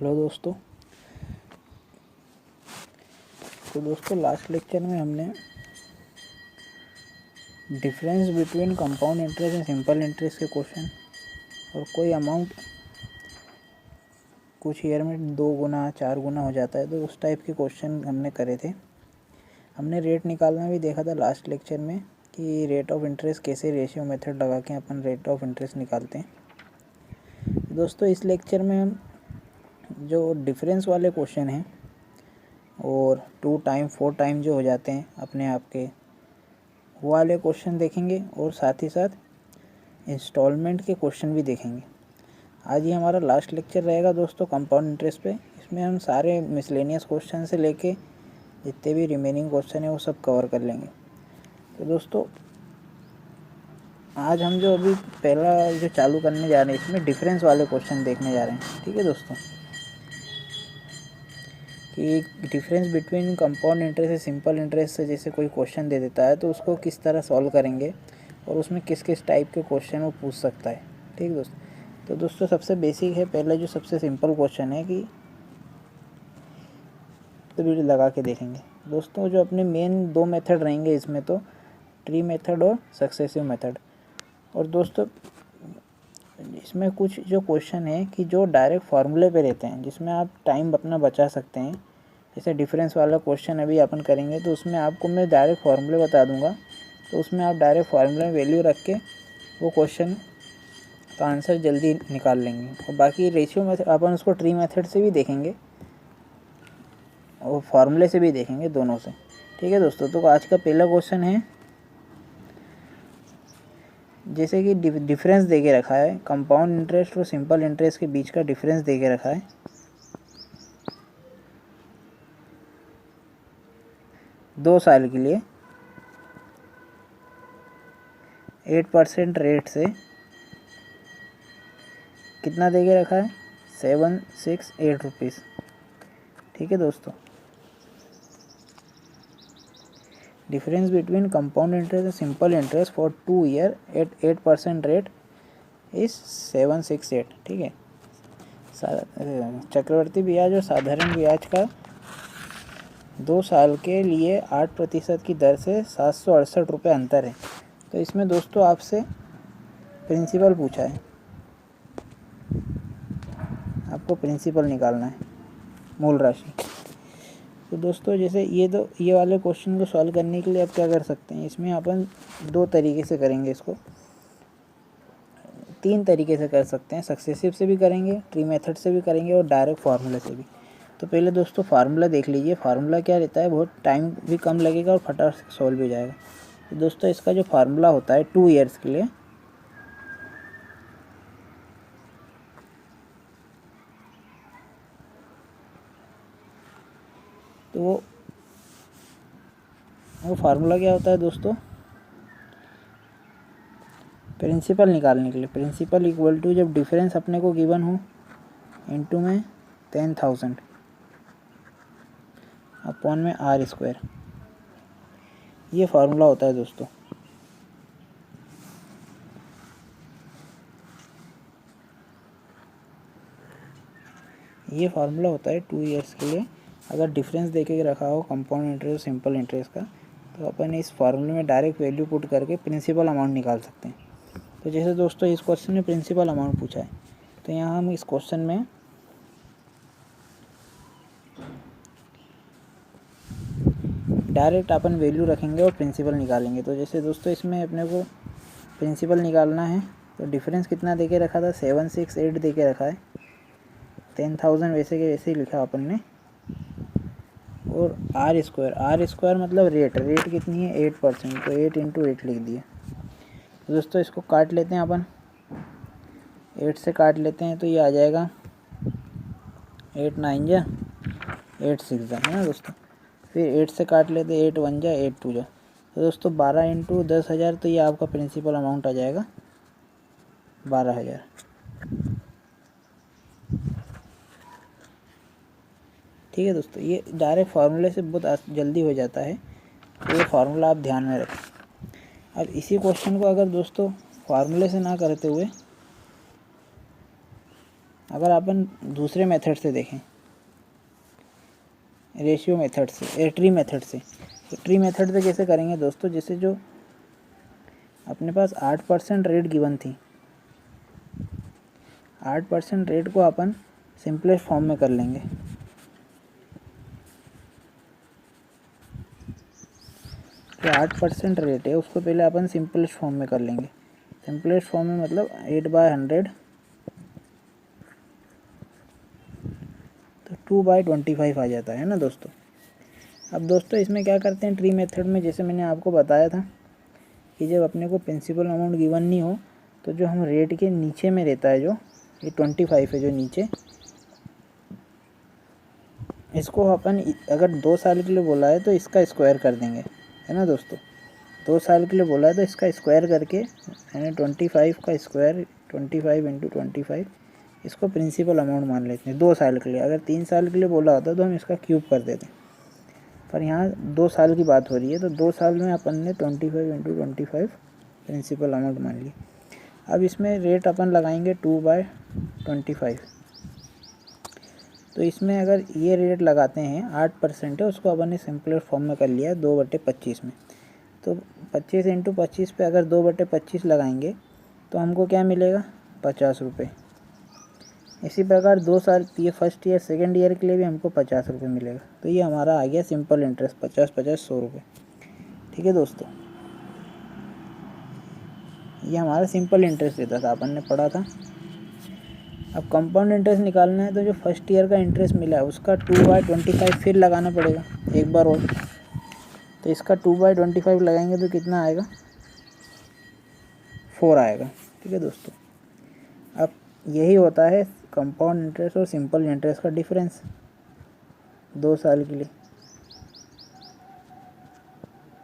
Hello दोस्तों। तो दोस्तों लास्ट लेक्चर में हमने difference between compound interest and simple interest के क्वेश्चन और कोई अमाउंट कुछ ईयर में 2 गुना 4 गुना हो जाता है तो उस टाइप के क्वेश्चन हमने करे थे। हमने रेट निकालना भी देखा था लास्ट लेक्चर में कि रेट ऑफ इंटरेस्ट कैसे रेशियो मेथड लगा के अपन रेट ऑफ इंटरेस्ट निकालते हैं। दोस्तों इस लेक्चर में हम जो डिफरेंस वाले क्वेश्चन हैं और 2 टाइम 4 टाइम जो हो जाते हैं अपने आप के वो वाले क्वेश्चन देखेंगे और साथ ही साथ इंस्टॉलमेंट के क्वेश्चन भी देखेंगे। आज ये हमारा लास्ट लेक्चर रहेगा दोस्तों कंपाउंड इंटरेस्ट पे। इसमें हम सारे मिसलेनियस क्वेश्चन से लेके जितने भी रिमेनिंग क्वेश्चन है वो सब कवर कर लेंगे। तो दोस्तों आज हम जो अभी पहला जो चालू करने जा रहे हैं इसमें डिफरेंस वाले क्वेश्चन देखने जा रहे हैं। ठीक है दोस्तों, कि डिफरेंस बिटवीन कंपाउंड इंटरेस्ट और सिंपल इंटरेस्ट से जैसे कोई क्वेश्चन दे देता है तो उसको किस तरह सॉल्व करेंगे और उसमें किस किस टाइप के क्वेश्चन वो पूछ सकता है। ठीक दोस्तों, तो दोस्तों सबसे बेसिक है पहले जो सबसे सिंपल क्वेश्चन है कि तो वीडियो लगा के देखेंगे। दोस्तों जो अपने मेन 2 मेथड रहेंगे इसमें तो ट्री मेथड और सक्सेसिव मेथड। और दोस्तों इसमें कुछ जो क्वेश्चन है कि जो डायरेक्ट फार्मूले पे रहते हैं जिसमें आप टाइम अपना बचा सकते हैं। जैसे डिफरेंस वाला क्वेश्चन अभी अपन करेंगे तो उसमें आपको मैं डायरेक्ट फार्मूले बता दूंगा, तो उसमें आप डायरेक्ट फार्मूले में वैल्यू रख के वो क्वेश्चन का आंसर जल्दी निकाल लेंगे। और बाकी रेशियो मेथड अपन उसको ट्री मेथड से भी देखेंगे और फार्मूले से भी देखेंगे, दोनों से। ठीक है दोस्तों, तो आज का पहला क्वेश्चन है जैसे कि डिफरेंस दे के रखा है कंपाउंड इंटरेस्ट और सिंपल इंटरेस्ट के बीच का डिफरेंस दे के रखा है 2 साल के लिए 8% रेट से कितना दे के रखा है 768 रुपीज़। ठीक है दोस्तों, difference between compound interest and simple interest for 2 year at 8% rate is 768। ठीक है, चक्रवर्ती ब्याज और साधारण ब्याज का 2 साल के लिए 8% की दर से 768 रुपये अंतर है। तो इसमें दोस्तों आपसे प्रिंसिपल पूछा है, आपको प्रिंसिपल निकालना है, मूल राशि। तो दोस्तों जैसे ये वाले क्वेश्चन को सॉल्व करने के लिए आप क्या कर सकते हैं, इसमें अपन 2 तरीके से करेंगे इसको, 3 तरीके से कर सकते हैं। सक्सेसिव से भी करेंगे, ट्री मेथड से भी करेंगे और डायरेक्ट फार्मूला से भी। तो पहले दोस्तों फार्मूला देख लीजिए। फार्मूला क्या रहता है, बहुत टाइम भी कम लगेगा और फटाफट से सॉल्व भी हो जाएगा। तो दोस्तों इसका जो फार्मूला होता है 2 ईयर्स के लिए, तो वो फार्मूला क्या होता है दोस्तों, प्रिंसिपल निकालने के लिए प्रिंसिपल इक्वल टू जब डिफरेंस अपने को गिवन हो इनटू में 10,000 अपॉन में r², ये फार्मूला होता है दोस्तों। ये फार्मूला होता है 2 ईयर्स के लिए। अगर डिफरेंस देके रखा हो कंपाउंड इंटरेस्ट सिंपल इंटरेस्ट का, तो अपन इस फार्मूले में डायरेक्ट वैल्यू पुट करके प्रिंसिपल अमाउंट निकाल सकते हैं। तो जैसे दोस्तों इस क्वेश्चन में प्रिंसिपल अमाउंट पूछा है, तो यहाँ हम इस क्वेश्चन में डायरेक्ट अपन वैल्यू रखेंगे और प्रिंसिपल निकालेंगे। तो जैसे दोस्तों इसमें अपने को प्रिंसिपल निकालना है, तो डिफरेंस कितना दे के रखा था 768 दे के रखा है, 10,000 वैसे के वैसे ही लिखा अपन ने, और r² मतलब रेट कितनी है 8%, तो 8 × 8 लिख दिया। तो दोस्तों इसको काट लेते हैं अपन, 8 से काट लेते हैं तो ये आ जाएगा 8 9 जा 8 6 जा, है ना दोस्तों। फिर 8 से काट लेते हैं 8 1 जा 8 2 जा। तो दोस्तों 12 × 10,000, तो ये आपका प्रिंसिपल अमाउंट आ जाएगा 12,000। ठीक है दोस्तों, ये डायरेक्ट फार्मूले से बहुत जल्दी हो जाता है, तो ये फार्मूला आप ध्यान में रखें। अब इसी क्वेश्चन को अगर दोस्तों फार्मूले से ना करते हुए अगर अपन दूसरे मेथड से देखें, रेशियो मेथड से, ट्री मेथड से, तो ट्री मेथड से कैसे करेंगे दोस्तों, जैसे जो अपने पास 8% रेट गिवन थी, 8% रेट को अपन सिंपलेस्ट फॉर्म में कर लेंगे। तो 8% रेट है उसको पहले अपन सिंपलेस्ट फॉर्म में कर लेंगे। सिंपलेस्ट फॉर्म में मतलब 8/100, तो 2/25 आ जाता है ना दोस्तों। अब दोस्तों इसमें क्या करते हैं ट्री मेथड में, जैसे मैंने आपको बताया था कि जब अपने को प्रिंसिपल अमाउंट गिवन नहीं हो तो जो हम रेट के नीचे में रहता है, जो ये 25 है जो नीचे, इसको अपन अगर 2 साल के लिए बोला है तो इसका स्क्वायर कर देंगे, है ना दोस्तों। 2 साल के लिए बोला है तो इसका स्क्वायर करके यानी 25 का स्क्वायर 25 × 25, इसको प्रिंसिपल अमाउंट मान लेते हैं 2 साल के लिए। अगर 3 साल के लिए बोला होता तो हम इसका क्यूब कर देते, पर यहाँ 2 साल की बात हो रही है तो 2 साल में अपन ने 25 × 25 प्रिंसिपल अमाउंट मान ली। अब इसमें रेट अपन लगाएंगे 2/25, तो इसमें अगर ये रेट लगाते हैं 8% है, उसको अपन ने सिंपलर फॉर्म में कर लिया 2/25 में। तो 25 × 25 पे अगर 2/25 लगाएंगे तो हमको क्या मिलेगा, 50 रुपये। इसी प्रकार 2 साल, ये फर्स्ट ईयर सेकेंड ईयर के लिए भी हमको 50 रुपये मिलेगा। तो ये हमारा आ गया सिंपल इंटरेस्ट, 50-50 100 रुपये। ठीक है दोस्तों, ये हमारा सिंपल इंटरेस्ट देता था, अपन ने पढ़ा था। अब कंपाउंड इंटरेस्ट निकालना है तो जो फर्स्ट ईयर का इंटरेस्ट मिला है उसका 2/25 फिर लगाना पड़ेगा एक बार और। तो इसका 2/25 लगाएंगे तो कितना आएगा, 4 आएगा। ठीक है दोस्तों, अब यही होता है कंपाउंड इंटरेस्ट और सिंपल इंटरेस्ट का डिफरेंस 2 साल के लिए,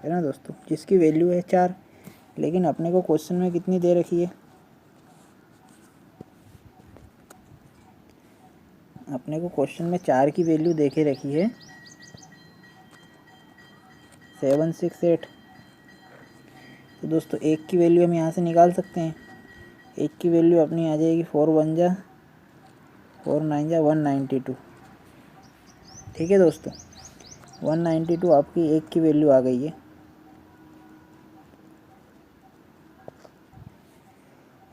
है ना दोस्तों, जिसकी वैल्यू है 4। लेकिन अपने को क्वेश्चन में कितनी दे रखी है, अपने को क्वेश्चन में 4 की वैल्यू दे के रखी है 768। तो दोस्तों 1 की वैल्यू हम यहाँ से निकाल सकते हैं। 1 की वैल्यू अपनी आ जाएगी 4 × 1 = 4 × 9 = 192। ठीक है दोस्तों, 192 आपकी 1 की वैल्यू आ गई है।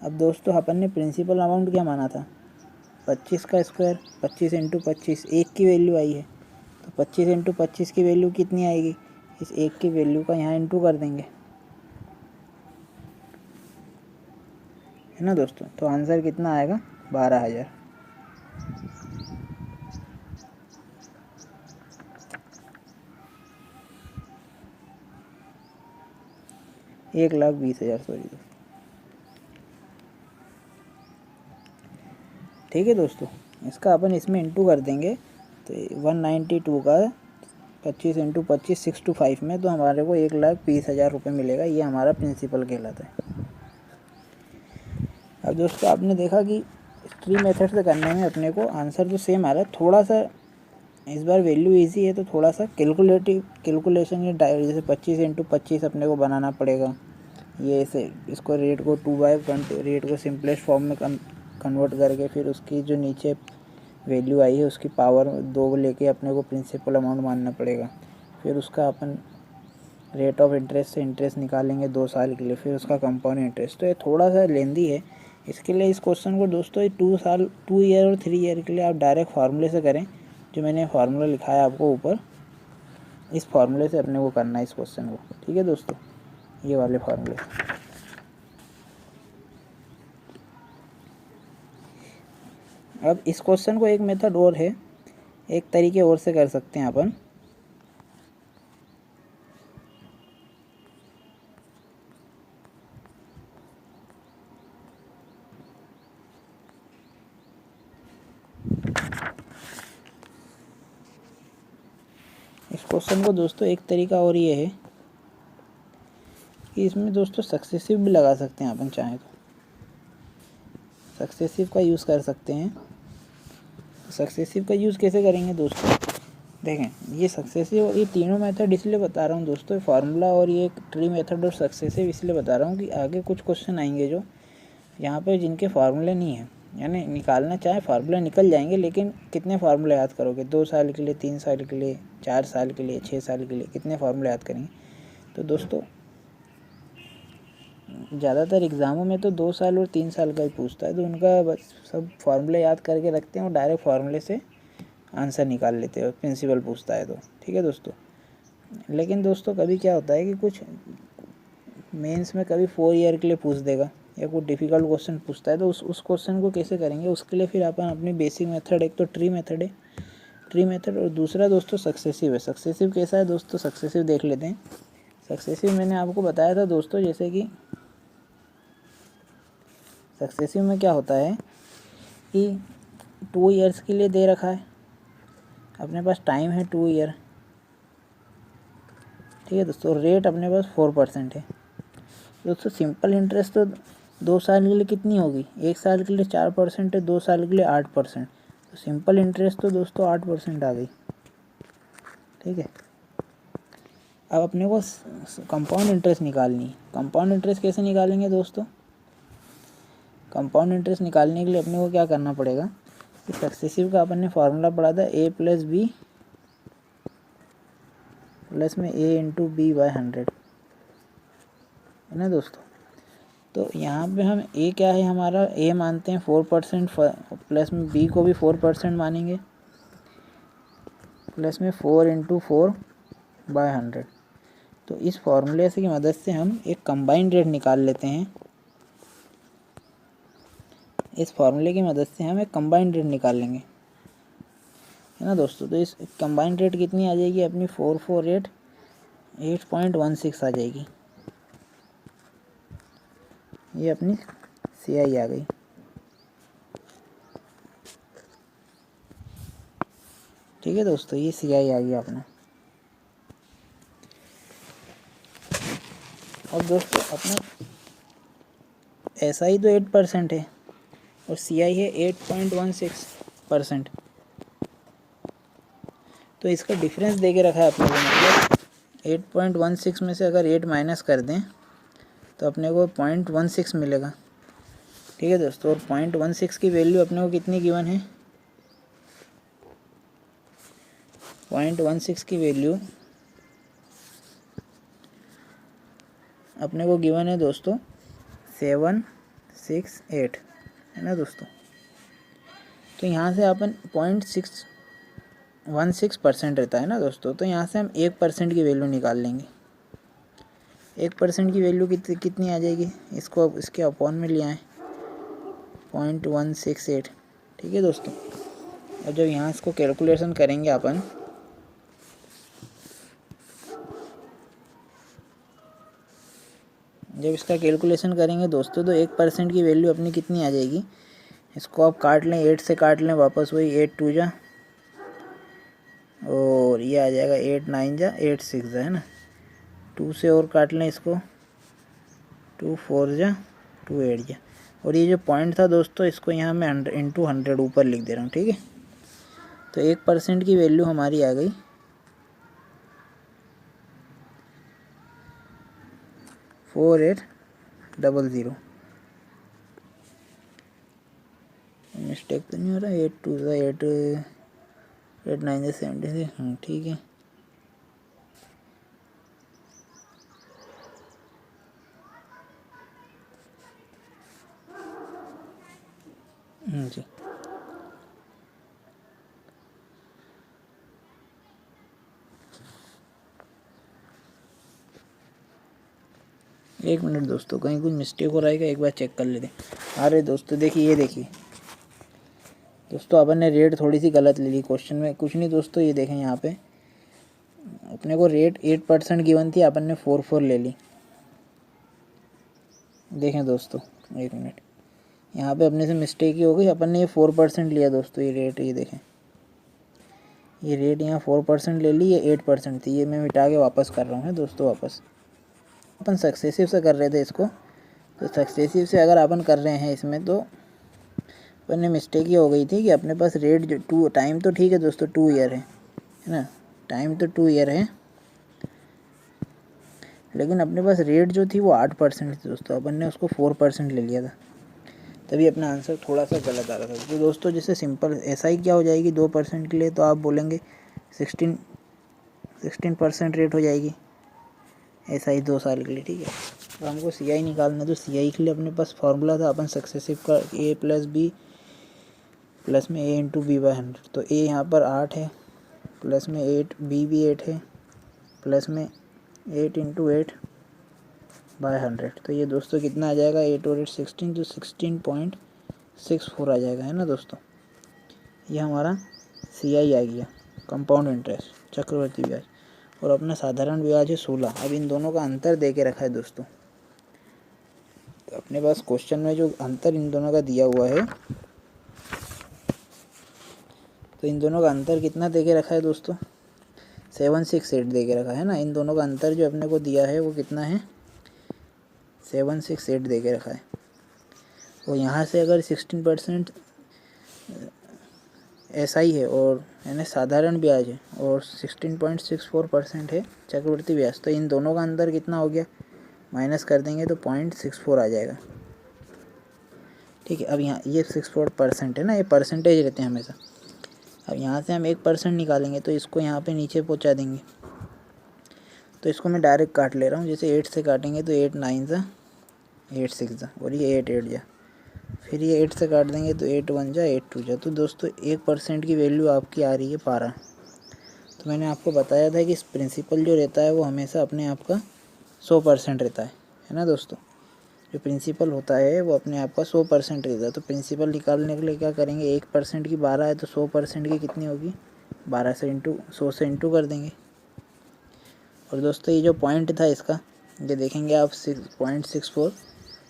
अब दोस्तों अपन ने प्रिंसिपल अमाउंट क्या माना था, 25 का स्क्वायर, 25 × 25, 1 की वैल्यू आई है तो 25 × 25 की वैल्यू कितनी आएगी, इस 1 की वैल्यू का यहाँ इंटू कर देंगे, है ना दोस्तों। तो आंसर कितना आएगा, 12,000। एक 1,20,000 सॉरी दोस्तों। ठीक है दोस्तों, इसका अपन इसमें इंटू कर देंगे तो 192 का 25 × 25 625 में, तो हमारे को 1,20,000 रुपये मिलेगा। ये हमारा प्रिंसिपल कहलाता है। अब दोस्तों आपने देखा कि ट्री मेथड से करने में अपने को आंसर तो सेम आ रहा है, थोड़ा सा इस बार वैल्यू इजी है तो थोड़ा सा कैलकुलेशन ये जैसे 25 × 25 अपने को बनाना पड़ेगा। ये ऐसे इसको रेट को 2/20 रेट को सिंपलेस्ट फॉर्म में कन्वर्ट करके फिर उसकी जो नीचे वैल्यू आई है उसकी पावर 2 लेके अपने को प्रिंसिपल अमाउंट मानना पड़ेगा। फिर उसका अपन रेट ऑफ इंटरेस्ट से इंटरेस्ट निकालेंगे 2 साल के लिए, फिर उसका कंपाउंड इंटरेस्ट। तो ये थोड़ा सा लेंदी है, इसके लिए इस क्वेश्चन को दोस्तों 2 ईयर और 3 ईयर के लिए आप डायरेक्ट फार्मूले से करें। जो मैंने फार्मूला लिखा है आपको ऊपर, इस फार्मूले से अपने को करना है इस क्वेश्चन को। ठीक है दोस्तों, ये वाले फार्मूले। अब इस क्वेश्चन को एक मेथड और है, एक तरीके और से कर सकते हैं अपन। इस क्वेश्चन को दोस्तों एक तरीका और ये है कि इसमें दोस्तों सक्सेसिव भी लगा सकते हैं अपन चाहें तो, सक्सेसिव का यूज़ कर सकते हैं। सक्सेसिव का यूज़ कैसे करेंगे दोस्तों, देखें ये सक्सेसिव, ये तीनों मेथड इसलिए बता रहा हूँ दोस्तों, फार्मूला और ये ट्री मेथड और सक्सेसिव इसलिए बता रहा हूँ कि आगे कुछ क्वेश्चन आएंगे जो यहाँ पे जिनके फार्मूले नहीं हैं, यानी निकालना चाहे फार्मूला निकल जाएंगे, लेकिन कितने फार्मूले याद करोगे? 2 साल के लिए, 3 साल के लिए, 4 साल के लिए, 6 साल के लिए, कितने फार्मूले याद करेंगे? तो दोस्तों ज़्यादातर एग्ज़ामों में तो 2 साल और 3 साल का ही पूछता है, तो उनका बस सब फार्मूले याद करके रखते हैं और डायरेक्ट फार्मूले से आंसर निकाल लेते हैं, प्रिंसिपल पूछता है तो। ठीक है दोस्तों। लेकिन दोस्तों कभी क्या होता है कि कुछ मेंस में कभी 4 ईयर के लिए पूछ देगा या कोई डिफ़िकल्ट क्वेश्चन पूछता है, तो उस क्वेश्चन को कैसे करेंगे? उसके लिए फिर अपन अपनी बेसिक मेथड, एक तो ट्री मेथड है, ट्री मेथड, और दूसरा दोस्तों सक्सेसिव है। सक्सेसिव कैसा है दोस्तों? सक्सेसिव देख लेते हैं। सक्सेसिव मैंने आपको बताया था दोस्तों, जैसे कि सक्सेसिव में क्या होता है कि 2 ईयर्स के लिए दे रखा है, अपने पास टाइम है 2 ईयर। ठीक है दोस्तों। रेट अपने पास 4% है दोस्तों। सिंपल इंटरेस्ट तो 2 साल के लिए कितनी होगी? 1 साल के लिए 4% है, 2 साल के लिए 8%। तो सिंपल इंटरेस्ट तो दोस्तों 8% आ गई। ठीक है। अब अपने को कंपाउंड इंटरेस्ट निकालनी है। कंपाउंड इंटरेस्ट कैसे निकालेंगे दोस्तों? कंपाउंड इंटरेस्ट निकालने के लिए अपने को क्या करना पड़ेगा कि सक्सेसिव का अपन ने फार्मूला पढ़ा था a प्लस बी प्लस में a इंटू बी बाय 100, है ना दोस्तों। तो यहाँ पे हम a क्या है हमारा? a मानते हैं 4%, प्लस में b को भी 4% मानेंगे, प्लस में 4 इंटू 4 बाय 100। तो इस फॉर्मूले से की मदद से हम एक कंबाइंड रेट निकाल लेते हैं। इस फार्मूले की मदद से हम एक कंबाइंड रेट निकाल लेंगे, है ना दोस्तों। तो इस कंबाइंड रेट कितनी आ जाएगी अपनी? 448 8.16 आ जाएगी। ये अपनी CI आ गई। ठीक है दोस्तों, ये CI आ गया अपना। अब दोस्तों अपना SI तो 8% है और CI है 8.16%। तो इसका डिफरेंस दे के रखा है अपने को, मतलब 8.16 में से अगर 8 माइनस कर दें तो अपने को 0.16 मिलेगा। ठीक है दोस्तों। और 0.16 की वैल्यू अपने को कितनी गिवन है? 0.16 की वैल्यू अपने को गिवन है दोस्तों 768, है ना दोस्तों। तो यहाँ से अपन 0.616% रहता है ना दोस्तों। तो यहाँ से हम 1% की वैल्यू निकाल लेंगे। 1% की वैल्यू कितनी आ जाएगी? इसको अब इसके अपॉन में ले आएँ, 0.168। ठीक है दोस्तों। और जब यहाँ इसको कैलकुलेशन करेंगे अपन, जब इसका कैलकुलेशन करेंगे दोस्तों, तो 1% की वैल्यू अपनी कितनी आ जाएगी? इसको आप काट लें, 8 से काट लें वापस, वही 8 2 जा, और ये आ जाएगा 8 9 जा 8 6 जा, है ना। 2 से और काट लें इसको, 2 4 जा 2 8 जा। और ये जो पॉइंट था दोस्तों, इसको यहाँ मैं 100 इंटू 100 ऊपर लिख दे रहा हूँ। ठीक है। तो 1% की वैल्यू हमारी आ गई 4800। मिस्टेक तो नहीं हो रहा? 8 2 जा 8 8 9 जा 76। हाँ ठीक है। जी। एक मिनट दोस्तों, कहीं कुछ मिस्टेक हो रहा है क्या? एक बार चेक कर लेते हैं। अरे दोस्तों देखिए, ये देखिए दोस्तों, अपन ने रेट थोड़ी सी गलत ले ली क्वेश्चन में। कुछ नहीं दोस्तों, ये देखें यहाँ पे अपने को रेट 8% गिवन थी, अपन ने 4 ले ली। देखें दोस्तों, एक मिनट, यहाँ पे अपने से मिस्टेक ही हो गई। अपन ने ये 4% लिया दोस्तों, ये रेट, ये देखें, ये रेट यहाँ 4% ले ली, ये 8% थी। ये मैं मिटा के वापस कर रहा हूँ दोस्तों वापस। अपन सक्सेसिव से कर रहे थे इसको, तो सक्सेसिव से अगर अपन कर रहे हैं इसमें, तो अपन ने मिस्टेक ये हो गई थी कि अपने पास रेट जो 2 टाइम तो ठीक है दोस्तों 2 ईयर है ना, टाइम तो 2 ईयर है, लेकिन अपने पास रेट जो थी वो 8% थी दोस्तों। अपन ने उसको 4% ले लिया था। तभी अपना आंसर थोड़ा सा गलत आ रहा था। तो दोस्तों जैसे सिंपल SI क्या हो जाएगी 2% के लिए, तो आप बोलेंगे 16% रेट हो जाएगी SI 2 साल के लिए, ठीक है। तो हमको CI निकालना है, तो CI के लिए अपने पास फॉर्मूला था अपन सक्सेसिव का A + B प्लस में A × B/100। तो A यहाँ पर 8 है, प्लस में 8, B भी 8 है, प्लस में 8 × 8/100। तो ये दोस्तों कितना आ जाएगा, 8 और 8 16, तो 16.64 आ जाएगा, है ना दोस्तों। ये हमारा CI आ गया, कंपाउंड इंटरेस्ट, चक्रवर्ती ब्याज। और अपना साधारण ब्याज है 16। अब इन दोनों का अंतर दे के रखा है दोस्तों। तो अपने पास क्वेश्चन में जो अंतर इन दोनों का दिया हुआ है, तो इन दोनों का अंतर कितना दे के रखा है दोस्तों, 768 दे के रखा है ना। इन दोनों का अंतर जो अपने को दिया है वो कितना है, 768 दे के रखा है। और यहाँ से अगर 16% SI है और यानी साधारण ब्याज है और 16.64% है चक्रवर्ती ब्याज, तो इन दोनों का अंतर कितना हो गया, माइनस कर देंगे तो 0.64 आ जाएगा, ठीक है। अब यहाँ ये 64% है ना, ये परसेंटेज रहते हैं हमेशा। अब यहाँ से हम 1% निकालेंगे, तो इसको यहाँ पे नीचे पहुँचा देंगे। तो इसको मैं डायरेक्ट काट ले रहा हूँ, जैसे 8 से काटेंगे तो 8 9 जा 8 6 जा, और ये 8 8 जा, फिर ये 8 से काट देंगे तो 8 1 जा 8 2 जा। तो दोस्तों 1% की वैल्यू आपकी आ रही है 12। तो मैंने आपको बताया था कि इस प्रिंसिपल जो रहता है वो हमेशा अपने आप का 100% रहता है ना दोस्तों। जो प्रिंसिपल होता है वो अपने आप का 100% रहता है। तो प्रिंसिपल निकालने के लिए क्या करेंगे, 1% की 12 है तो 100% की कितनी होगी, 12 से इंटू 100 से इंटू कर देंगे। और दोस्तों ये जो पॉइंट था इसका, ये देखेंगे आप 6.64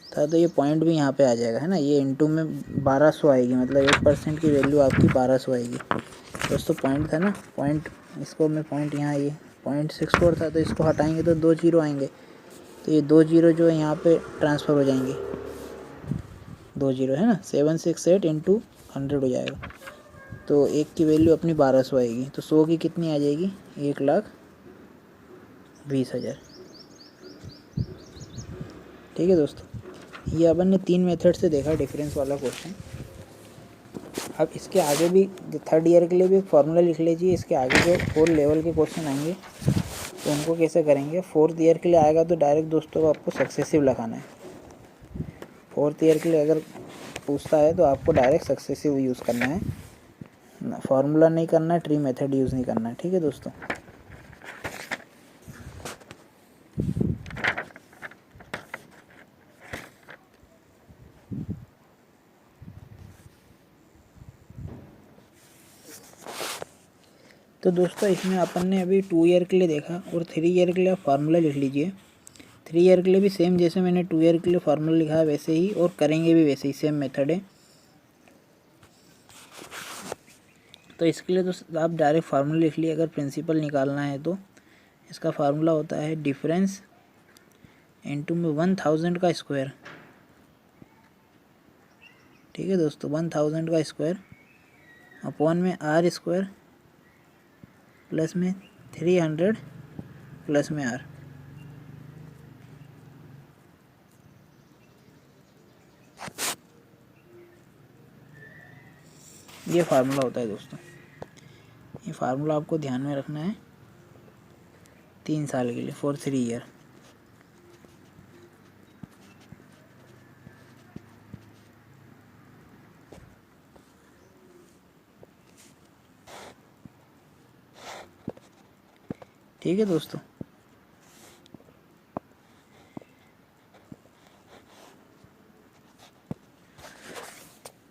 था, तो ये पॉइंट भी यहाँ पे आ जाएगा, है ना। ये इंटू में 1200 आएगी, मतलब 1% की वैल्यू आपकी 1200 आएगी दोस्तों। पॉइंट था ना, पॉइंट, इसको मैं पॉइंट यहाँ ये 0.64 था, तो इसको हटाएंगे तो 2 जीरो आएंगे। तो ये 2 जीरो जो है यहाँ पे ट्रांसफ़र हो जाएंगे, 2 जीरो है ना, 768 × 100 हो जाएगा। तो एक की वैल्यू अपनी 1200 आएगी, तो 100 की कितनी आ जाएगी, 1,20,000, ठीक है दोस्तों। ये अपन ने 3 मेथड से देखा डिफरेंस वाला क्वेश्चन। अब इसके आगे भी 3rd ईयर के लिए भी एक फार्मूला लिख लीजिए। इसके आगे जो 4 लेवल के क्वेश्चन आएंगे तो उनको कैसे करेंगे। 4th ईयर के लिए आएगा तो डायरेक्ट दोस्तों आपको सक्सेसिव लगाना है। 4th ईयर के लिए अगर पूछता है तो आपको डायरेक्ट सक्सेसिव यूज़ करना है, फार्मूला नहीं करना है, ट्री मेथड यूज़ नहीं करना है, ठीक है दोस्तों। तो दोस्तों इसमें अपन ने अभी 2 ईयर के लिए देखा, और 3 ईयर के लिए आप फार्मूला लिख लीजिए। 3 ईयर के लिए भी सेम, जैसे मैंने 2 ईयर के लिए फार्मूला लिखा है वैसे ही, और करेंगे भी वैसे ही, सेम मेथड है। तो इसके लिए तो आप डायरेक्ट फार्मूला लिख लिए। अगर प्रिंसिपल निकालना है तो इसका फार्मूला होता है डिफरेंस इंटू में 1000 का स्क्वायर, ठीक है दोस्तों, 1000 का स्क्वायर अपॉन में R स्क्वायर प्लस में 300 प्लस में R। ये फार्मूला होता है दोस्तों। ये फार्मूला आपको ध्यान में रखना है 3 साल के लिए, फॉर 3 ईयर। ठीक है दोस्तों।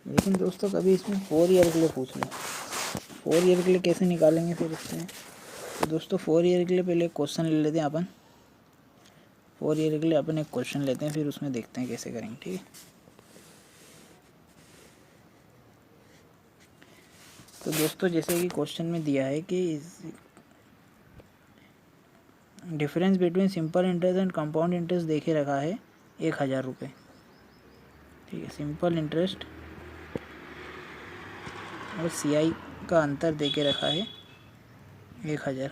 लेकिन दोस्तों कभी इसमें 4 ईयर के लिए पूछ लें, 4 ईयर के लिए कैसे निकालेंगे फिर इसमें। तो दोस्तों 4 ईयर के लिए पहले एक क्वेश्चन ले लेते हैं अपन। 4 ईयर के लिए अपन एक क्वेश्चन लेते हैं, फिर उसमें देखते हैं कैसे करेंगे, ठीक है। तो दोस्तों जैसे कि क्वेश्चन में दिया है कि difference between simple interest and compound interest देखे रखा है 1000 रुपये, ठीक है। सिंपल इंटरेस्ट और CI का अंतर देके रखा है 1000।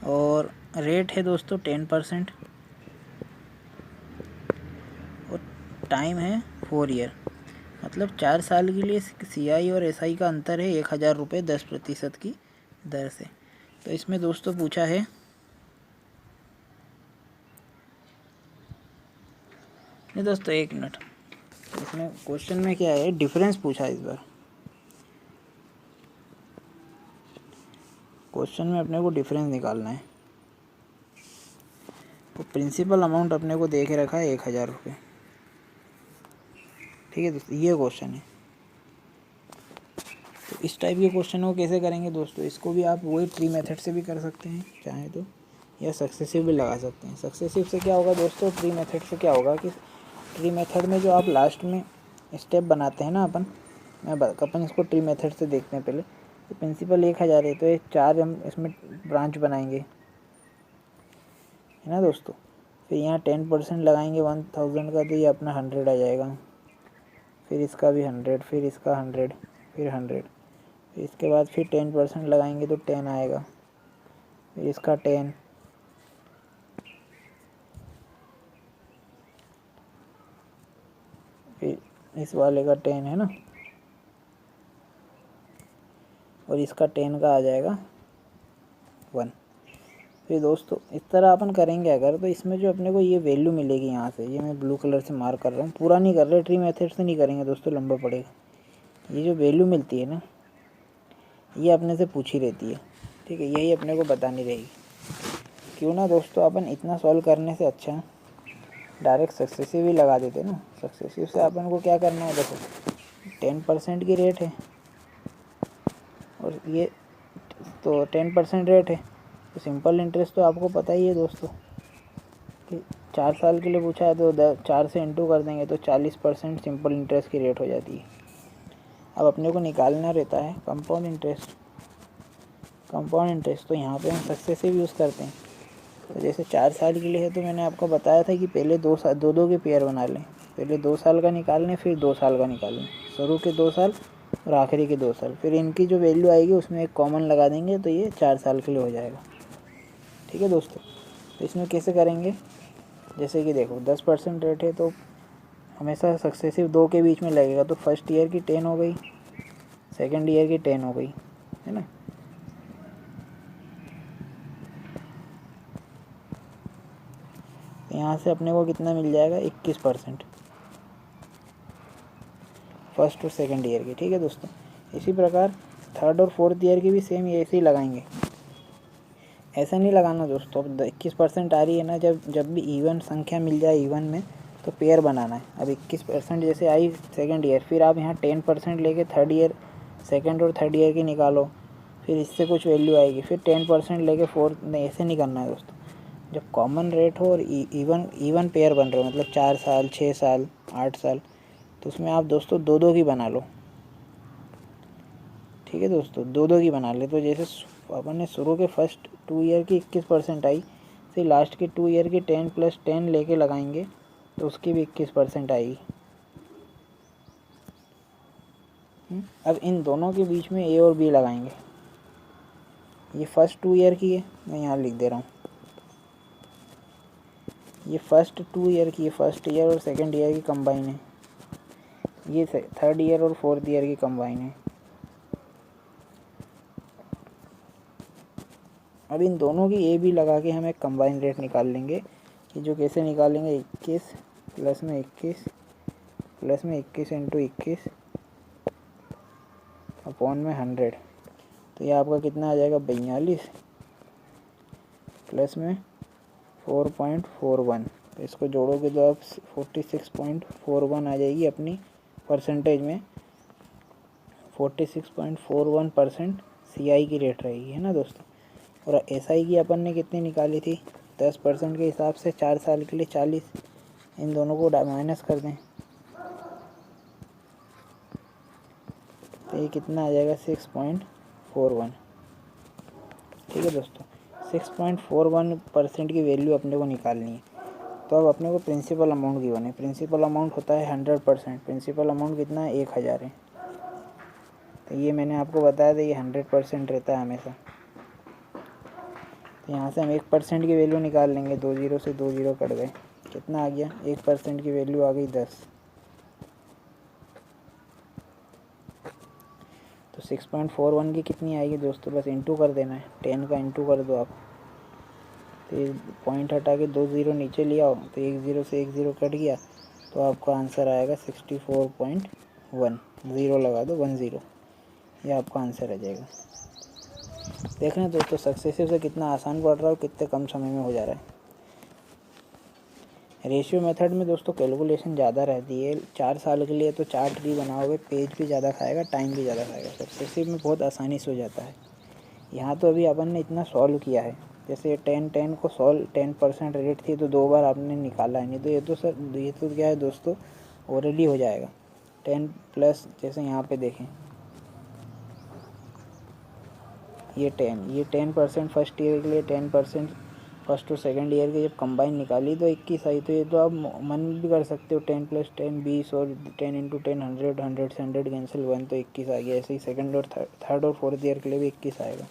और रेट है दोस्तों 10% और टाइम है 4 ईयर, मतलब 4 साल के लिए CI और SI का अंतर है 1000 रुपये 10% की दर से। तो इसमें दोस्तों पूछा है नहीं दोस्तों, एक मिनट, इसमें क्वेश्चन में क्या है, डिफरेंस पूछा है इस बार। क्वेश्चन में अपने को डिफरेंस निकालना है। तो प्रिंसिपल अमाउंट अपने को दे के रखा है 1000 रुपये, ठीक है दोस्तों, ये क्वेश्चन है। तो इस टाइप के क्वेश्चन को कैसे करेंगे दोस्तों, इसको भी आप वही ट्री मेथड से भी कर सकते हैं चाहे तो, या सक्सेसिव भी लगा सकते हैं। सक्सेसिव से क्या होगा दोस्तों, ट्री मेथड से क्या होगा कि ट्री मेथड में जो आप लास्ट में स्टेप बनाते हैं ना अपन इसको ट्री मेथड से देखते हैं पहले। तो प्रिंसिपल 1000 है तो ये 4 हम इसमें ब्रांच बनाएंगे, है ना दोस्तों। फिर यहाँ 10% लगाएंगे 1000 का, तो ये अपना 100 आ जाएगा। फिर इसका भी 100, फिर इसका 100, फिर 100, फिर इसके बाद फिर 10% लगाएंगे तो 10 आएगा, फिर इसका 10, फिर इस वाले का 10 है ना, और इसका 10 का आ जाएगा 1। फिर दोस्तों इस तरह अपन करेंगे अगर, तो इसमें जो अपने को ये वैल्यू मिलेगी यहाँ से, ये मैं ब्लू कलर से मार्क कर रहा हूँ, पूरा नहीं कर रहे, ट्री मेथड से नहीं करेंगे दोस्तों, लंबा पड़ेगा। ये जो वैल्यू मिलती है ना, ये अपने से पूछी रहती है, ठीक है, यही अपने को बतानी रहेगी। क्यों ना दोस्तों, अपन इतना सॉल्व करने से अच्छा डायरेक्ट सक्सेसिव ही लगा देते ना। सक्सेसिव से अपन को क्या करना है, देखो 10% की रेट है और ये तो 10% रेट है, तो सिंपल इंटरेस्ट तो आपको पता ही है दोस्तों कि 4 साल के लिए पूछा है, तो 4 से इंटू कर देंगे तो 40% सिंपल इंटरेस्ट की रेट हो जाती है। अब अपने को निकालना रहता है कंपाउंड इंटरेस्ट। कंपाउंड इंटरेस्ट तो यहाँ पे हम सक्सेसिव यूज़ करते हैं। तो जैसे 4 साल के लिए है, तो मैंने आपको बताया था कि पहले 2 के पेयर बना लें। पहले 2 साल का निकाल लें, फिर 2 साल का निकाल लें, शुरू के 2 साल और आखिरी के 2 साल। फिर इनकी जो वैल्यू आएगी उसमें एक कॉमन लगा देंगे, तो ये 4 साल के लिए हो जाएगा, ठीक है दोस्तों। तो इसमें कैसे करेंगे, जैसे कि देखो 10% रेट है तो हमेशा सक्सेसिव 2 के बीच में लगेगा, तो फर्स्ट ईयर की 10 हो गई, सेकेंड ईयर की 10 हो गई, है ना। यहाँ से अपने को कितना मिल जाएगा, 21% फर्स्ट और सेकेंड ईयर की, ठीक है दोस्तों। इसी प्रकार थर्ड और फोर्थ ईयर की भी सेम ऐसे ही लगाएंगे। ऐसा नहीं लगाना दोस्तों, अब 21% आ रही है ना, जब भी इवन संख्या मिल जाए इवन में, तो पेयर बनाना है। अब 21% जैसे आई सेकेंड ईयर, फिर आप यहाँ 10% लेके थर्ड ईयर, सेकेंड और थर्ड ईयर की निकालो, फिर इससे कुछ वैल्यू आएगी, फिर 10% लेके फोर्थ, नहीं ऐसे नहीं करना है दोस्तों। जब कॉमन रेट हो और इवन पेयर बन रहे हो, मतलब 4 साल, 6 साल, 8 साल, तो उसमें आप दोस्तों 2 की बना लो, ठीक है दोस्तों, 2 की बना ले। तो जैसे अपन ने शुरू के फर्स्ट 2 ईयर की 21% आई, फिर लास्ट के 2 ईयर की 10 + 10 लेके लगाएंगे, तो उसकी भी 21% आएगी। अब इन दोनों के बीच में ए और बी लगाएंगे। ये फर्स्ट 2 ईयर की है, मैं यहाँ लिख दे रहा हूँ, ये फर्स्ट 2 ईयर की है, फर्स्ट ईयर और सेकेंड ईयर की कंबाइन है। ये थर्ड ईयर और फोर्थ ईयर की कंबाइन है। अब इन दोनों की ए बी लगा के हम एक कंबाइन रेट निकाल लेंगे, कि जो कैसे निकालेंगे, 21 प्लस में 21 प्लस में 21 इंटू 21 अपॉन में 100, तो ये आपका कितना आ जाएगा, 42 प्लस में 4.41। तो इसको जोड़ोगे तो आप 46.41 आ जाएगी अपनी परसेंटेज में। 46.41% CI की रेट रहेगी, है ना दोस्तों। और SI की अपन ने कितनी निकाली थी, 10% के हिसाब से 4 साल के लिए 40। इन दोनों को माइनस कर दें तो ये कितना आ जाएगा, 6.41, ठीक है दोस्तों। 6.41% की वैल्यू अपने को निकालनी है। तो अब अपने को प्रिंसिपल अमाउंट गिवन है। प्रिंसिपल अमाउंट होता है 100%। प्रिंसिपल अमाउंट कितना है, 1000 है। तो ये मैंने आपको बताया था, ये 100% रहता है हमेशा। तो यहाँ से हम 1% की वैल्यू निकाल लेंगे, 2 जीरो से 2 जीरो कट गए, कितना आ गया 1% की वैल्यू आ गई 10। तो 6.41 की कितनी आएगी दोस्तों, बस इंटू कर देना है, 10 का इंटू कर दो आप। तो ये पॉइंट हटा के 2 ज़ीरो नीचे लिया हो तो 1 ज़ीरो से 1 ज़ीरो कट गया, तो आपका आंसर आएगा 64.1। ज़ीरो लगा दो 1 ज़ीरो, ये आपका आंसर आ जाएगा। देख रहे हैं दोस्तों सक्सेसिव से कितना आसान पड़ रहा है और कितने कम समय में हो जा रहा है। रेशियो मेथड में दोस्तों कैलकुलेशन ज़्यादा रहती है, 4 साल के लिए तो 4 ट्री बनाओगे, पेज भी ज़्यादा खाएगा, टाइम भी ज़्यादा खाएगा। सक्सेसिव में बहुत आसानी से हो जाता है। यहाँ तो अभी अपन ने इतना सॉल्व किया है, जैसे 10 को सॉल्व 10% रेट थी तो 2 बार आपने निकाला है, नहीं तो ये तो क्या है दोस्तों ओरली हो जाएगा। 10 प्लस जैसे यहाँ पे देखें ये 10% फर्स्ट ईयर के लिए, 10% फर्स्ट और सेकंड ईयर के जब कंबाइन निकाली तो 21 आई। तो ये तो आप मन भी कर सकते हो 10 + 10 20 और 10 × 10 100, 100 से 100 कैंसिल 1 तो 21 आ गया। ऐसे ही सेकंड और थर्ड और फोर्थ ईयर के लिए भी 21 आएगा,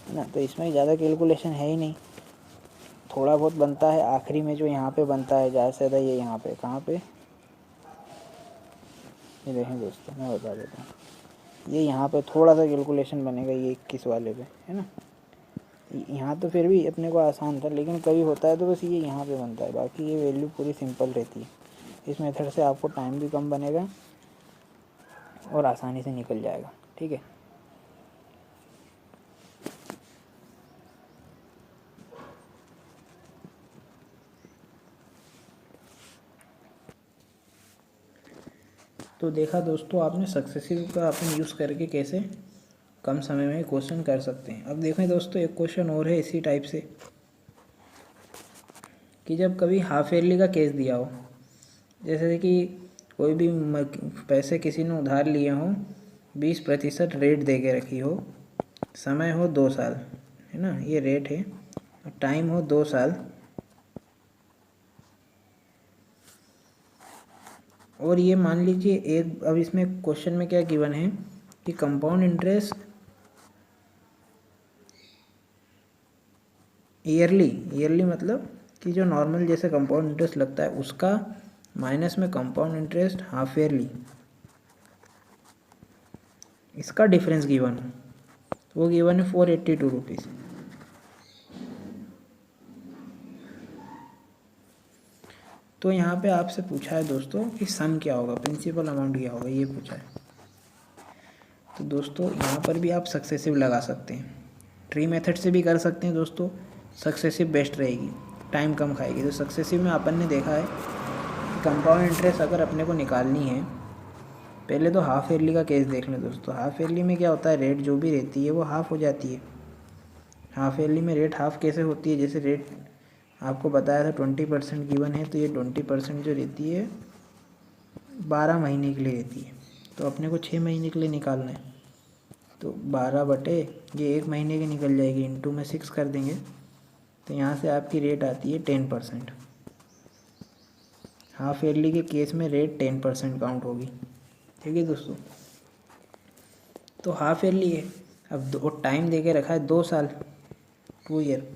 है ना। तो इसमें ज़्यादा कैलकुलेशन है ही नहीं, थोड़ा बहुत बनता है आखिरी में, जो यहाँ पे बनता है ज़्यादा से ज़्यादा ये यहाँ पे कहाँ पे, ये देखें दोस्तों मैं बता देता हूँ, ये यहाँ पे थोड़ा सा कैलकुलेशन बनेगा ये 21 वाले पे, है ना। यहाँ तो फिर भी अपने को आसान था, लेकिन कभी होता है तो बस ये यहाँ पे बनता है, बाकी ये वैल्यू पूरी सिंपल रहती है। इस मेथड से आपको टाइम भी कम बनेगा और आसानी से निकल जाएगा, ठीक है। तो देखा दोस्तों आपने सक्सेसिव का अपन यूज़ करके कैसे कम समय में क्वेश्चन कर सकते हैं। अब देखें दोस्तों एक क्वेश्चन और है इसी टाइप से, कि जब कभी हाफ ईयरली का केस दिया हो, जैसे कि कोई भी पैसे किसी ने उधार लिए हों, 20% रेट दे के रखी हो, समय हो 2 साल, है ना, ये रेट है, टाइम हो 2 साल, और ये मान लीजिए एक, अब इसमें क्वेश्चन में क्या गिवन है कि कंपाउंड इंटरेस्ट ईयरली मतलब कि जो नॉर्मल जैसे कंपाउंड इंटरेस्ट लगता है उसका माइनस में कंपाउंड इंटरेस्ट हाफ ईयरली, इसका डिफरेंस गिवन है, वो गिवन है 482 रुपीज़। तो यहाँ पे आपसे पूछा है दोस्तों कि सम क्या होगा, प्रिंसिपल अमाउंट क्या होगा, ये पूछा है। तो दोस्तों यहाँ पर भी आप सक्सेसिव लगा सकते हैं, ट्री मेथड से भी कर सकते हैं दोस्तों, सक्सेसिव बेस्ट रहेगी, टाइम कम खाएगी। तो सक्सेसिव में अपन ने देखा है कि कंपाउंड इंटरेस्ट अगर अपने को निकालनी है, पहले तो हाफ ईयरली का केस देख लें दोस्तों। हाफ ईयरली में क्या होता है, रेट जो भी रहती है वो हाफ हो जाती है। हाफ ईयरली में रेट हाफ कैसे होती है, जैसे रेट आपको बताया था 20% गिवन है, तो ये 20% जो रहती है 12 महीने के लिए रहती है, तो अपने को 6 महीने के लिए निकालना है, तो 12 बटे ये 1 महीने की निकल जाएगी, इंटू में 6 कर देंगे, तो यहाँ से आपकी रेट आती है 10%। हाफ ईयरली के केस में रेट 10% काउंट होगी, ठीक है दोस्तों। तो हाफ ईयरली है, अब दो टाइम दे के रखा है 2 साल, 2 ईयर,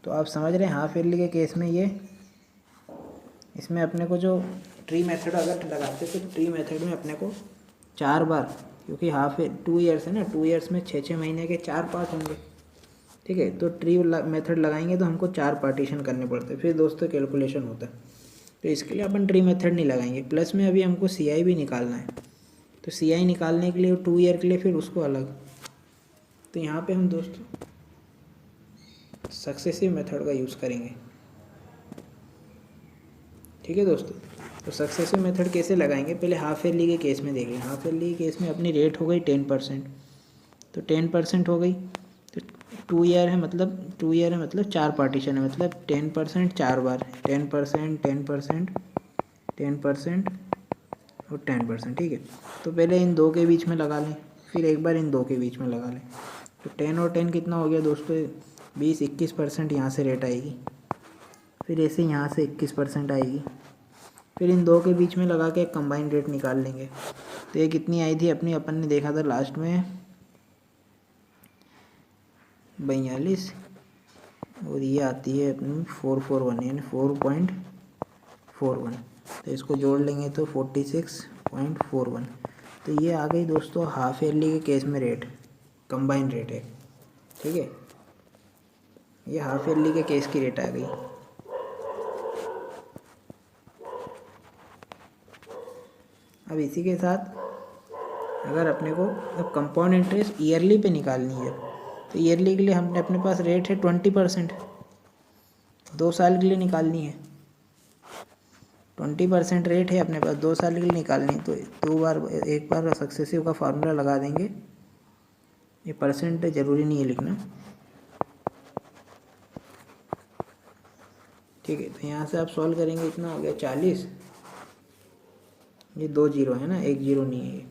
तो आप समझ रहे हैं हाफ ईयरली के केस में ये, इसमें अपने को जो ट्री मेथड अगर लगाते तो ट्री मेथड में अपने को 4 बार, क्योंकि हाफ 2 ईयर्स है ना, 2 ईयर्स में 6 महीने के 4 पार्ट होंगे, ठीक है। तो ट्री मेथड लगाएंगे तो हमको 4 पार्टीशन करने पड़ते हैं, फिर दोस्तों कैलकुलेशन होता है। तो इसके लिए अपन ट्री मेथड नहीं लगाएंगे। प्लस में अभी हमको CI भी निकालना है, तो CI निकालने के लिए 2 ईयर के लिए फिर उसको अलग। तो यहाँ पे हम दोस्तों सक्सेसिव मेथड का यूज़ करेंगे, ठीक है दोस्तों। तो सक्सेसिव मेथड कैसे लगाएंगे, पहले हाफ ईयरली के केस में देख लें। हाफ ईयरली के केस में अपनी रेट हो गई 10%, तो 10% हो गई, तो 2 ईयर है मतलब 2 ईयर है मतलब 4 पार्टीशन है, मतलब 10% 4 बार, 10% 10% 10% और 10%, ठीक है। तो पहले इन दो के बीच में लगा लें, फिर एक बार इन दो के बीच में लगा लें, तो 10 और 10 कितना हो गया दोस्तों, 20-21% यहाँ से रेट आएगी, फिर ऐसे यहाँ से 21% आएगी, फिर इन दो के बीच में लगा के एक कंबाइन रेट निकाल लेंगे। तो ये कितनी आई थी अपनी, अपन ने देखा था लास्ट में 42 और ये आती है अपनी 441 यानी 4.41। तो इसको जोड़ लेंगे तो 46.41। तो ये आ गई दोस्तों हाफ ईयरली के केस में रेट, कंबाइन रेट है, ठीक है। ये हाफ ईयरली के केस की रेट आ गई। अब इसी के साथ अगर अपने को अब कंपाउंड इंटरेस्ट ईयरली पे निकालनी है, तो ईयरली के लिए हमने अपने पास रेट है 20%, 2 साल के लिए निकालनी है। 20% रेट है अपने पास, 2 साल के लिए निकालनी है। तो एक बार सक्सेसिव का फार्मूला लगा देंगे। ये परसेंट ज़रूरी नहीं है लिखना, ठीक है। तो यहाँ से आप सॉल्व करेंगे, इतना हो गया 40। ये 2 जीरो है ना, 1 जीरो नहीं है ये।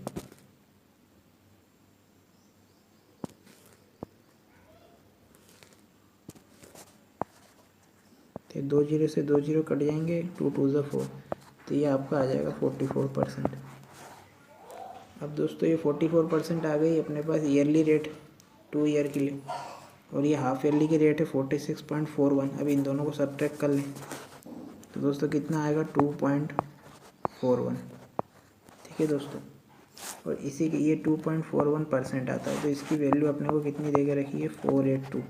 तो 2 जीरो से 2 जीरो कट जाएंगे, 2 2 ज़ा 4। तो ये आपका आ जाएगा 44%। अब दोस्तों ये 44% आ गई अपने पास ईयरली रेट 2 ईयर के लिए, और ये हाफ ईयरली की रेट है 46.41। अब इन दोनों को सब्ट्रैक्ट कर लें तो दोस्तों कितना आएगा 2.41, ठीक है दोस्तों। और इसी के ये 2.41% आता है। तो इसकी वैल्यू अपने को कितनी दे के रखी है 482।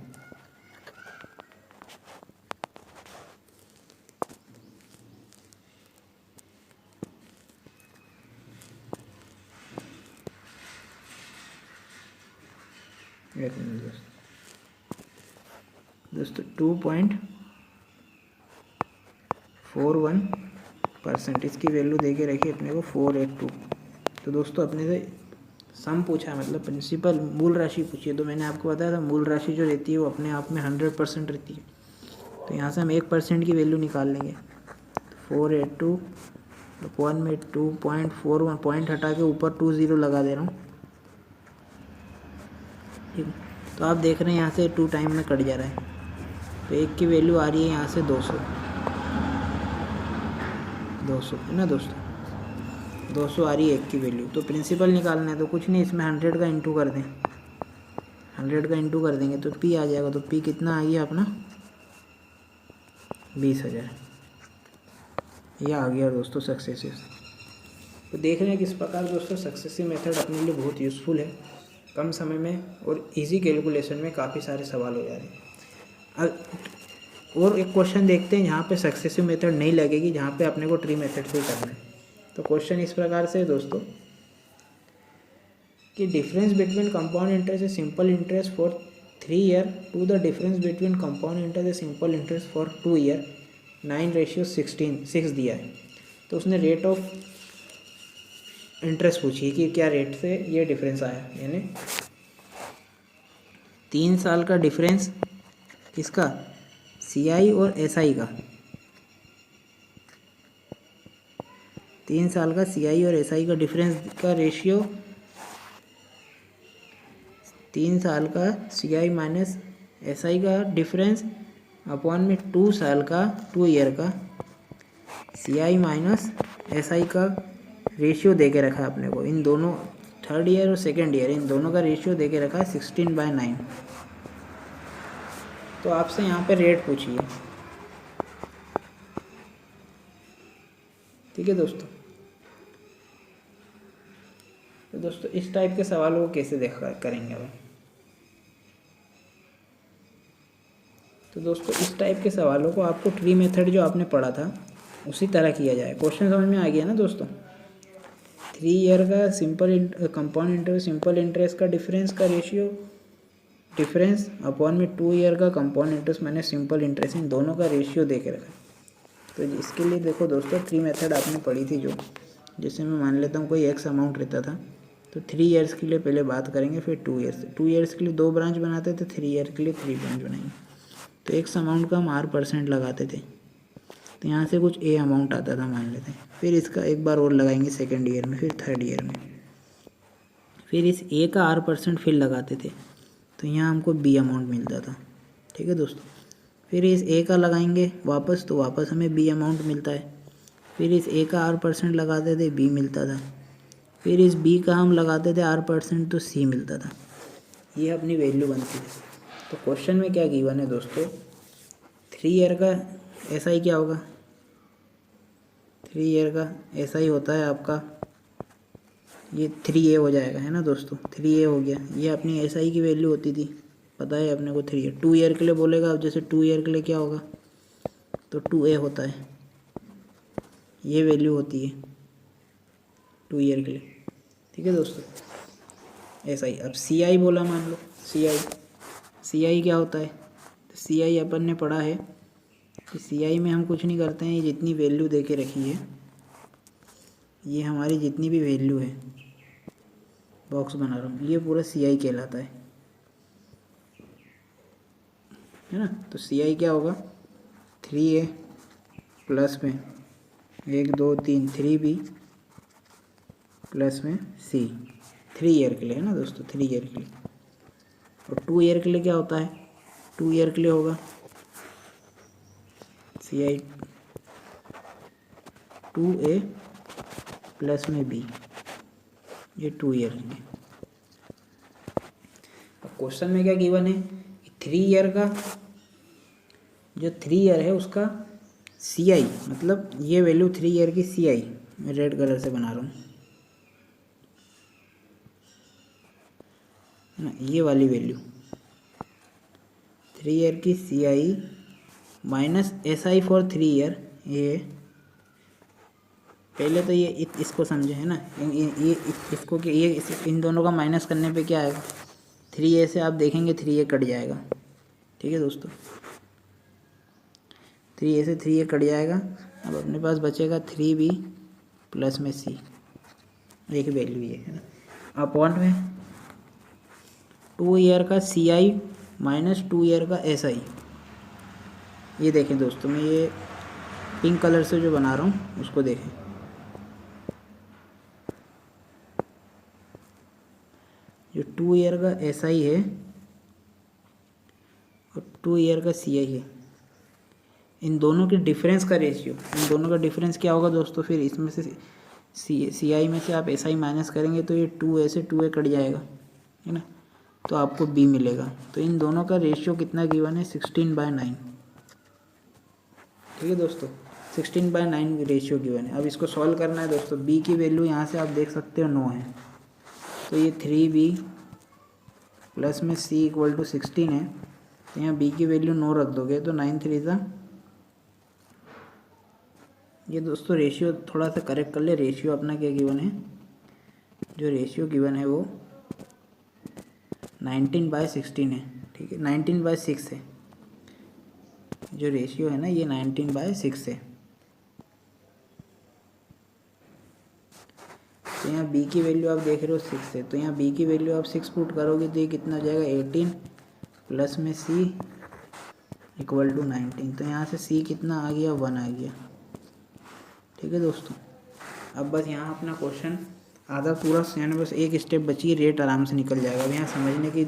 एक मिनट दोस्तों 2.41%, इसकी वैल्यू दे के रखी अपने को 482। तो दोस्तों अपने से सम पूछा, मतलब प्रिंसिपल मूल राशि पूछी है। तो मैंने आपको बताया था मूल राशि जो रहती है वो अपने आप में 100% रहती है। तो यहाँ से हम 1% की वैल्यू निकाल लेंगे। 482 अपॉन में 2.41, पॉइंट हटा के ऊपर 2 ज़ीरो लगा दे रहा हूँ, ठीक है। तो आप देख रहे हैं यहाँ से 2 टाइम में कट जा रहा है। तो 1 की वैल्यू आ रही है यहाँ से 200 है ना दोस्तों, 200 आ रही है 1 की वैल्यू। तो प्रिंसिपल निकालना है, तो कुछ नहीं, इसमें 100 का इंटू कर दें, 100 का इंटू कर देंगे तो पी आ जाएगा। तो पी कितना आ गया अपना 20,000। यह आ गया दोस्तों सक्सेसिव। तो देख रहे हैं किस प्रकार दोस्तों सक्सेसिव मेथड अपने लिए बहुत यूज़फुल है। कम समय में और इजी कैलकुलेशन में काफ़ी सारे सवाल हो जा रहे हैं। अब और एक क्वेश्चन देखते हैं जहाँ पे सक्सेसिव मेथड नहीं लगेगी, जहाँ पे अपने को ट्री मेथड से ही करना है। तो क्वेश्चन इस प्रकार से है दोस्तों कि difference between compound interest a simple interest for 3 year to the difference between compound interest a simple interest for 2 year 9:16 दिया है। तो उसने रेट ऑफ इंटरेस्ट पूछी है कि क्या रेट से ये डिफरेंस आया, यानी 3 साल का डिफरेंस किसका, CI और SI का। 3 साल का CI और SI का डिफरेंस का रेशियो, 3 साल का CI माइनस SI का डिफरेंस अपॉन में 2 साल का 2 ईयर का CI माइनस SI का रेशियो दे के रखा है अपने को। इन दोनों 3rd ईयर और 2nd ईयर इन दोनों का रेशियो दे के रखा है 16/9। तो आपसे यहाँ पे रेट पूछिए, ठीक है दोस्तों। तो दोस्तों इस टाइप के सवालों को कैसे करेंगे अब। तो दोस्तों इस टाइप के सवालों को आपको ट्री मेथड जो आपने पढ़ा था उसी तरह किया जाए। क्वेश्चन समझ में आ गया ना दोस्तों। 3 ईयर का simple compound interest simple interest का डिफरेंस का रेशियो डिफरेंस अपॉन में 2 ईयर का कंपाउंड इंटरेस्ट मैंने सिंपल इंटरेस्ट, इन दोनों का रेशियो दे के रखा। तो इसके लिए देखो दोस्तों ट्री मेथड आपने पढ़ी थी जो, जैसे मैं मान लेता हूँ कोई एक्स अमाउंट रहता था, तो 3 ईयर्स के लिए पहले बात करेंगे, फिर 2 ईयर्स के लिए 2 ब्रांच बनाते थे, 3 ईयर के लिए 3 ब्रांच बनाएंगे। तो एक्स अमाउंट का हम R% लगाते थे, तो यहाँ से कुछ A अमाउंट आता था मान लेते हैं। फिर इसका एक बार और लगाएंगे 2nd ईयर में, फिर 3rd ईयर में, फिर इस A का R% फिर लगाते थे, तो यहाँ हमको B अमाउंट मिलता था, ठीक है दोस्तों। फिर इस A का लगाएंगे वापस, तो वापस हमें B अमाउंट मिलता है। फिर इस A का R% लगाते थे, B मिलता था। फिर इस B का हम लगाते थे R%, तो C मिलता था। ये अपनी वैल्यू बनती है। तो क्वेश्चन में क्या गिवन है दोस्तों 3 ईयर का SI क्या होगा? 3 ईयर का SI होता है आपका, ये 3A हो जाएगा, है ना दोस्तों। 3A हो गया, ये अपनी SI की वैल्यू होती थी, पता है अपने को 3A। 2 ईयर के लिए बोलेगा, अब जैसे 2 ईयर के लिए क्या होगा, तो 2A होता है, ये वैल्यू होती है 2 ईयर के लिए, ठीक है दोस्तों। SI, अब CI बोला, मान लो CI क्या होता है, तो CI अपन ने पढ़ा है कि CI में हम कुछ नहीं करते हैं, ये जितनी वैल्यू दे के रखी है, ये हमारी जितनी भी वैल्यू है, बॉक्स बना रहा हूँ, ये पूरा CI कहलाता है ना। तो CI क्या होगा, 3A प्लस में 1 2 3 3B प्लस में C, 3 ईयर के लिए, है ना दोस्तों, 3 ईयर के लिए। और 2 ईयर के लिए क्या होता है, 2 ईयर के लिए होगा CI 2A प्लस में B, ये 2 ईयर के लिए। अब क्वेश्चन में क्या गिवन है, 3 ईयर का, जो 3 ईयर है उसका CI, मतलब ये वैल्यू 3 ईयर की CI मैं रेड कलर से बना रहा हूँ, है ना, ये वाली वैल्यू 3 ईयर की CI minus SI for 3 year. ये पहले तो ये इसको समझे, है ना, ये इसको कि ये इन दोनों का माइनस करने पे क्या आएगा, 3A से आप देखेंगे 3A कट जाएगा, ठीक है दोस्तों, 3A से 3A कट जाएगा। अब अपने पास बचेगा 3B प्लस में C, एक वैल्यू ये, है ना, अपॉन में 2 ईयर का CI माइनस 2 ईयर का SI। ये देखें दोस्तों, मैं ये पिंक कलर से जो बना रहा हूँ उसको देखें, जो 2 ईयर का SI है और 2 ईयर का CI है, इन दोनों के डिफरेंस का रेशियो, इन दोनों का डिफरेंस क्या होगा दोस्तों, फिर इसमें से CI में से आप SI माइनस करेंगे तो ये 2A से 2A कट जाएगा, है ना, तो आपको B मिलेगा। तो इन दोनों का रेशियो कितना गिवन है, 16/9, ठीक है दोस्तों, 16/9 रेशियो गिवन है। अब इसको सॉल्व करना है दोस्तों। B की वैल्यू यहाँ से आप देख सकते हो 9 है, तो ये 3B प्लस में C इक्वल टू 16 है, तो यहाँ B की वैल्यू 9 रख दोगे तो 9 3 सा, ये दोस्तों रेशियो थोड़ा सा करेक्ट कर ले, रेशियो अपना क्या गिवन है, जो रेशियो गिवन है वो 19/16 है, ठीक है, 19/6 है, जो रेशियो है ना ये 19/6 है। तो यहाँ B की वैल्यू आप देख रहे हो 6 है, तो यहाँ B की वैल्यू आप 6 पुट करोगे तो ये कितना हो जाएगा, 18 प्लस में C इक्वल टू 19, तो यहाँ से C कितना आ गया, 1 आ गया, ठीक है दोस्तों। अब बस यहाँ अपना क्वेश्चन आधा पूरा, यानी बस एक स्टेप बची है, रेट आराम से निकल जाएगा। अब यहाँ समझने की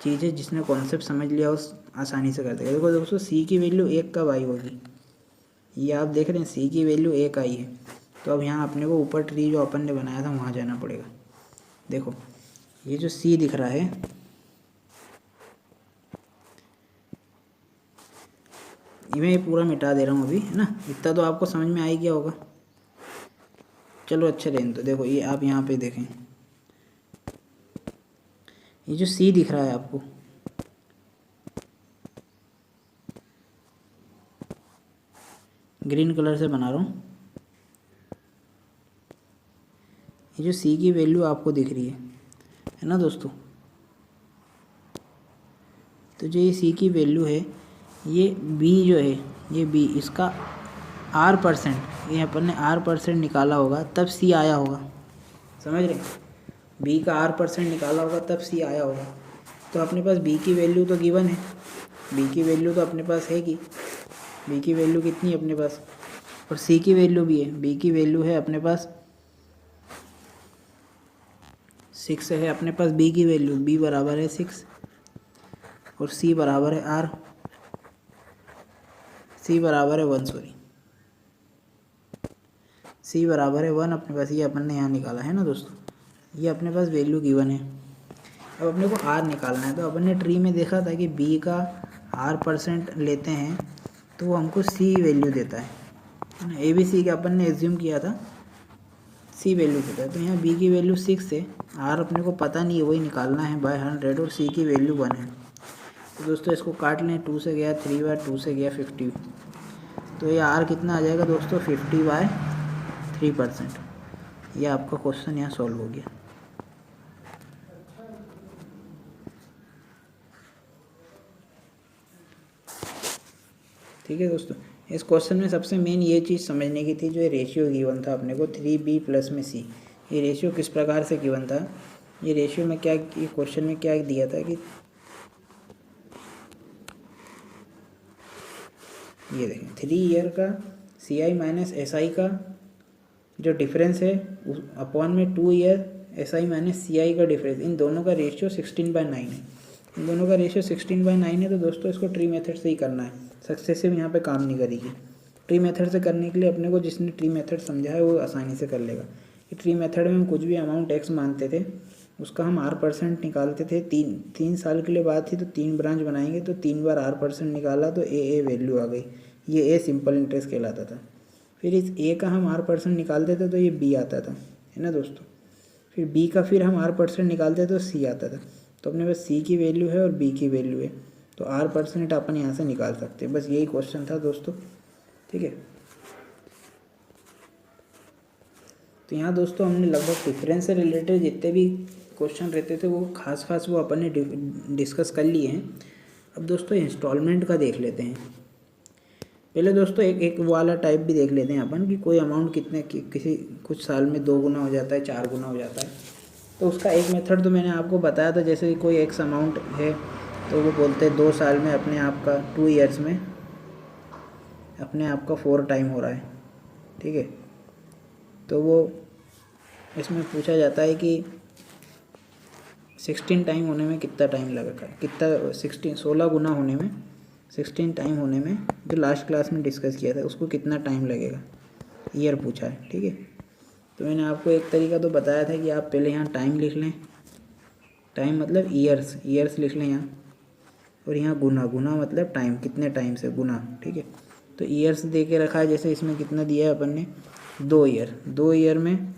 चीज़ है, जिसने कॉन्सेप्ट समझ लिया उस आसानी से कर देगा। देखो दोस्तों, C की वैल्यू 1 कब आई होगी, ये आप देख रहे हैं C की वैल्यू 1 आई है, तो अब यहाँ अपने को ऊपर ट्री जो अपन ने बनाया था वहाँ जाना पड़ेगा। देखो ये जो C दिख रहा है, मैं ये पूरा मिटा दे रहा हूँ अभी, है ना, इतना तो आपको समझ में आ ही गया होगा। चलो अच्छा रहने तो, देखो ये आप यहाँ पे देखें, ये जो C दिख रहा है आपको, ग्रीन कलर से बना रहा हूँ, ये जो C की वैल्यू आपको दिख रही है ना दोस्तों, तो जो ये C की वैल्यू है, ये B जो है, ये B, इसका R%, ये अपन ने R% निकाला होगा तब C आया होगा, समझ रहे, B का R% निकाला होगा तब C आया होगा। तो अपने पास B की वैल्यू तो गिवन है, B की वैल्यू तो अपने पास है कि B की वैल्यू कितनी है अपने पास, और C की वैल्यू भी है। B की वैल्यू है अपने पास 6 है अपने पास, B की वैल्यू, B बराबर है 6 और C बराबर है R, C बराबर है 1, सॉरी C बराबर है 1 अपने पास, ये अपन ने यहाँ निकाला है ना दोस्तों, ये अपने पास वैल्यू गिवन है। अब अपने को R निकालना है, तो अपन ने ट्री में देखा था कि B का R% लेते हैं तो वो हमको सी वैल्यू देता है ना। ए बी सी के अपन ने एज्यूम किया था सी वैल्यू देता है। तो यहाँ बी की वैल्यू 6 है, आर अपने को पता नहीं है, वही निकालना है बाय 100 और सी की वैल्यू 1 है। तो दोस्तों इसको काट लें, 2 से गया 3 बार, 2 से गया 50। तो ये आर कितना आ जाएगा दोस्तों 50/3%। ये आपका क्वेश्चन यहाँ सॉल्व हो गया। ठीक है दोस्तों, इस क्वेश्चन में सबसे मेन ये चीज़ समझने की थी, जो ये रेशियो गिवन था अपने को 3b प्लस में c। ये रेशियो किस प्रकार से गिवन था, ये रेशियो में क्या, ये क्वेश्चन में क्या दिया था कि ये देखें 3 ईयर का CI माइनस SI का जो डिफरेंस है अपॉन में 2 ईयर SI माइनस CI का डिफरेंस, इन दोनों का रेशियो 16/9 है। इन दोनों का रेशियो 16/9 है। तो दोस्तों इसको ट्री मेथड से ही करना है, सक्सेसिव यहाँ पे काम नहीं करेगी। ट्री मेथड से करने के लिए अपने को जिसने ट्री मेथड समझा है वो आसानी से कर लेगा। कि ट्री मेथड में हम कुछ भी अमाउंट x मानते थे, उसका हम r% निकालते थे। 3 साल के लिए बात थी तो 3 ब्रांच बनाएंगे, तो 3 बार r% निकाला तो a वैल्यू आ गई। ये a सिंपल इंटरेस्ट कहलाता था। फिर इस a का हम r% निकालते थे तो ये b आता था, है ना दोस्तों। फिर b का फिर हम r% निकालते थे तो c आता था। तो अपने पास c की वैल्यू है और b की वैल्यू है, तो r% अपन यहाँ से निकाल सकते हैं। बस यही क्वेश्चन था दोस्तों, ठीक है। तो यहाँ दोस्तों हमने लगभग डिफरेंस से रिलेटेड जितने भी क्वेश्चन रहते थे वो खास वो अपन ने डिस्कस कर लिए हैं। अब दोस्तों इंस्टॉलमेंट का देख लेते हैं। पहले दोस्तों एक वाला टाइप भी देख लेते हैं अपन कि कोई अमाउंट कितने किसी कुछ साल में 2 गुना हो जाता है, 4 गुना हो जाता है। तो उसका एक मेथड तो मैंने आपको बताया था, जैसे कोई एक्स अमाउंट है तो वो बोलते हैं 2 साल में अपने आप का 2 ईयर्स में अपने आप का 4 टाइम हो रहा है, ठीक है। तो वो इसमें पूछा जाता है कि 16 टाइम होने में कितना टाइम लगेगा, कितना 16 गुना होने में 16 टाइम होने में, जो लास्ट क्लास में डिस्कस किया था उसको कितना टाइम लगेगा, ईयर पूछा है, ठीक है। तो मैंने आपको एक तरीका तो बताया था कि आप पहले यहाँ टाइम लिख लें, टाइम मतलब ईयर्स लिख लें यहाँ, और यहाँ गुना मतलब टाइम, कितने टाइम से गुना, ठीक है। तो ईयर्स दे के रखा है, जैसे इसमें कितना दिया है अपन ने 2 ईयर में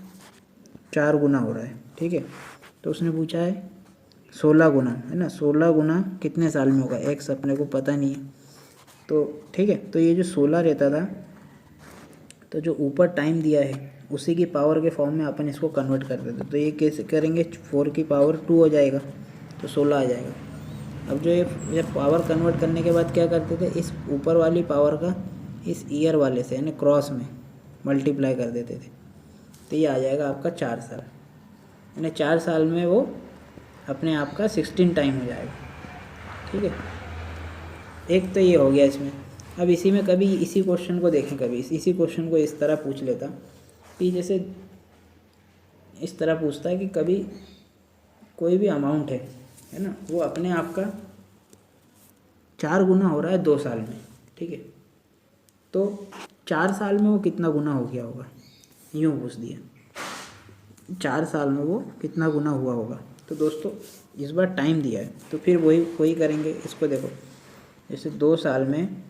4 गुना हो रहा है, ठीक है। तो उसने पूछा है 16 गुना, है ना, 16 गुना कितने साल में होगा, एक्स अपने को पता नहीं है। तो ठीक है, तो ये जो 16 रहता था, तो जो ऊपर टाइम दिया है उसी की पावर के फॉर्म में अपन इसको कन्वर्ट कर देते। तो ये कैसे करेंगे, 4 की पावर 2 हो जाएगा तो 16 आ जाएगा। अब जो ये जब पावर कन्वर्ट करने के बाद क्या करते थे, इस ऊपर वाली पावर का इस ईयर वाले से यानी क्रॉस में मल्टीप्लाई कर देते थे। तो ये आ जाएगा आपका 4 साल, यानी 4 साल में वो अपने आप का 16 टाइम हो जाएगा, ठीक है। एक तो ये हो गया इसमें। अब इसी में कभी इसी क्वेश्चन को देखें, कभी इसी क्वेश्चन को इस तरह पूछ लेता कि जैसे इस तरह पूछता है कि कभी कोई भी अमाउंट है ना, वो अपने आप का 4 गुना हो रहा है 2 साल में, ठीक है। तो 4 साल में वो कितना गुना हो गया होगा, यूँ पूछ दिया, 4 साल में वो कितना गुना हुआ होगा। तो दोस्तों इस बार टाइम दिया है तो फिर वही करेंगे। इसको देखो, जैसे 2 साल में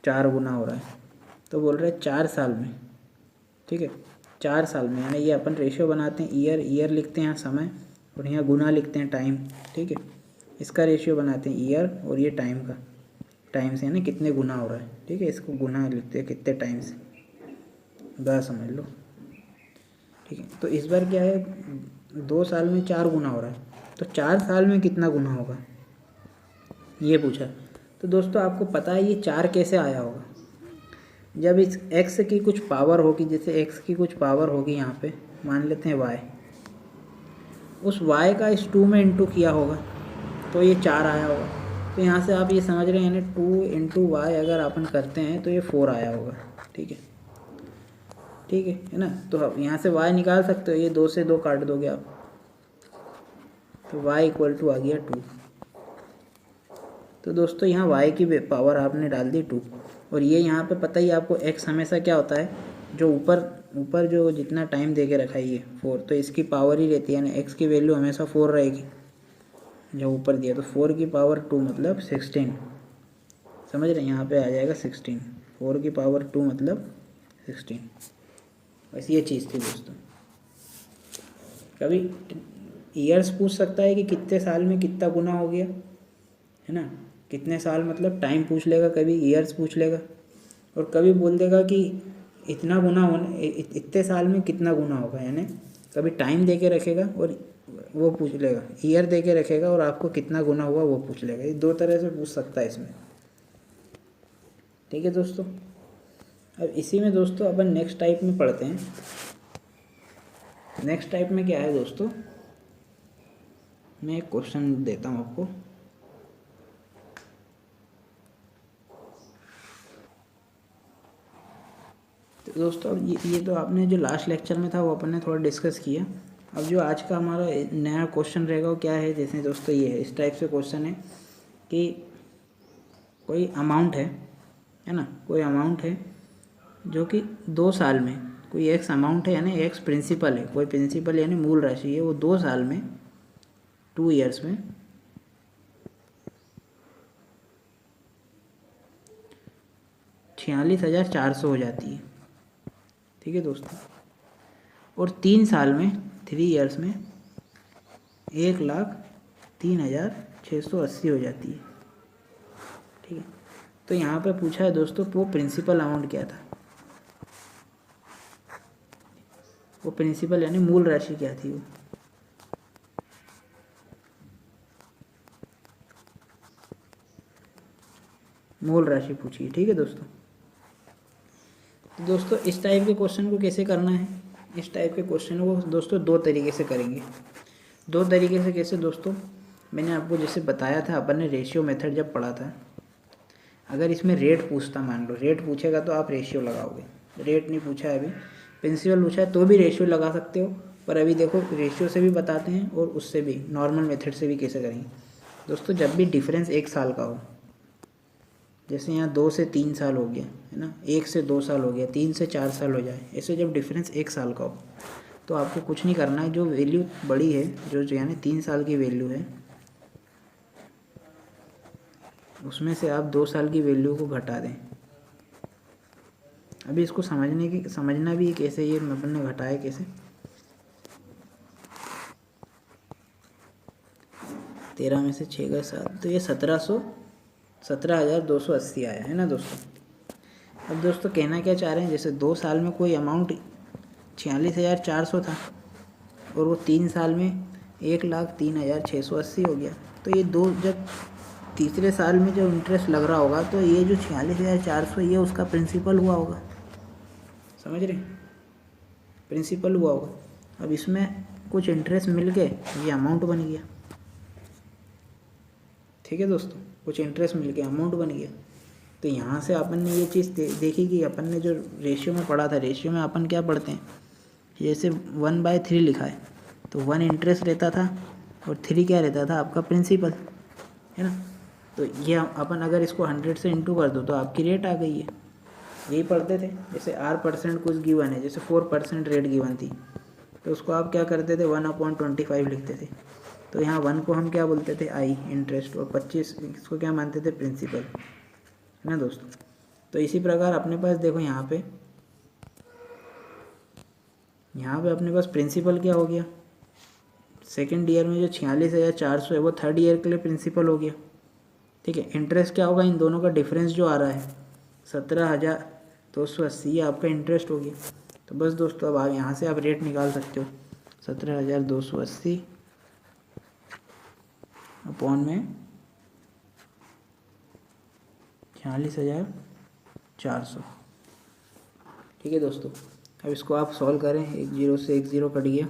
4 गुना हो रहा है, तो बोल रहे हैं 4 साल में, ठीक है, 4 साल में, यानी ये अपन रेशियो बनाते हैं, ईयर लिखते हैं यहाँ समय, और यहाँ गुना लिखते हैं टाइम, ठीक है। इसका रेशियो बनाते हैं ईयर और ये टाइम से, यानी कितने गुना हो रहा है, ठीक है। इसको गुना लिखते हैं कितने टाइम से, बात समझ लो, ठीक है। तो इस बार क्या है, 2 साल में 4 गुना हो रहा है, तो 4 साल में कितना गुना होगा ये पूछा। तो दोस्तों आपको पता है ये 4 कैसे आया होगा, जब इस x की कुछ पावर होगी, जैसे x की कुछ पावर होगी यहाँ पे, मान लेते हैं y, उस y का इस 2 में इंटू किया होगा तो ये 4 आया होगा। तो यहाँ से आप ये समझ रहे हैं, यानी 2 इंटू वाई अगर अपन करते हैं तो ये 4 आया होगा, ठीक है ना। तो अब यहाँ से y निकाल सकते हो, ये 2 से 2 काट दोगे आप, तो y इक्वल टू आ गया 2। तो दोस्तों यहाँ y की पावर आपने डाल दी 2, और ये यहाँ पे पता ही आपको x हमेशा क्या होता है, जो ऊपर जो जितना टाइम दे के रखा है ये 4, तो इसकी पावर ही रहती है, यानी x की वैल्यू हमेशा 4 रहेगी जो ऊपर दिया। तो 4 की पावर 2 मतलब 16 समझ रहे हैं, यहाँ पे आ जाएगा 16, 4 की पावर 2 मतलब 16। बस ये चीज़ थी दोस्तों। कभी ईयर्स पूछ सकता है कि कितने साल में कितना गुना हो गया, है ना, कितने साल मतलब टाइम पूछ लेगा, कभी ईयर्स पूछ लेगा, और कभी बोल देगा कि इतना गुना होने इतने साल में कितना गुना होगा, यानी कभी टाइम दे के रखेगा और वो पूछ लेगा, ईयर दे के रखेगा और आपको कितना गुना हुआ वो पूछ लेगा। ये दो तरह से पूछ सकता है इसमें। ठीक है दोस्तों। अब इसी में दोस्तों अपन नेक्स्ट टाइप में पढ़ते हैं। नेक्स्ट टाइप में क्या है दोस्तों, मैं एक क्वेश्चन देता हूँ आपको। तो दोस्तों अब ये तो आपने जो लास्ट लेक्चर में था वो अपन ने थोड़ा डिस्कस किया। अब जो आज का हमारा नया क्वेश्चन रहेगा वो क्या है, जैसे दोस्तों ये है, इस टाइप से क्वेश्चन है कि कोई अमाउंट है ना, कोई अमाउंट है जो कि 2 साल में, कोई एक्स अमाउंट है यानी एक्स प्रिंसिपल है, कोई प्रिंसिपल यानी मूल राशि है, वो 2 साल में 2 ईयर्स में 46,400 हो जाती है। ठीक है दोस्तों। और 3 साल में 3 ईयर्स में 1,03,680 हो जाती है। ठीक है। तो यहाँ पे पूछा है दोस्तों वो प्रिंसिपल अमाउंट क्या था, वो प्रिंसिपल यानी मूल राशि क्या थी, वो मूल राशि पूछी। ठीक है दोस्तों। तो दोस्तों इस टाइप के क्वेश्चन को कैसे करना है, इस टाइप के क्वेश्चन को दोस्तों 2 तरीके से करेंगे। 2 तरीके से कैसे दोस्तों, मैंने आपको जैसे बताया था, अपन ने रेशियो मेथड जब पढ़ा था, अगर इसमें रेट पूछता, मान लो रेट पूछेगा तो आप रेशियो लगाओगे, रेट नहीं पूछा है, अभी प्रिंसिपल पूछा है तो भी रेशियो लगा सकते हो, पर अभी देखो रेशियो से भी बताते हैं और उससे भी नॉर्मल मेथड से भी कैसे करेंगे दोस्तों। जब भी डिफरेंस 1 साल का हो, जैसे यहाँ 2 से 3 साल हो गया है ना, 1 से 2 साल हो गया, 3 से 4 साल हो जाए, ऐसे जब डिफरेंस 1 साल का हो तो आपको कुछ नहीं करना है, जो वैल्यू बड़ी है, जो यानी 3 साल की वैल्यू है, उसमें से आप 2 साल की वैल्यू को घटा दें। अभी इसको समझना भी कैसे, ये अपन ने घटाया कैसे, 13 में से 6 गए 7, तो ये 17,280 आया है ना दोस्तों। अब दोस्तों कहना क्या चाह रहे हैं, जैसे 2 साल में कोई अमाउंट 46,400 था और वो 3 साल में 1,03,680 हो गया, तो ये जब तीसरे साल में जो इंटरेस्ट लग रहा होगा तो ये जो 46,400 ये उसका प्रिंसिपल हुआ होगा, समझ रहे, प्रिंसिपल हुआ होगा। अब इसमें कुछ इंटरेस्ट मिल के ये अमाउंट बन गया। ठीक है दोस्तों, कुछ इंटरेस्ट मिल के अमाउंट बन गया। तो यहाँ से अपन ने ये चीज़ देखी कि अपन ने जो रेशियो में पढ़ा था, रेशियो में अपन क्या पढ़ते हैं, जैसे 1/3 लिखा है तो 1 इंटरेस्ट रहता था और 3 क्या रहता था, आपका प्रिंसिपल, है ना। तो ये अपन अगर इसको 100 से इंटू कर दो तो आपकी रेट आ गई है। यही पढ़ते थे, जैसे R% कुछ गिवन है, जैसे 4% रेट गिवन थी, तो उसको आप क्या करते थे, 1/25 लिखते थे। तो यहाँ 1 को हम क्या बोलते थे, आई इंटरेस्ट, और 25 इसको क्या मानते थे, प्रिंसिपल, है ना दोस्तों। तो इसी प्रकार अपने पास देखो यहाँ पे अपने पास प्रिंसिपल क्या हो गया, सेकेंड ईयर में जो 46,400 है वो थर्ड ईयर के लिए प्रिंसिपल हो गया। ठीक है। इंटरेस्ट क्या होगा, इन दोनों का डिफरेंस जो आ रहा है 17,280 आपका इंटरेस्ट हो गया। तो बस दोस्तों अब आप यहाँ से आप रेट निकाल सकते हो, 17,280 अपॉन में 46,400। ठीक है दोस्तों। अब इसको आप सॉल्व करें, 1 0 से 1 0 कट गया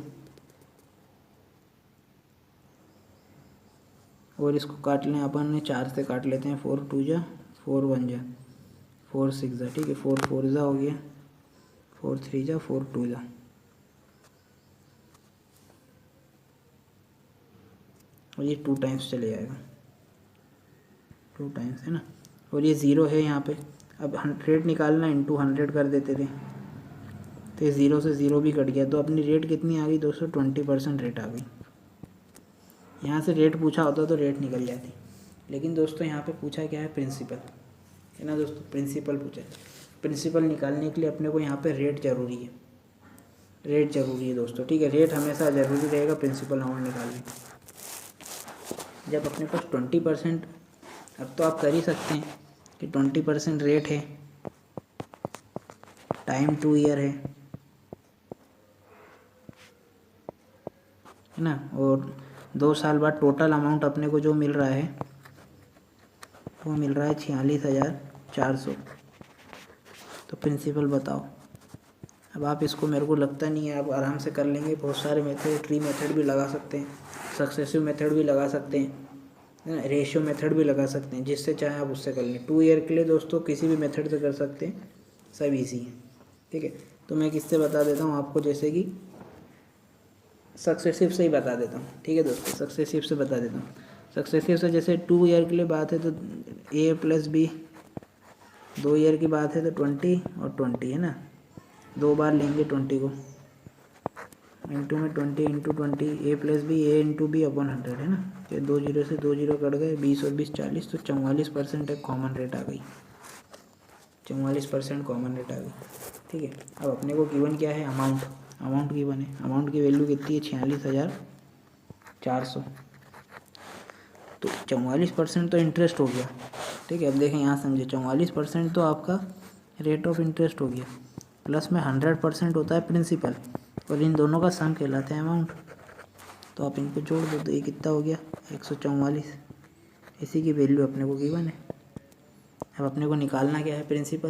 और इसको काट लें अपन ने 4 से काट लेते हैं, 4 2 जा 4 1 जा 4 6 जा, ठीक है, 4 4 जा हो गया, 4 3 जा 4 2 जा, और ये 2 टाइम्स चले जाएगा, 2 टाइम्स, है ना। और ये 0 है यहाँ पे, अब 100 निकालना, इंटू 100 कर देते थे, तो ये 0 से 0 भी कट गया, तो अपनी रेट कितनी आ गई दोस्तों, 20% रेट आ गई। यहाँ से रेट पूछा होता तो रेट निकल जाती, लेकिन दोस्तों यहाँ पे पूछा क्या है, प्रिंसिपल। है ना दोस्तों। प्रिंसिपल पूछा है, प्रिंसिपल निकालने के लिए अपने को यहाँ पे रेट ज़रूरी है, रेट ज़रूरी है दोस्तों, ठीक है। रेट हमेशा ज़रूरी रहेगा प्रिंसिपल अमाउंट निकालने में। जब अपने पास 20%, अब तो आप कर ही सकते हैं कि 20% रेट है, टाइम 2 ईयर है ना, और 2 साल बाद टोटल अमाउंट अपने को जो मिल रहा है वो मिल रहा है 46,400। तो प्रिंसिपल बताओ। अब आप इसको, मेरे को लगता नहीं है आप आराम से कर लेंगे। बहुत सारे मेथड, ट्री मेथड भी लगा सकते हैं, सक्सेसिव मेथड भी लगा सकते हैं, रेशियो मेथड भी लगा सकते हैं, जिससे चाहे आप उससे कर लें। 2 ईयर के लिए दोस्तों किसी भी मेथड से कर सकते हैं, सब ईजी है, ठीक है। तो मैं किससे बता देता हूँ आपको, जैसे कि सक्सेसिव से ही बता देता हूँ, ठीक है दोस्तों। सक्सेसिव से बता देता हूँ। सक्सेसिव से जैसे 2 ईयर के लिए बात है तो A + B, 2 ईयर की बात है तो 20 और 20 है ना, 2 बार लेंगे 20 को, इंटू में 20 into 20, A + B, A into B upon 100 है ना। तो 2 जीरो से 2 जीरो कट गए, 20 और 20 40, तो 44% एक कॉमन रेट आ गई, 44% कॉमन रेट आ गई, ठीक है। अब अपने को गिवन क्या है, अमाउंट, अमाउंट गिवन है। अमाउंट की वैल्यू कितनी है, 46,400। तो 44% तो इंटरेस्ट हो गया, ठीक है। अब देखें यहाँ समझे, 44% तो आपका रेट ऑफ इंटरेस्ट हो गया, प्लस में 100% होता है प्रिंसिपल, और इन दोनों का सम कहलाता है अमाउंट। तो आप इनको जोड़ दो तो ये कितना हो गया, 144। इसी की वैल्यू अपने को गिवन है। अब अपने को निकालना क्या है, प्रिंसिपल,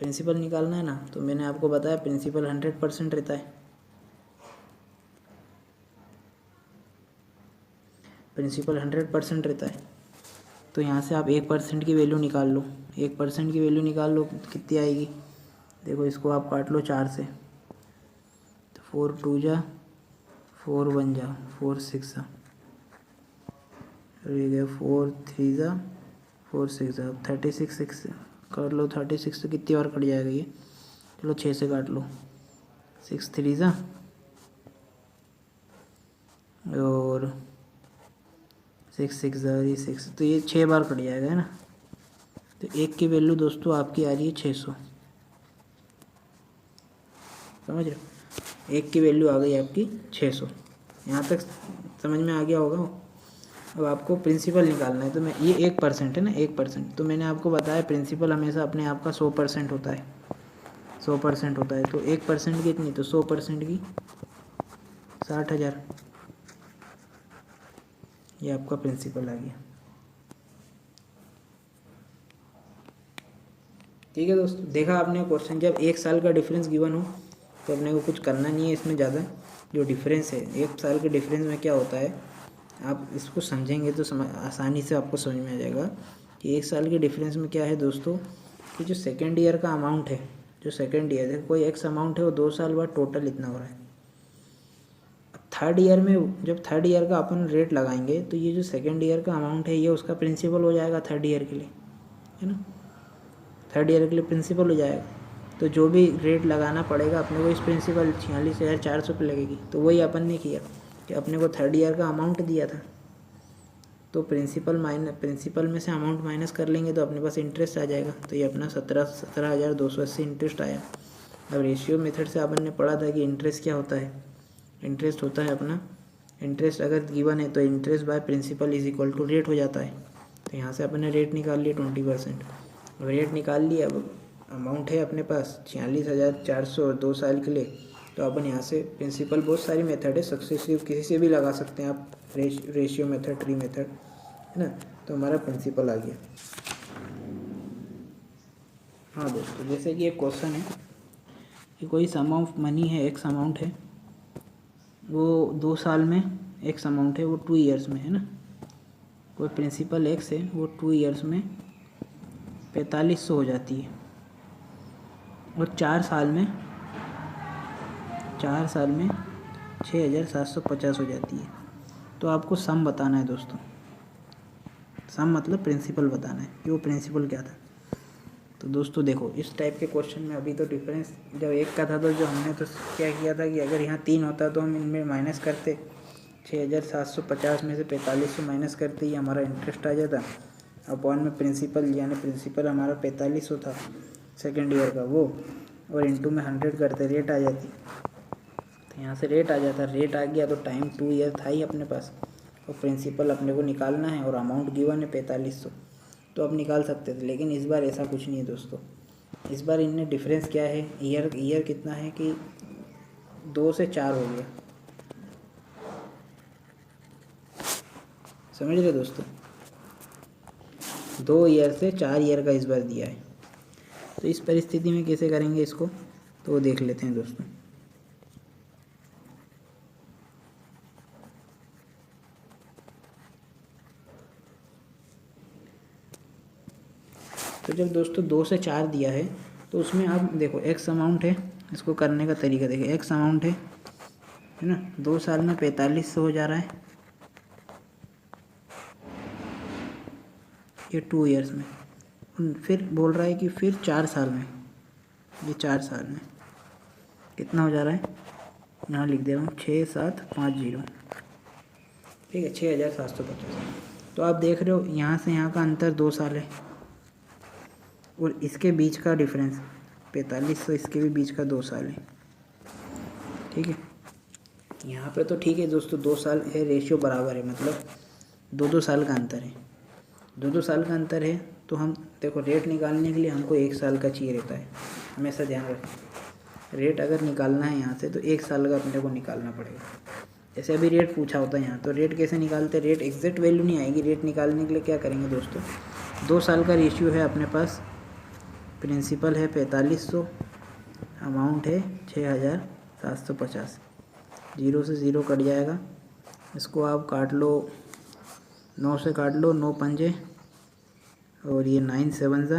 प्रिंसिपल निकालना है ना। तो मैंने आपको बताया प्रिंसिपल 100% रहता है, प्रिंसिपल 100% रहता है। तो यहाँ से आप 1% की वैल्यू निकाल लो, 1% की वैल्यू निकाल लो कितनी आएगी। देखो इसको आप काट लो 4 से, तो 4 2 जा 4 1 जा 4 6 जा, ये गया 4 3 जा 4 6 जा, 36 6 काट लो, 36 से कितनी बार कट जाएगा ये, चलो 6 से काट लो, 6 3 जा और 6 6 जा 6, तो ये 6 बार कट जाएगा है ना। तो एक की वैल्यू दोस्तों आपकी आ रही है 600, समझ रहे हो। एक की वैल्यू आ गई आपकी 600, यहाँ तक समझ में आ गया होगा। अब आपको प्रिंसिपल निकालना है, तो मैं ये 1% है ना, 1%, तो मैंने आपको बताया प्रिंसिपल हमेशा अपने आप का 100% होता है, 100% होता है। तो 1% की कितनी, तो 100% की 60,000, ये आपका प्रिंसिपल आ गया, ठीक है दोस्तों। देखा आपने क्वेश्चन, जब 1 साल का डिफरेंस गिवन हो तो अपने को कुछ करना नहीं है इसमें ज़्यादा। जो डिफरेंस है 1 साल के डिफरेंस में क्या होता है, आप इसको समझेंगे तो आसानी से आपको समझ में आ जाएगा कि 1 साल के डिफरेंस में क्या है दोस्तों, कि जो सेकेंड ईयर का अमाउंट है, जो सेकेंड ईयर है कोई एक्स अमाउंट है, वो 2 साल बाद टोटल इतना हो रहा है। थर्ड ईयर में जब थर्ड ईयर का अपन रेट लगाएंगे तो ये जो सेकेंड ईयर का अमाउंट है ये उसका प्रिंसिपल हो जाएगा थर्ड ईयर के लिए, है ना, थर्ड ईयर के लिए प्रिंसिपल हो जाएगा। तो जो भी रेट लगाना पड़ेगा अपने को, इस प्रिंसिपल 46,400 पे लगेगी। तो वही अपन ने किया कि अपने को थर्ड ईयर का अमाउंट दिया था, तो प्रिंसिपल में से अमाउंट माइनस कर लेंगे तो अपने पास इंटरेस्ट आ जाएगा। तो ये अपना 17,280 इंटरेस्ट आया। अब रेशियो मेथड से अपन ने पढ़ा था कि इंटरेस्ट क्या होता है, इंटरेस्ट होता है अपना, इंटरेस्ट अगर गिवन है तो interest by principal is equal to rate हो जाता है। तो यहाँ से अपन ने रेट निकाल लिया 20%, रेट निकाल लिया। अब अमाउंट है अपने पास 46,400 और 2 साल के लिए। तो अपन यहाँ से प्रिंसिपल, बहुत सारी मेथड है, सक्सेसिव किसी से भी लगा सकते हैं आप, रेशियो मेथड, ट्री मेथड, है ना। तो हमारा प्रिंसिपल आ गया। हाँ दोस्तों, जैसे कि एक क्वेश्चन है कि कोई सम ऑफ मनी है, एक्स अमाउंट है, वो 2 साल में, एक्स अमाउंट है वो 2 ईयर्स में, है ना। कोई प्रिंसिपल एक्स है वो 2 ईयर्स में 4500 हो जाती है, और 4 साल में 6,750 हो जाती है। तो आपको सम बताना है दोस्तों, सम मतलब प्रिंसिपल बताना है कि वो प्रिंसिपल क्या था। तो दोस्तों देखो, इस टाइप के क्वेश्चन में अभी तो डिफरेंस जब एक का था तो जो हमने तो क्या किया था कि अगर यहाँ 3 होता तो हम इनमें माइनस करते, 6,750 में से 4500 माइनस करते ही हमारा इंटरेस्ट आ जाता। अपॉन में प्रिंसिपल, यानी प्रिंसिपल हमारा 4500 था सेकेंड ईयर का वो, और इंटू में 100 करते रेट आ जाती। तो यहाँ से रेट आ जाता, रेट आ गया तो टाइम 2 ईयर था ही अपने पास, और प्रिंसिपल अपने को निकालना है और अमाउंट गिवन है 4500, तो अब निकाल सकते थे। लेकिन इस बार ऐसा कुछ नहीं है दोस्तों, इस बार इनने डिफरेंस क्या है, ईयर कितना है कि 2 से 4 हो गया, समझ रहे दोस्तों, 2 ईयर से 4 ईयर का इस बार दिया है। तो इस परिस्थिति में कैसे करेंगे इसको, तो वो देख लेते हैं दोस्तों। तो जब दोस्तों 2 से 4 दिया है तो उसमें आप देखो एक्स अमाउंट है, इसको करने का तरीका देखिए, एक्स अमाउंट है ना, 2 साल में 4500 हो जा रहा है, ये 2 ईयर्स में, फिर बोल रहा है कि फिर 4 साल में, ये 4 साल में कितना हो जा रहा है, यहाँ लिख दे रहा हूँ 6750, ठीक है, 6750। तो आप देख रहे हो यहाँ से यहाँ का अंतर 2 साल है, और इसके बीच का डिफरेंस 4500, इसके भी बीच का 2 साल है, ठीक है। यहाँ पे तो ठीक है दोस्तों, 2 साल है, रेशियो बराबर है, मतलब 2-2 साल का अंतर है, 2-2 साल का अंतर है। तो हम देखो रेट निकालने के लिए हमको 1 साल का चाहिए रहता है, हमेशा ध्यान रखें, रेट अगर निकालना है यहाँ से तो 1 साल का अपने को निकालना पड़ेगा। जैसे अभी रेट पूछा होता है यहाँ, तो रेट कैसे निकालते हैं, रेट एग्जैक्ट वैल्यू नहीं आएगी, रेट निकालने के लिए क्या करेंगे दोस्तों, 2 साल का रेशियो है अपने पास, प्रिंसिपल है 4500, अमाउंट है 6750, 0 से 0 कट जाएगा, इसको आप काट लो, 9 से काट लो, 9 पंजे, और ये 9 7 ज़ा,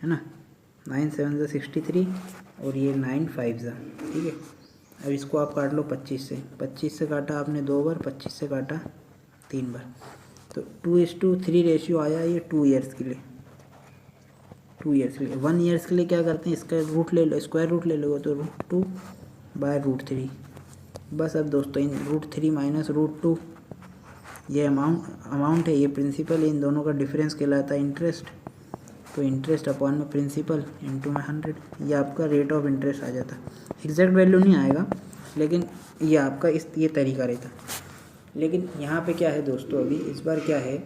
है ना, 9 7 ज़ा 63, और ये 9 5 ज़ा, ठीक है। अब इसको आप काट लो 25 से काटा आपने 2 बार, 25 से काटा 3 बार, तो 2:3 रेशियो आया ये 2 ईयर्स के लिए, 2 ईयर्स के लिए। 1 ईयर्स के लिए क्या करते हैं, इसका रूट ले लो, स्क्वायर रूट ले लो, तो √2/√3, बस। अब दोस्तों इन √3 माइनस √2, ये अमाउंट है, ये प्रिंसिपल है, इन दोनों का डिफरेंस कहलाता है इंटरेस्ट, तो इंटरेस्ट अपॉन में प्रिंसिपल इंटू में 100, ये आपका रेट ऑफ इंटरेस्ट आ जाता। एग्जैक्ट वैल्यू नहीं आएगा, लेकिन ये आपका ये तरीका रहता। लेकिन यहाँ पे क्या है दोस्तों, अभी इस बार क्या है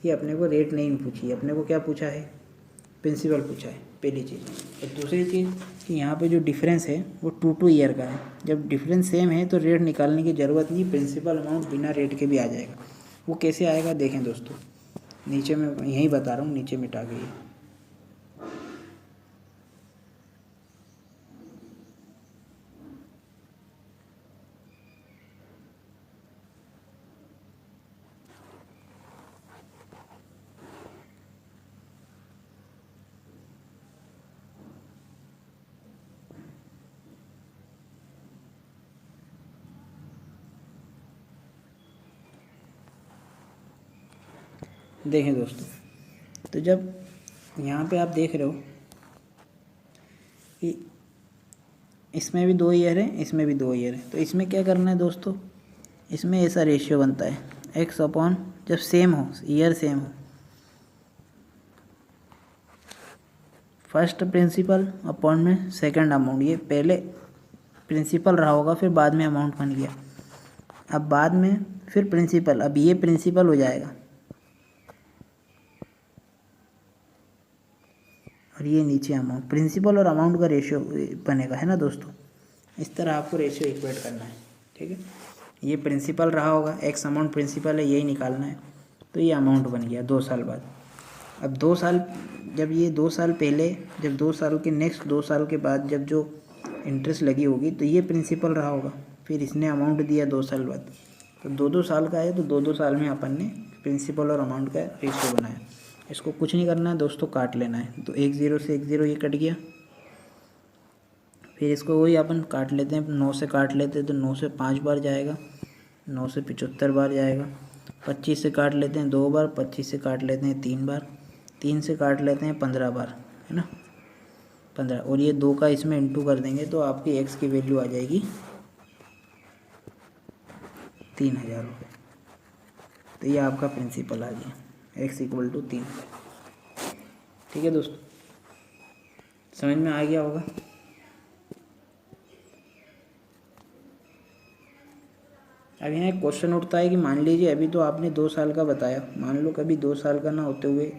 कि अपने को रेट नहीं पूछी, अपने को क्या पूछा है, प्रिंसिपल पूछा है, पहली चीज़। और दूसरी चीज़ कि यहाँ पे जो डिफरेंस है वो 2 ईयर का है, जब डिफरेंस सेम है तो रेट निकालने की ज़रूरत नहीं, प्रिंसिपल अमाउंट बिना रेट के भी आ जाएगा। वो कैसे आएगा देखें दोस्तों, नीचे में यहीं बता रहा हूँ, नीचे मिटा गई। देखें दोस्तों, तो जब यहाँ पे आप देख रहे हो कि इसमें भी 2 ईयर है, इसमें भी 2 ईयर है, तो इसमें क्या करना है दोस्तों, इसमें ऐसा रेशियो बनता है एक्स अपॉन, जब सेम हो, ईयर सेम हो, फर्स्ट प्रिंसिपल अपॉन में सेकंड अमाउंट, ये पहले प्रिंसिपल रहा होगा फिर बाद में अमाउंट बन गया, अब बाद में फिर प्रिंसिपल, अब ये प्रिंसिपल हो जाएगा और ये नीचे अमाउंट, प्रिंसिपल और अमाउंट का रेशियो बनेगा, है ना दोस्तों। इस तरह आपको रेशियो इक्वेट करना है, ठीक है। ये प्रिंसिपल रहा होगा, एक्स अमाउंट प्रिंसिपल है, यही निकालना है, तो ये अमाउंट बन गया 2 साल बाद। अब 2 साल, जब ये 2 साल पहले, जब 2 साल के नेक्स्ट 2 साल के बाद जब जो इंटरेस्ट लगी होगी तो ये प्रिंसिपल रहा होगा, फिर इसने अमाउंट दिया 2 साल बाद, तो 2-2 साल का है, तो 2-2 साल में अपन ने प्रिंसिपल और अमाउंट का रेशियो बनाया। इसको कुछ नहीं करना है दोस्तों, काट लेना है, तो 1 0 से 1 0 ये कट गया, फिर इसको वही अपन काट लेते हैं, 9 से काट लेते हैं तो 9 से 5 बार जाएगा, 9 से 75 बार जाएगा, 25 से काट लेते हैं 2 बार, 25 से काट लेते हैं 3 बार, 3 से काट लेते हैं 15 बार, है ना, 15, और ये 2 का इसमें इंटू कर देंगे तो आपकी एक्स की वैल्यू आ जाएगी 3000 रुपये। तो ये आपका प्रिंसिपल आ गया x इक्वल टू 3। ठीक है दोस्तों, समझ में आ गया होगा। अब यहाँ एक क्वेश्चन उठता है कि मान लीजिए अभी तो आपने 2 साल का बताया, मान लो कभी 2 साल का ना होते हुए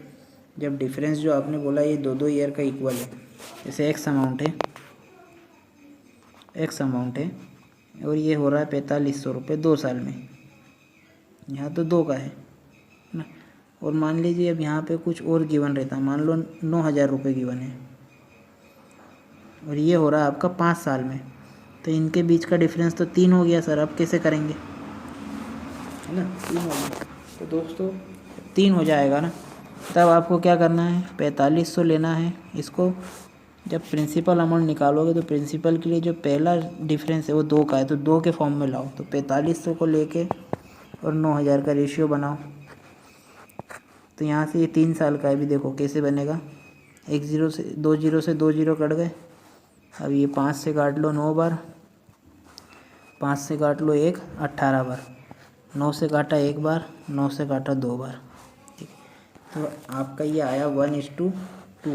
जब डिफरेंस जो आपने बोला ये 2 ईयर का इक्वल है, जैसे एक्स अमाउंट है और ये हो रहा है 4500 रुपये 2 साल में, यहाँ तो 2 का है ना। और मान लीजिए अब यहाँ पे कुछ और गिवन रहता, मान लो 9000 रुपये गिवन है और ये हो रहा है आपका 5 साल में, तो इनके बीच का डिफरेंस तो 3 हो गया सर। अब कैसे करेंगे, है ना, 3 हो गया। तो दोस्तों 3 हो जाएगा ना, तब आपको क्या करना है, 4500 लेना है। इसको जब प्रिंसिपल अमाउंट निकालोगे तो प्रिंसिपल के लिए जो पहला डिफरेंस है वो 2 का है, तो 2 के फॉर्म में लाओ। तो 4500 को लेके और 9000 का रेशियो बनाओ। तो यहाँ से ये 3 साल का है, भी देखो कैसे बनेगा, 1 0 से 2 0 से 2 0 कट गए। अब ये 5 से काट लो 9 बार, 5 से काट लो 1 18 बार, 9 से काटा 1 बार, 9 से काटा 2 बार। ठीक, तो आपका ये आया 1:2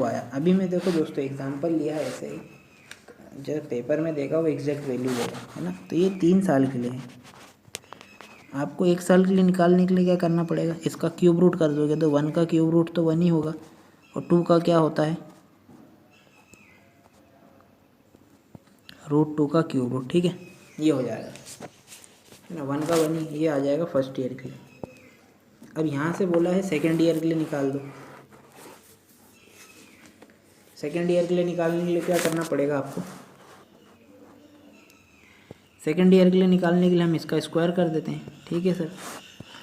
आया। अभी मैं देखो दोस्तों एग्जांपल लिया है ऐसे ही, जब पेपर में देखा वो एग्जैक्ट वैल्यू देगा, है ना। तो ये 3 साल के लिए है। आपको 1 साल के लिए निकालने के लिए क्या करना पड़ेगा, इसका क्यूब रूट कर दोगे तो 1 का क्यूब रूट तो 1 ही होगा, और 2 का क्या होता है, √2 का क्यूब रूट। ठीक है, ये हो जाएगा, है ना, 1 का 1 ही, ये आ जाएगा फर्स्ट ईयर के लिए। अब यहाँ से बोला है सेकेंड ईयर के लिए निकाल दो। सेकेंड ईयर के लिए निकालने के लिए क्या करना पड़ेगा आपको, सेकेंड ईयर के लिए निकालने के लिए हम इसका स्क्वायर कर देते हैं। ठीक है सर,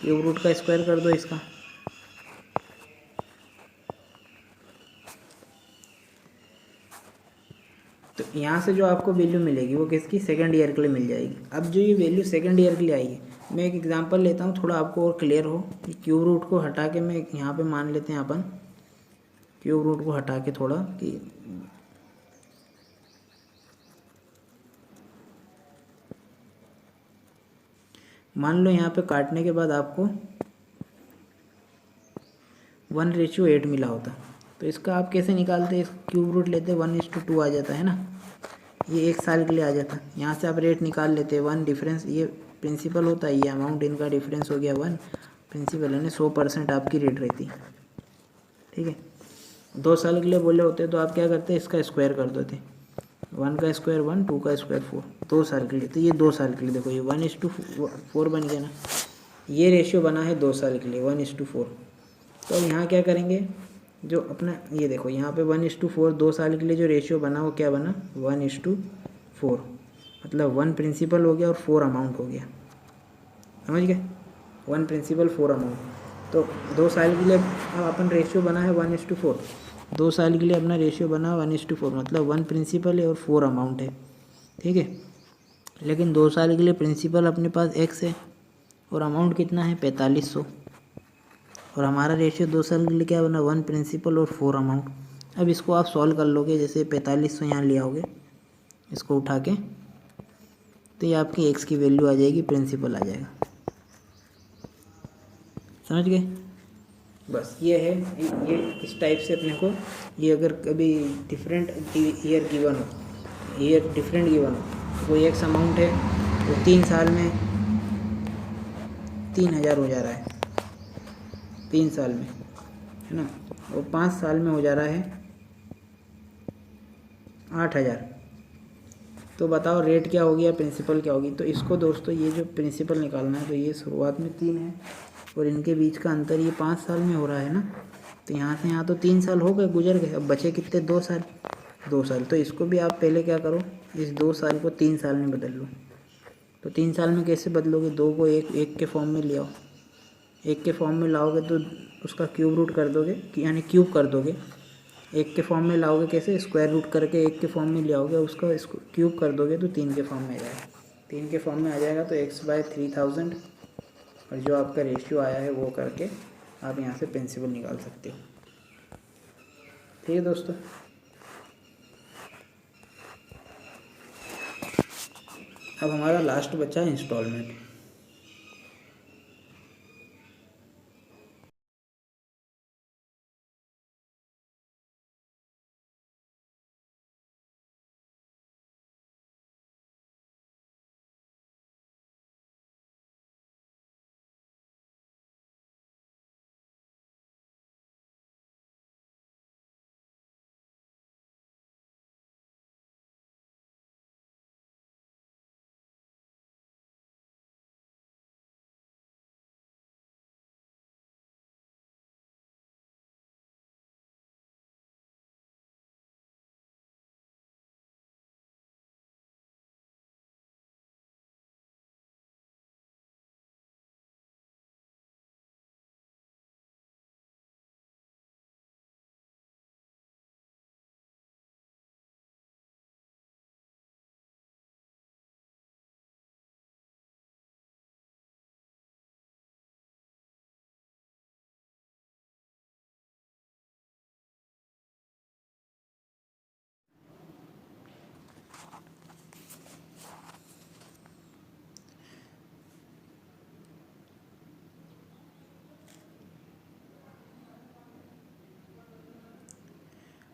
क्यूब रूट का स्क्वायर कर दो इसका, तो यहाँ से जो आपको वैल्यू मिलेगी वो किसकी, सेकेंड ईयर के लिए मिल जाएगी। अब जो ये वैल्यू सेकेंड ईयर के लिए आई है, मैं एक एग्जांपल लेता हूँ थोड़ा आपको और क्लियर हो। क्यूब रूट को हटा के मैं यहाँ पे मान लेते हैं अपन, क्यूब रूट को हटा के थोड़ा कि मान लो यहाँ पे काटने के बाद आपको 1:8 मिला होता, तो इसका आप कैसे निकालते, इस क्यूब रूट लेते 1:2 आ जाता है ना, ये 1 साल के लिए आ जाता। यहाँ से आप रेट निकाल लेते 1 डिफरेंस, ये प्रिंसिपल होता है, ये अमाउंट इनका डिफरेंस हो गया 1, प्रिंसिपल है ना, 100% आपकी रेट रहती। ठीक है, 2 साल के लिए बोले होते तो आप क्या करते, इसका स्क्वायर कर देते, 1 का स्क्वायर 1, 2 का स्क्वायर 4, 2 साल के लिए। तो ये 2 साल के लिए देखो ये 1:4 बन गया ना, ये रेशियो बना है 2 साल के लिए 1:4। तो अब यहाँ क्या करेंगे, जो अपना ये देखो यहाँ पे 1:4 2 साल के लिए जो रेशियो बना वो क्या बना 1:4, मतलब 1 प्रिंसिपल हो गया और 4 अमाउंट हो गया, समझ गए, 1 प्रिंसिपल 4 अमाउंट। तो 2 साल के लिए अब अपन रेशियो बना है 1:4, 2 साल के लिए अपना रेशियो बना 1:4, मतलब 1 प्रिंसिपल है और 4 अमाउंट है। ठीक है, लेकिन 2 साल के लिए प्रिंसिपल अपने पास x है और अमाउंट कितना है 4500, और हमारा रेशियो 2 साल के लिए क्या बना 1 प्रिंसिपल और 4 अमाउंट। अब इसको आप सॉल्व कर लोगे, जैसे 4500 यहाँ ले आओगे इसको उठा के, तो ये आपकी x की वैल्यू आ जाएगी, प्रिंसिपल आ जाएगा, समझ गए। बस ये है, ये इस टाइप से अपने को, ये अगर कभी डिफरेंट ईयर गिवन हो, ईयर डिफरेंट गिवन हो, कोई एक्स अमाउंट है वो 3 साल में 3000 हो जा रहा है 3 साल में, है ना, और 5 साल में हो जा रहा है 8000। तो बताओ रेट क्या होगी या प्रिंसिपल क्या होगी। तो इसको दोस्तों ये जो प्रिंसिपल निकालना है, तो ये शुरुआत में 3 है और इनके बीच का अंतर ये 5 साल में हो रहा है ना, तो यहाँ से यहाँ तो 3 साल हो गए, गुजर गए, अब बचे कितने 2 साल, 2 साल। तो इसको भी आप पहले क्या करो, इस 2 साल को 3 साल में बदल लो। तो 3 साल में कैसे बदलोगे, 2 को एक के फॉर्म में ले आओ, 1 के फॉर्म में लाओगे तो उसका क्यूब रूट कर दोगे, यानी क्यूब कर दोगे। 1 के फॉर्म में लाओगे कैसे, स्क्वायर रूट करके 1 के फॉर्म में ले आओगे, उसका क्यूब कर दोगे तो 3 के फॉर्म में आ जाएगा, 3 के फॉर्म में आ जाएगा तो x/3000, और जो आपका रेशियो आया है वो करके आप यहाँ से प्रिंसिपल निकाल सकते हो। ठीक है दोस्तों, अब हमारा लास्ट बचा इंस्टॉलमेंट।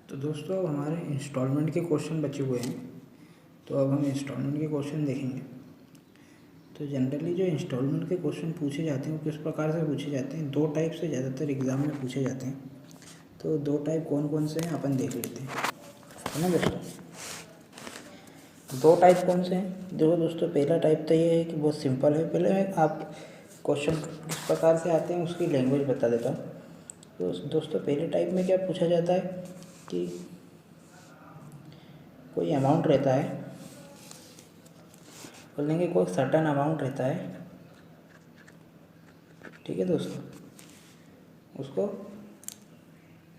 तो दोस्तों अब हमारे इंस्टॉलमेंट के क्वेश्चन बचे हुए हैं, तो अब हम इंस्टॉलमेंट के क्वेश्चन देखेंगे। तो जनरली जो इंस्टॉलमेंट के क्वेश्चन पूछे जाते हैं वो किस प्रकार से पूछे जाते हैं, दो टाइप से ज़्यादातर एग्ज़ाम में पूछे जाते हैं। तो दो टाइप कौन कौन से हैं अपन देख लेते हैं, है ना दोस्तों। दो टाइप कौन से हैं, देखो दोस्तों, पहला टाइप तो ये है कि बहुत सिंपल है। पहले मैं आप क्वेश्चन किस प्रकार से आते हैं उसकी लैंग्वेज बता देता हूँ। तो दोस्तों पहले टाइप में क्या पूछा जाता है कि कोई अमाउंट रहता है, बोलेंगे कोई सर्टेन अमाउंट रहता है, ठीक है दोस्तों। उसको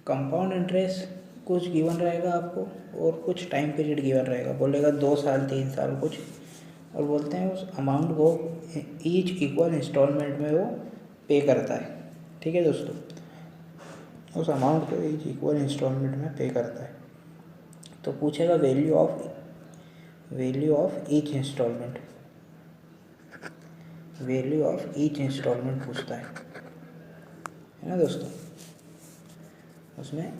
कंपाउंड इंटरेस्ट कुछ गिवन रहेगा आपको और कुछ टाइम पीरियड गिवन रहेगा, बोलेगा 2 साल 3 साल कुछ, और बोलते हैं उस अमाउंट को ईच इक्वल इंस्टॉलमेंट में वो पे करता है, ठीक है दोस्तों। उस अमाउंट को ईच इक्वल इंस्टॉलमेंट में पे करता है। तो पूछेगा value of each instalment, value of each instalment पूछता है ना दोस्तों। उसमें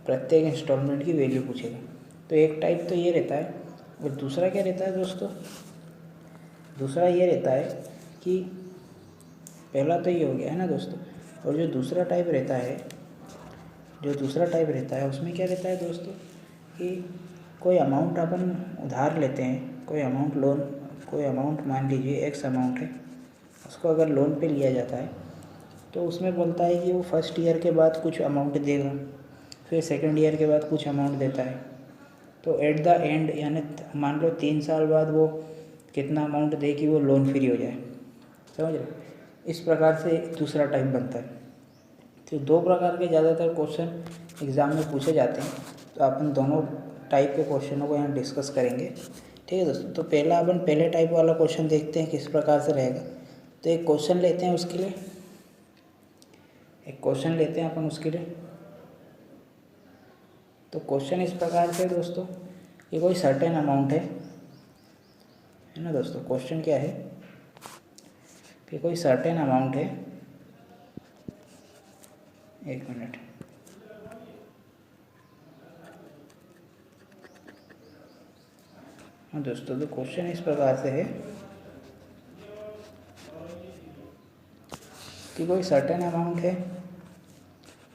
प्रत्येक इंस्टॉलमेंट की वैल्यू पूछेगा। तो एक टाइप तो ये रहता है, और दूसरा क्या रहता है दोस्तों, दूसरा ये रहता है कि पहला तो ये हो गया है ना दोस्तों, और जो दूसरा टाइप रहता है उसमें क्या रहता है दोस्तों कि कोई अमाउंट अपन उधार लेते हैं, कोई अमाउंट मान लीजिए एक्स अमाउंट है, उसको अगर लोन पे लिया जाता है तो उसमें बोलता है कि वो फर्स्ट ईयर के बाद कुछ अमाउंट देगा, फिर सेकंड ईयर के बाद कुछ अमाउंट देता है। तो एट द एंड यानी मान लो 3 साल बाद वो कितना अमाउंट दे कि वो लोन फ्री हो जाए, समझ रहे। इस प्रकार से दूसरा टाइप बनता है। तो दो प्रकार के ज़्यादातर क्वेश्चन एग्ज़ाम में पूछे जाते हैं, तो अपन दोनों टाइप के क्वेश्चनों को यहाँ डिस्कस करेंगे, ठीक है दोस्तों। तो पहला अपन पहले टाइप वाला क्वेश्चन देखते हैं किस प्रकार से रहेगा। तो एक क्वेश्चन लेते हैं उसके लिए, तो क्वेश्चन इस प्रकार से दोस्तों कि कोई सर्टेन अमाउंट है ना दोस्तों। क्वेश्चन क्या है कि कोई सर्टेन अमाउंट है, एक मिनट, हाँ दोस्तों। तो क्वेश्चन इस प्रकार से है कि कोई सर्टेन अमाउंट है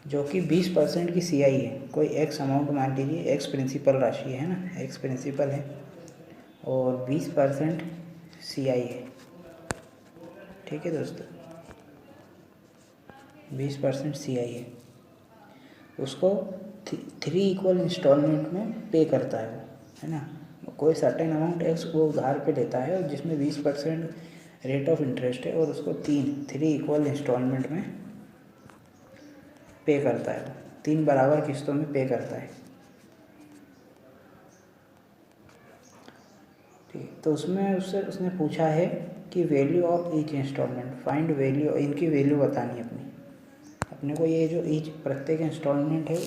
जो कि 20% की CI है। कोई एक्स अमाउंट मान लीजिए, एक्स प्रिंसिपल राशि है ना, एक्स प्रिंसिपल है और 20% CI है, ठीक है दोस्तों। 20% CI है, उसको 3 इक्वल इंस्टॉलमेंट में पे करता है वो, है ना। कोई सर्टेन अमाउंट एक्स वो उधार पे लेता है और जिसमें 20% रेट ऑफ इंटरेस्ट है, और उसको 3 इक्वल इंस्टॉलमेंट में पे करता है, 3 बराबर किस्तों में पे करता है, ठीक। तो उसमें उसने पूछा है कि value of each instalment, find value, इनकी वैल्यू बतानी है अपने को। ये जो ईच प्रत्येक इंस्टॉलमेंट है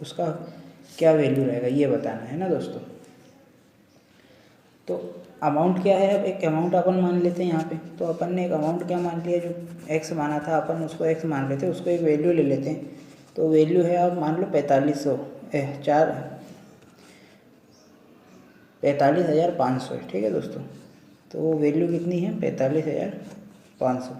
उसका क्या वैल्यू रहेगा ये बताना है ना दोस्तों। तो अमाउंट क्या है, अब एक अमाउंट अपन मान लेते हैं यहाँ पे। तो अपन ने एक अमाउंट क्या मान लिया, जो एक्स माना था अपन उसको एक्स मान लेते हैं, उसको एक वैल्यू ले लेते हैं। तो वैल्यू है आप मान लो 45,500 है, ठीक है दोस्तों। तो वो वैल्यू कितनी है, 45,500।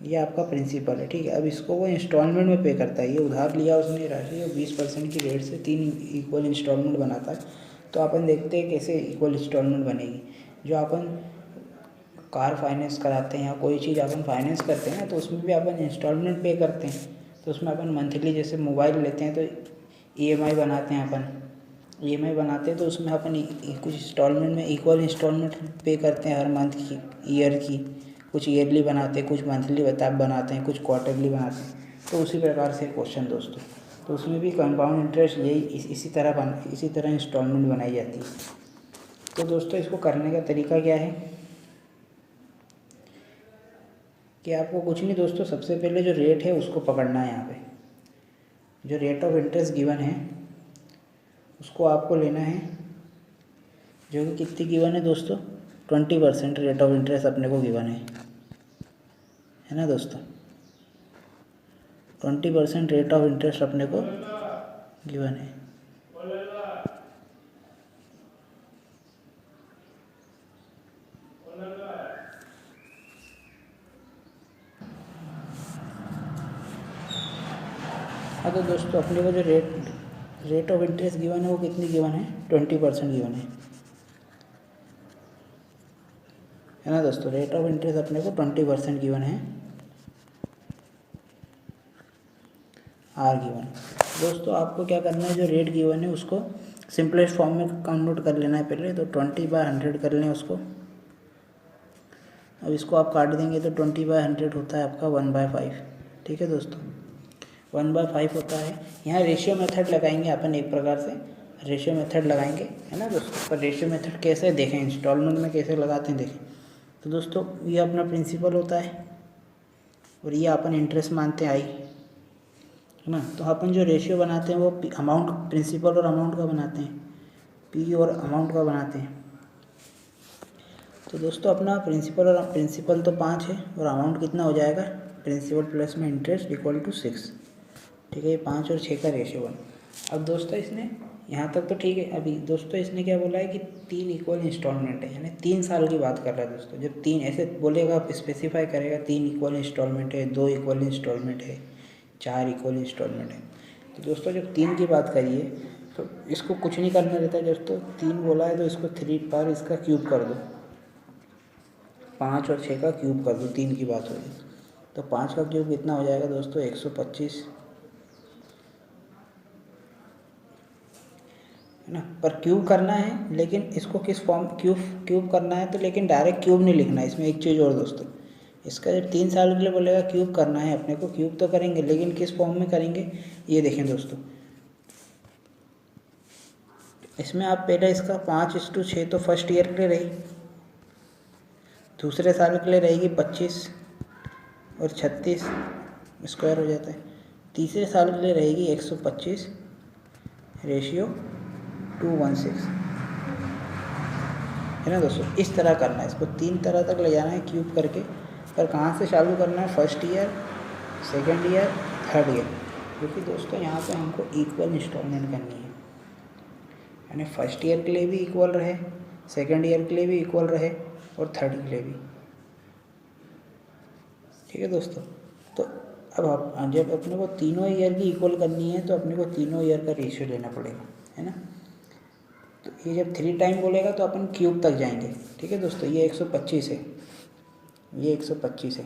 ये आपका प्रिंसिपल है, ठीक है। अब इसको वो इंस्टॉलमेंट में पे करता है, ये उधार लिया उसने राशि और 20% की रेट से 3 इक्वल इंस्टॉलमेंट बनाता है। तो अपन देखते हैं कैसे इक्वल इंस्टॉलमेंट बनेगी। जो अपन कार फाइनेंस कराते हैं या कोई चीज़ अपन फाइनेंस करते हैं ना, तो उसमें भी अपन इंस्टॉलमेंट पे करते हैं। तो उसमें अपन मंथली जैसे मोबाइल लेते हैं तो EMI बनाते हैं, तो उसमें अपन कुछ इंस्टॉलमेंट में इक्वल इंस्टॉलमेंट पे करते हैं हर मंथ की, ईयर की। कुछ ईयरली बनाते हैं, कुछ मंथली बनाते हैं, कुछ क्वार्टरली बनाते हैं। तो उसी प्रकार से क्वेश्चन दोस्तों, तो उसमें भी कंपाउंड इंटरेस्ट यही इसी तरह इंस्टॉलमेंट बनाई जाती है। तो दोस्तों इसको करने का तरीका क्या है कि आपको कुछ नहीं दोस्तों, सबसे पहले जो रेट है उसको पकड़ना है। यहाँ पे जो रेट ऑफ इंटरेस्ट गिवन है उसको आपको लेना है, जो कि कितनी गिवन है दोस्तों, 20% रेट ऑफ इंटरेस्ट अपने को गिवन है, है ना दोस्तों। 20% रेट ऑफ इंटरेस्ट अपने को गिवन है। हाँ तो दोस्तों अपने को जो रेट ऑफ इंटरेस्ट गिवन है वो कितनी गिवन है, 20% गिवन है ना दोस्तों। रेट ऑफ इंटरेस्ट अपने को 20% गिवन है, आर गिवन। दोस्तों आपको क्या करना है, जो रेट गिवन है उसको सिंपलेस्ट फॉर्म में कन्वर्ट कर लेना है पहले। तो 20/100 कर लें उसको। अब इसको आप काट देंगे तो 20/100 होता है आपका 1/5। ठीक है दोस्तों, 1/5 होता है। यहाँ रेशियो मेथड लगाएंगे अपन, एक प्रकार से रेशियो मेथड लगाएंगे, है ना दोस्तों। पर रेशियो मेथड कैसे देखें, इंस्टॉलमेंट में कैसे लगाते हैं देखें। तो दोस्तों ये अपना प्रिंसिपल होता है और ये अपन इंटरेस्ट मानते हैं आई, है ना। तो अपन जो रेशियो बनाते हैं वो अमाउंट, प्रिंसिपल और अमाउंट का बनाते हैं, पी और अमाउंट का बनाते हैं। तो दोस्तों अपना प्रिंसिपल तो 5 है और अमाउंट कितना हो जाएगा, प्रिंसिपल प्लस में इंटरेस्ट इक्वल टू 6। ठीक है, ये 5 और 6 का रेशियो बना। अब दोस्तों इसने यहाँ तक तो ठीक है। अभी दोस्तों इसने क्या बोला है कि 3 इक्वल इंस्टॉलमेंट है, यानी 3 साल की बात कर रहा है दोस्तों। जब 3 ऐसे बोलेगा, आप स्पेसिफाई करेगा 3 इक्वल इंस्टॉलमेंट है, 2 इक्वल इंस्टॉलमेंट है, 4 इक्वल इंस्टॉलमेंट है। तो दोस्तों जब 3 की बात करिए तो इसको कुछ नहीं करना रहता है दोस्तों। 3 बोला है तो इसको 3 पर इसका क्यूब कर दो, 5 और 6 का क्यूब कर दो, 3 की बात होगी। तो 5 का क्यूब कितना हो जाएगा दोस्तों, 125, है ना। पर क्यूब करना है, लेकिन इसको किस फॉर्म क्यूब करना है तो, लेकिन डायरेक्ट क्यूब नहीं लिखना है। इसमें एक चीज़ और दोस्तों, इसका जब 3 साल के लिए बोलेगा क्यूब करना है अपने को, क्यूब तो करेंगे लेकिन किस फॉर्म में करेंगे ये देखें दोस्तों। इसमें आप पहले इसका 5:6 तो फर्स्ट ईयर के लिए रही, दूसरे साल के लिए रहेगी 25 और 36 स्क्वायर हो जाता है, तीसरे साल के लिए रहेगी 125 रेशियो 2:16, है ना दोस्तों। इस तरह करना है, इसको 3 तरह तक ले जाना है क्यूब करके। पर कहाँ से चालू करना है, first year, second year, third year. क्योंकि दोस्तों यहाँ पे हमको इक्वल इंस्टॉलमेंट करनी है, यानी फर्स्ट ईयर के लिए भी इक्वल रहे, सेकेंड ईयर के लिए भी इक्वल रहे और थर्ड के लिए भी। ठीक है दोस्तों। तो अब आप जब अपने को तीनों ईयर की इक्वल करनी है तो अपने को तीनों ईयर का रेशियो लेना पड़ेगा, है ना। तो ये जब 3 टाइम बोलेगा तो अपन क्यूब तक जाएंगे। ठीक है दोस्तों, ये 125 है, ये 125 है।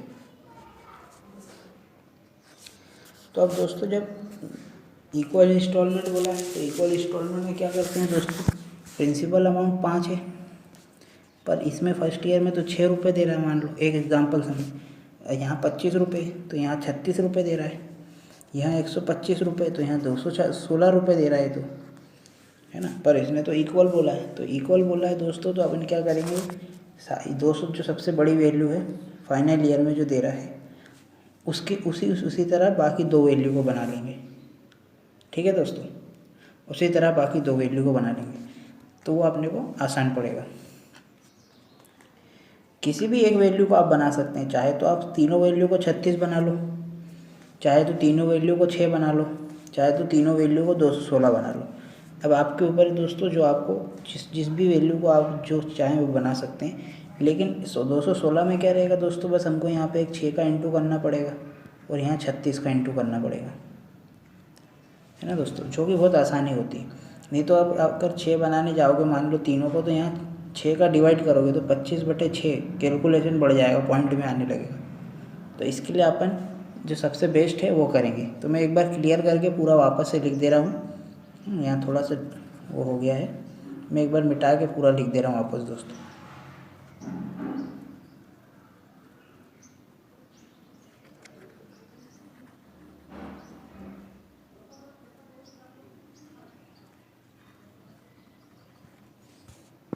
तो अब दोस्तों जब इक्वल इंस्टॉलमेंट बोला है तो इक्वल इंस्टॉलमेंट में क्या करते हैं दोस्तों, प्रिंसिपल अमाउंट 5 है, पर इसमें फर्स्ट ईयर में तो 6 रुपये दे रहा है, मान लो एक एग्जाम्पल समझ। यहाँ 25 रुपये तो यहाँ 36 रुपये दे रहा है, यहाँ 125 रुपये तो यहाँ 216 रुपये दे रहा है, तो है ना। पर इसने तो इक्वल बोला है, तो इक्वल बोला है दोस्तों, तो अपन क्या करेंगे, 200 जो सबसे बड़ी वैल्यू है फाइनल ईयर में जो दे रहा है उसकी उसी तरह बाकी 2 वैल्यू को बना लेंगे। ठीक है दोस्तों, उसी तरह बाकी 2 वैल्यू को बना लेंगे तो वो अपने को आसान पड़ेगा। किसी भी एक वैल्यू को आप बना सकते हैं, चाहे तो आप तीनों वैल्यू को 36 बना लो, चाहे तो तीनों वैल्यू को 6 बना लो, चाहे तो तीनों वैल्यू को 216 बना लो। अब आपके ऊपर है दोस्तों, जो आपको जिस भी वैल्यू को आप जो चाहें वो बना सकते हैं। लेकिन 216 में क्या रहेगा दोस्तों, बस हमको यहाँ पे एक 6 का इंटू करना पड़ेगा और यहाँ 36 का इंटू करना पड़ेगा, है ना दोस्तों, जो कि बहुत आसानी होती है। नहीं तो आप अगर 6 बनाने जाओगे मान लो तीनों को, तो यहाँ 6 का डिवाइड करोगे तो 25/6 कैलकुलेशन बढ़ जाएगा, पॉइंट में आने लगेगा। तो इसके लिए अपन जो सबसे बेस्ट है वो करेंगे। तो मैं एक बार क्लियर करके पूरा वापस से लिख दे रहा हूँ, यहाँ थोड़ा सा वो हो गया है, मैं एक बार मिटा के पूरा लिख दे रहा हूँ वापस दोस्तों।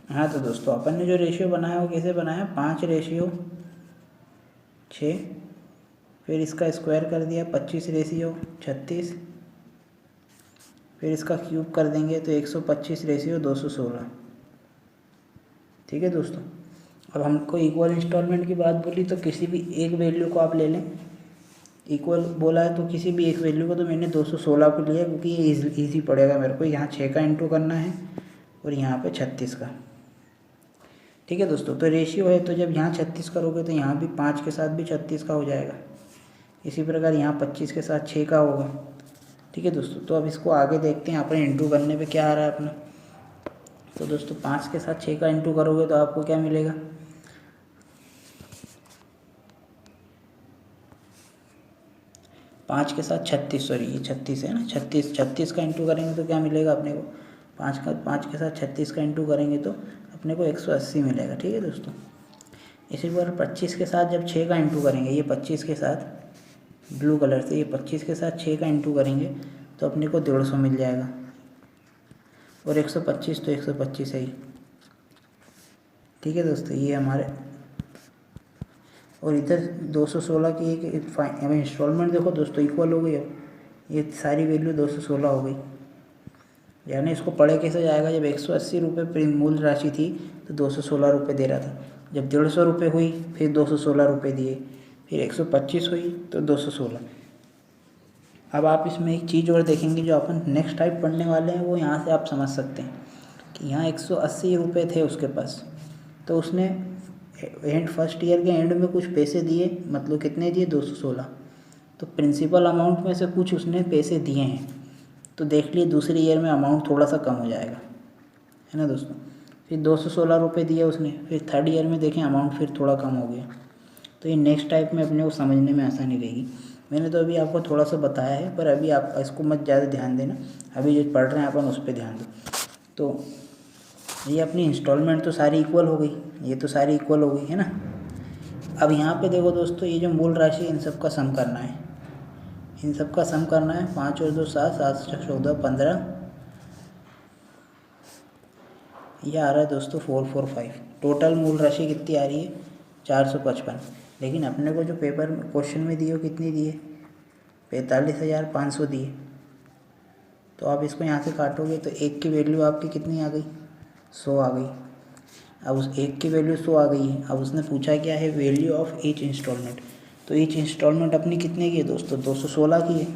हाँ तो दोस्तों अपन ने जो रेशियो बनाया वो कैसे बनाया, 5:6, फिर इसका स्क्वायर कर दिया 25:36, फिर इसका क्यूब कर देंगे तो 125:216। ठीक है दोस्तों। अब हमको इक्वल इंस्टॉलमेंट की बात बोली तो किसी भी एक वैल्यू को आप ले लें, इक्वल बोला है तो किसी भी एक वैल्यू को, तो मैंने 216 को लिया क्योंकि ये ईजी पड़ेगा मेरे को। यहाँ 6 का इंटू करना है और यहाँ पे 36 का। ठीक है दोस्तों, तो रेशियो है तो जब यहाँ 36 करोगे तो यहाँ भी 5 के साथ भी 36 का हो जाएगा। इसी प्रकार यहाँ 25 के साथ 6 का होगा। ठीक है दोस्तों, तो अब इसको आगे देखते हैं अपन इंटू करने पे क्या आ रहा है अपना। तो दोस्तों 5 के साथ 6 का इंटू करोगे तो आपको क्या मिलेगा, 5 के साथ 36, सॉरी ये 36 है ना, 36 का इंटू करेंगे तो क्या मिलेगा अपने को, 5 के साथ 36 का इंटू करेंगे तो अपने को 180 मिलेगा। ठीक है दोस्तों, इसी बार 25 के साथ जब 6 का इंटू करेंगे, ये 25 के साथ ब्लू कलर से, ये 25 के साथ 6 का इंटू करेंगे तो अपने को 150 मिल जाएगा। और 125 तो 125 है ही। ठीक है दोस्तों, ये हमारे, और इधर 216 की एक इंस्टॉलमेंट देखो दोस्तों इक्वल हो गई। अब ये सारी वैल्यू 216 हो गई। यानी इसको पढ़े कैसे जाएगा, जब 180 रुपये मूल राशि थी तो 216 रुपये दे रहा था, जब 150 रुपये हुई फिर 216 रुपये दिए, फिर 125 हुई तो 216। अब आप इसमें एक चीज़ और देखेंगे जो अपन नेक्स्ट टाइप पढ़ने वाले हैं, वो यहाँ से आप समझ सकते हैं कि यहाँ 180 रुपये थे उसके पास, तो उसने फर्स्ट ईयर के एंड में कुछ पैसे दिए, मतलब कितने दिए, 216। तो प्रिंसिपल अमाउंट में से कुछ उसने पैसे दिए हैं, तो देख लिए दूसरे ईयर में अमाउंट थोड़ा सा कम हो जाएगा, है ना दोस्तों। फिर 216 रुपये दिए उसने, फिर थर्ड ईयर में देखें अमाउंट फिर थोड़ा कम हो गया। तो ये नेक्स्ट टाइप में अपने को समझने में आसानी रहेगी। मैंने तो अभी आपको थोड़ा सा बताया है, पर अभी आप इसको मत ज़्यादा ध्यान देना, अभी जो पढ़ रहे हैं अपन उस पर ध्यान दो। तो ये अपनी इंस्टॉलमेंट तो सारी इक्वल हो गई, ये तो सारी इक्वल हो गई है ना। अब यहाँ पे देखो दोस्तों, ये जो मूल राशि इन सब का सम करना है, इन सब का सम करना है। 5 और 2 7, 7 से 14 15, ये आ रहा है दोस्तों 445। टोटल मूल राशि कितनी आ रही है, 455। लेकिन अपने को जो पेपर में क्वेश्चन में दिए वो कितनी दिए, 45,500 दिए। तो आप इसको यहाँ से काटोगे तो एक की वैल्यू आपकी कितनी आ गई, 100 आ गई। अब उस एक की वैल्यू 100 आ गई है। अब उसने पूछा क्या है, वैल्यू ऑफ ईच इंस्टॉलमेंट। तो ईच इंस्टॉलमेंट अपनी कितने की है दोस्तों, 216 की है।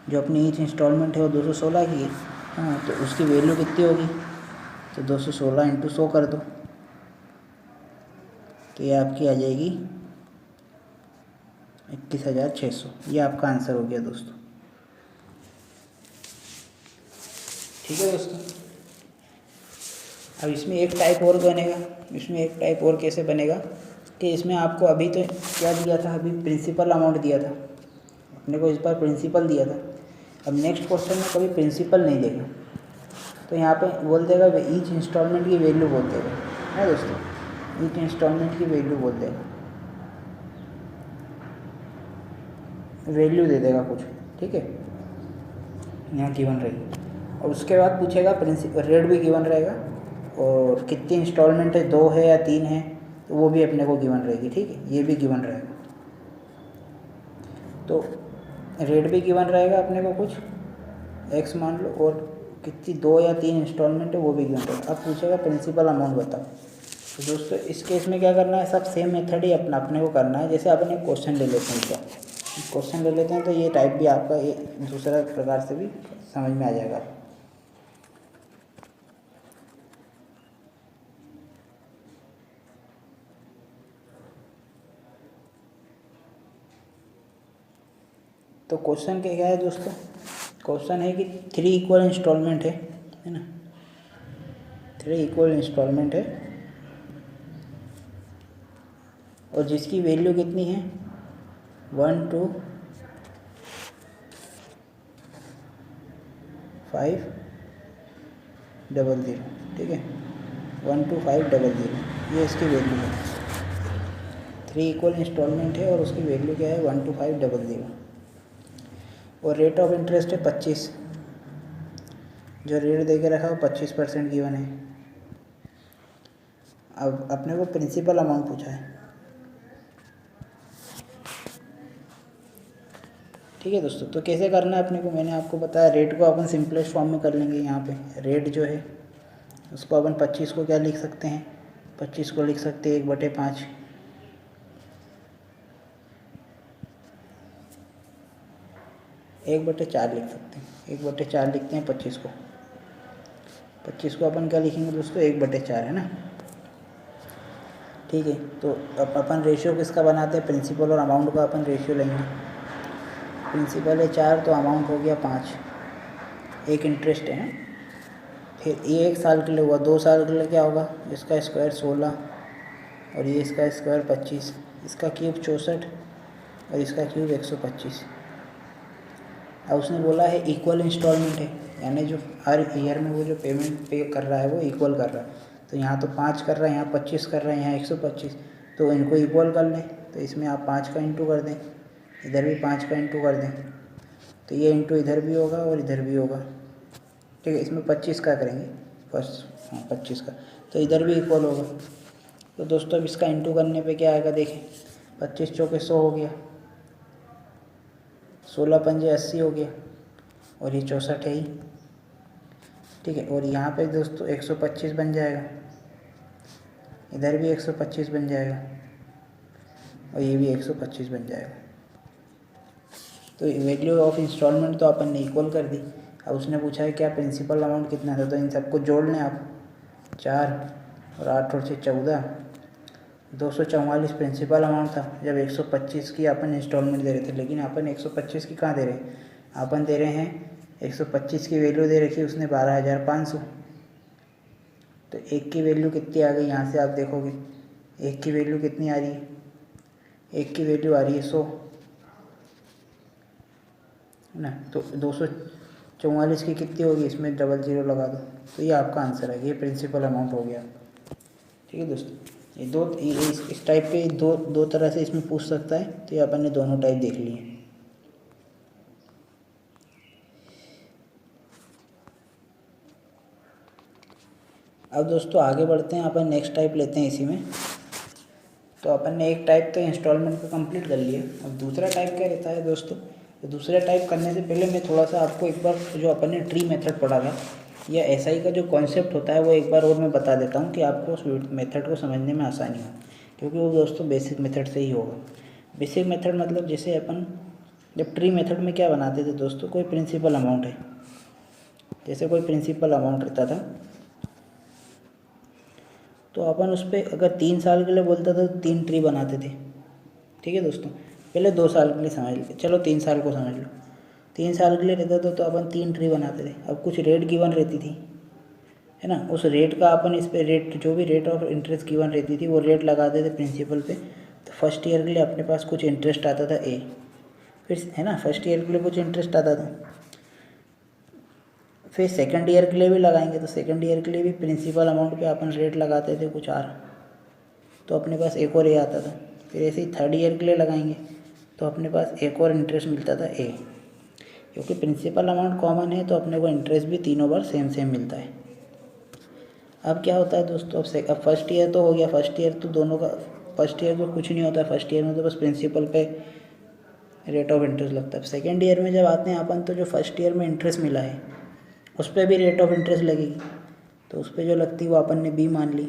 जो अपनी ईच इंस्टॉलमेंट है वो 216 की है। हाँ, तो उसकी वैल्यू कितनी होगी, तो 216 इंटू 100 कर दो, तो ये आपकी आ जाएगी 21,600। ये आपका आंसर हो गया दोस्तों। ठीक है दोस्तों, अब इसमें एक टाइप और बनेगा। इसमें एक टाइप और कैसे बनेगा कि इसमें आपको अभी तो क्या दिया था, अभी प्रिंसिपल अमाउंट दिया था अपने को, इस बार प्रिंसिपल दिया था। अब नेक्स्ट क्वेश्चन में कभी प्रिंसिपल नहीं देगा, तो यहाँ पे बोल देगा ईच इंस्टॉलमेंट की वैल्यू बोल देगा, है दोस्तों, ईच इंस्टॉलमेंट की वैल्यू बोल देगा, वैल्यू दे देगा कुछ। ठीक है, यहाँ गिवन रहेगी। और उसके बाद पूछेगा प्रिंसिपल, रेट भी गिवन रहेगा, और कितनी इंस्टॉलमेंट है, 2 है या 3 है, तो वो भी अपने को गिवन रहेगी। ठीक है, ये भी गिवन रहेगा। तो रेट भी गिवन रहेगा अपने को कुछ एक्स मान लो, और कितनी 2 या 3 इंस्टॉलमेंट है वो भी गिवन रहेगा। अब पूछेगा प्रिंसिपल अमाउंट बताओ। तो दोस्तों इस केस में क्या करना है, सब सेम मेथड ही अपने को करना है। जैसे अपन एक क्वेश्चन ले लेते हैं, इसका क्वेश्चन ले लेते हैं, तो ये टाइप भी आपका ये दूसरा प्रकार से भी समझ में आ जाएगा। तो क्वेश्चन क्या है दोस्तों, क्वेश्चन है कि 3 इक्वल इंस्टॉलमेंट है ना, 3 इक्वल इंस्टॉलमेंट है, और जिसकी वैल्यू कितनी है 12500। ठीक है, 12500 ये इसकी वैल्यू है। 3 इक्वल इंस्टॉलमेंट है और उसकी वैल्यू क्या है 12500, और रेट ऑफ इंटरेस्ट है 25। जो रेट दे के रखा है वो 25% गिवन है। अब अपने को प्रिंसिपल अमाउंट पूछा है। ठीक है दोस्तों, तो कैसे करना है अपने को, मैंने आपको बताया। रेट को अपन सिंपलेस्ट फॉर्म में कर लेंगे। यहाँ पे रेट जो है उसको अपन 25 को क्या लिख सकते हैं, 25 को लिख सकते हैं 1/5, 1/4 लिख सकते हैं, 1/4 लिखते हैं 25 को। 25 को अपन क्या लिखेंगे दोस्तों, 1/4 है ना। ठीक है, तो अब अपन रेशियो किसका बनाते हैं, प्रिंसिपल और अमाउंट का अपन रेशियो लेंगे। प्रिंसिपल है 4 तो अमाउंट हो गया 5, एक इंटरेस्ट है। फिर ये 1 साल के लिए हुआ, 2 साल के लिए क्या होगा, इसका स्क्वायर 16 और ये इसका स्क्वायर 25, इसका क्यूब 64 और इसका क्यूब 125। अब उसने बोला है इक्वल इंस्टॉलमेंट है, यानी जो हर ईयर में वो जो पेमेंट पे कर रहा है वो इक्वल कर रहा है। तो यहाँ तो 5 कर रहा है, यहाँ 25 कर रहा है, यहाँ 125, तो इनको इक्वल कर लें। तो इसमें आप 5 का इंटू कर दें, इधर भी 5 का इंटू कर दें, तो ये इंटू इधर भी होगा और इधर भी होगा। ठीक है, इसमें 25 का करेंगे फर्स्ट, हाँ 25 का, तो इधर भी इक्वल होगा। तो दोस्तों अब इसका इंटू करने पे क्या आएगा, देखें 25 चौके 100 हो गया, 16 पंजे 80 हो गया और ये 64 है ही। ठीक है, और यहाँ पे दोस्तों 125 बन जाएगा, इधर भी 125 बन जाएगा और ये भी 125 बन जाएगा। तो वैल्यू ऑफ इंस्टॉलमेंट तो अपन ने इक्वल कर दी। अब उसने पूछा है क्या प्रिंसिपल अमाउंट कितना था, तो इन सबको जोड़ लें आप, 4 और 8 और 6 14, 244 प्रिंसिपल अमाउंट था जब 125 की अपन इंस्टॉलमेंट दे रहे थे। लेकिन अपन 125 की कहाँ दे रहे हैं, अपन दे रहे हैं 125 की वैल्यू दे रखी है उसने 12,500। तो एक की वैल्यू कितनी आ गई, यहाँ से आप देखोगे एक की वैल्यू कितनी आ रही है, एक की वैल्यू आ रही है 100 ना। तो 244 की कितनी होगी, इसमें 00 लगा दो, तो ये आपका आंसर है, ये प्रिंसिपल अमाउंट हो गया। ठीक है दोस्तों, ये इस टाइप पे दो तरह से इसमें पूछ सकता है, तो ये अपन ने दोनों टाइप देख लिए। अब दोस्तों आगे बढ़ते हैं, अपन नेक्स्ट टाइप लेते हैं इसी में। तो अपन ने एक टाइप तो इंस्टॉलमेंट का कंप्लीट कर लिया, अब दूसरा टाइप क्या रहता है दोस्तों। तो दूसरा टाइप करने से पहले मैं थोड़ा सा आपको एक बार जो अपन ने ट्री मेथड पढ़ा था या एसआई का जो कॉन्सेप्ट होता है वो एक बार और मैं बता देता हूँ कि आपको उस मेथड को समझने में आसानी हो, क्योंकि वो दोस्तों बेसिक मेथड से ही होगा। बेसिक मेथड मतलब जैसे अपन जब ट्री मेथड में क्या बनाते थे दोस्तों, कोई प्रिंसिपल अमाउंट है, जैसे कोई प्रिंसिपल अमाउंट रहता था, तो अपन उस पर अगर 3 साल के लिए बोलता था तो 3 ट्री बनाते थे। ठीक है दोस्तों, पहले 2 साल के लिए समझ लो, चलो 3 साल को समझ लो। 3 साल के लिए रहता था तो अपन 3 ट्री बनाते थे। अब कुछ रेट गिवन रहती थी, है ना, उस रेट का अपन इस पर रेट, जो भी रेट ऑफ इंटरेस्ट गिवन रहती थी वो रेट लगाते थे प्रिंसिपल पे। तो फर्स्ट ईयर के लिए अपने पास कुछ इंटरेस्ट आता था ए, फिर है ना, फर्स्ट ईयर के लिए कुछ इंटरेस्ट आता था, फिर सेकंड ईयर के लिए भी लगाएंगे तो सेकंड ईयर के लिए भी प्रिंसिपल अमाउंट पे अपन रेट लगाते थे कुछ आर, तो अपने पास एक और ए आता था। फिर ऐसे ही थर्ड ईयर के लिए लगाएंगे तो अपने पास एक और इंटरेस्ट मिलता था ए, क्योंकि प्रिंसिपल अमाउंट कॉमन है तो अपने को इंटरेस्ट भी तीनों बार सेम सेम मिलता है। अब क्या होता है दोस्तों, अब फर्स्ट ईयर तो हो गया, फर्स्ट ईयर तो दोनों का, फर्स्ट ईयर में कुछ नहीं होता है, फर्स्ट ईयर में तो बस प्रिंसिपल पे रेट ऑफ इंटरेस्ट लगता है। सेकेंड ईयर में जब आते हैं अपन तो जो फर्स्ट ईयर में इंटरेस्ट मिला है उस पर भी रेट ऑफ इंटरेस्ट लगेगी, तो उस पर जो लगती है वो अपन ने बी मान ली,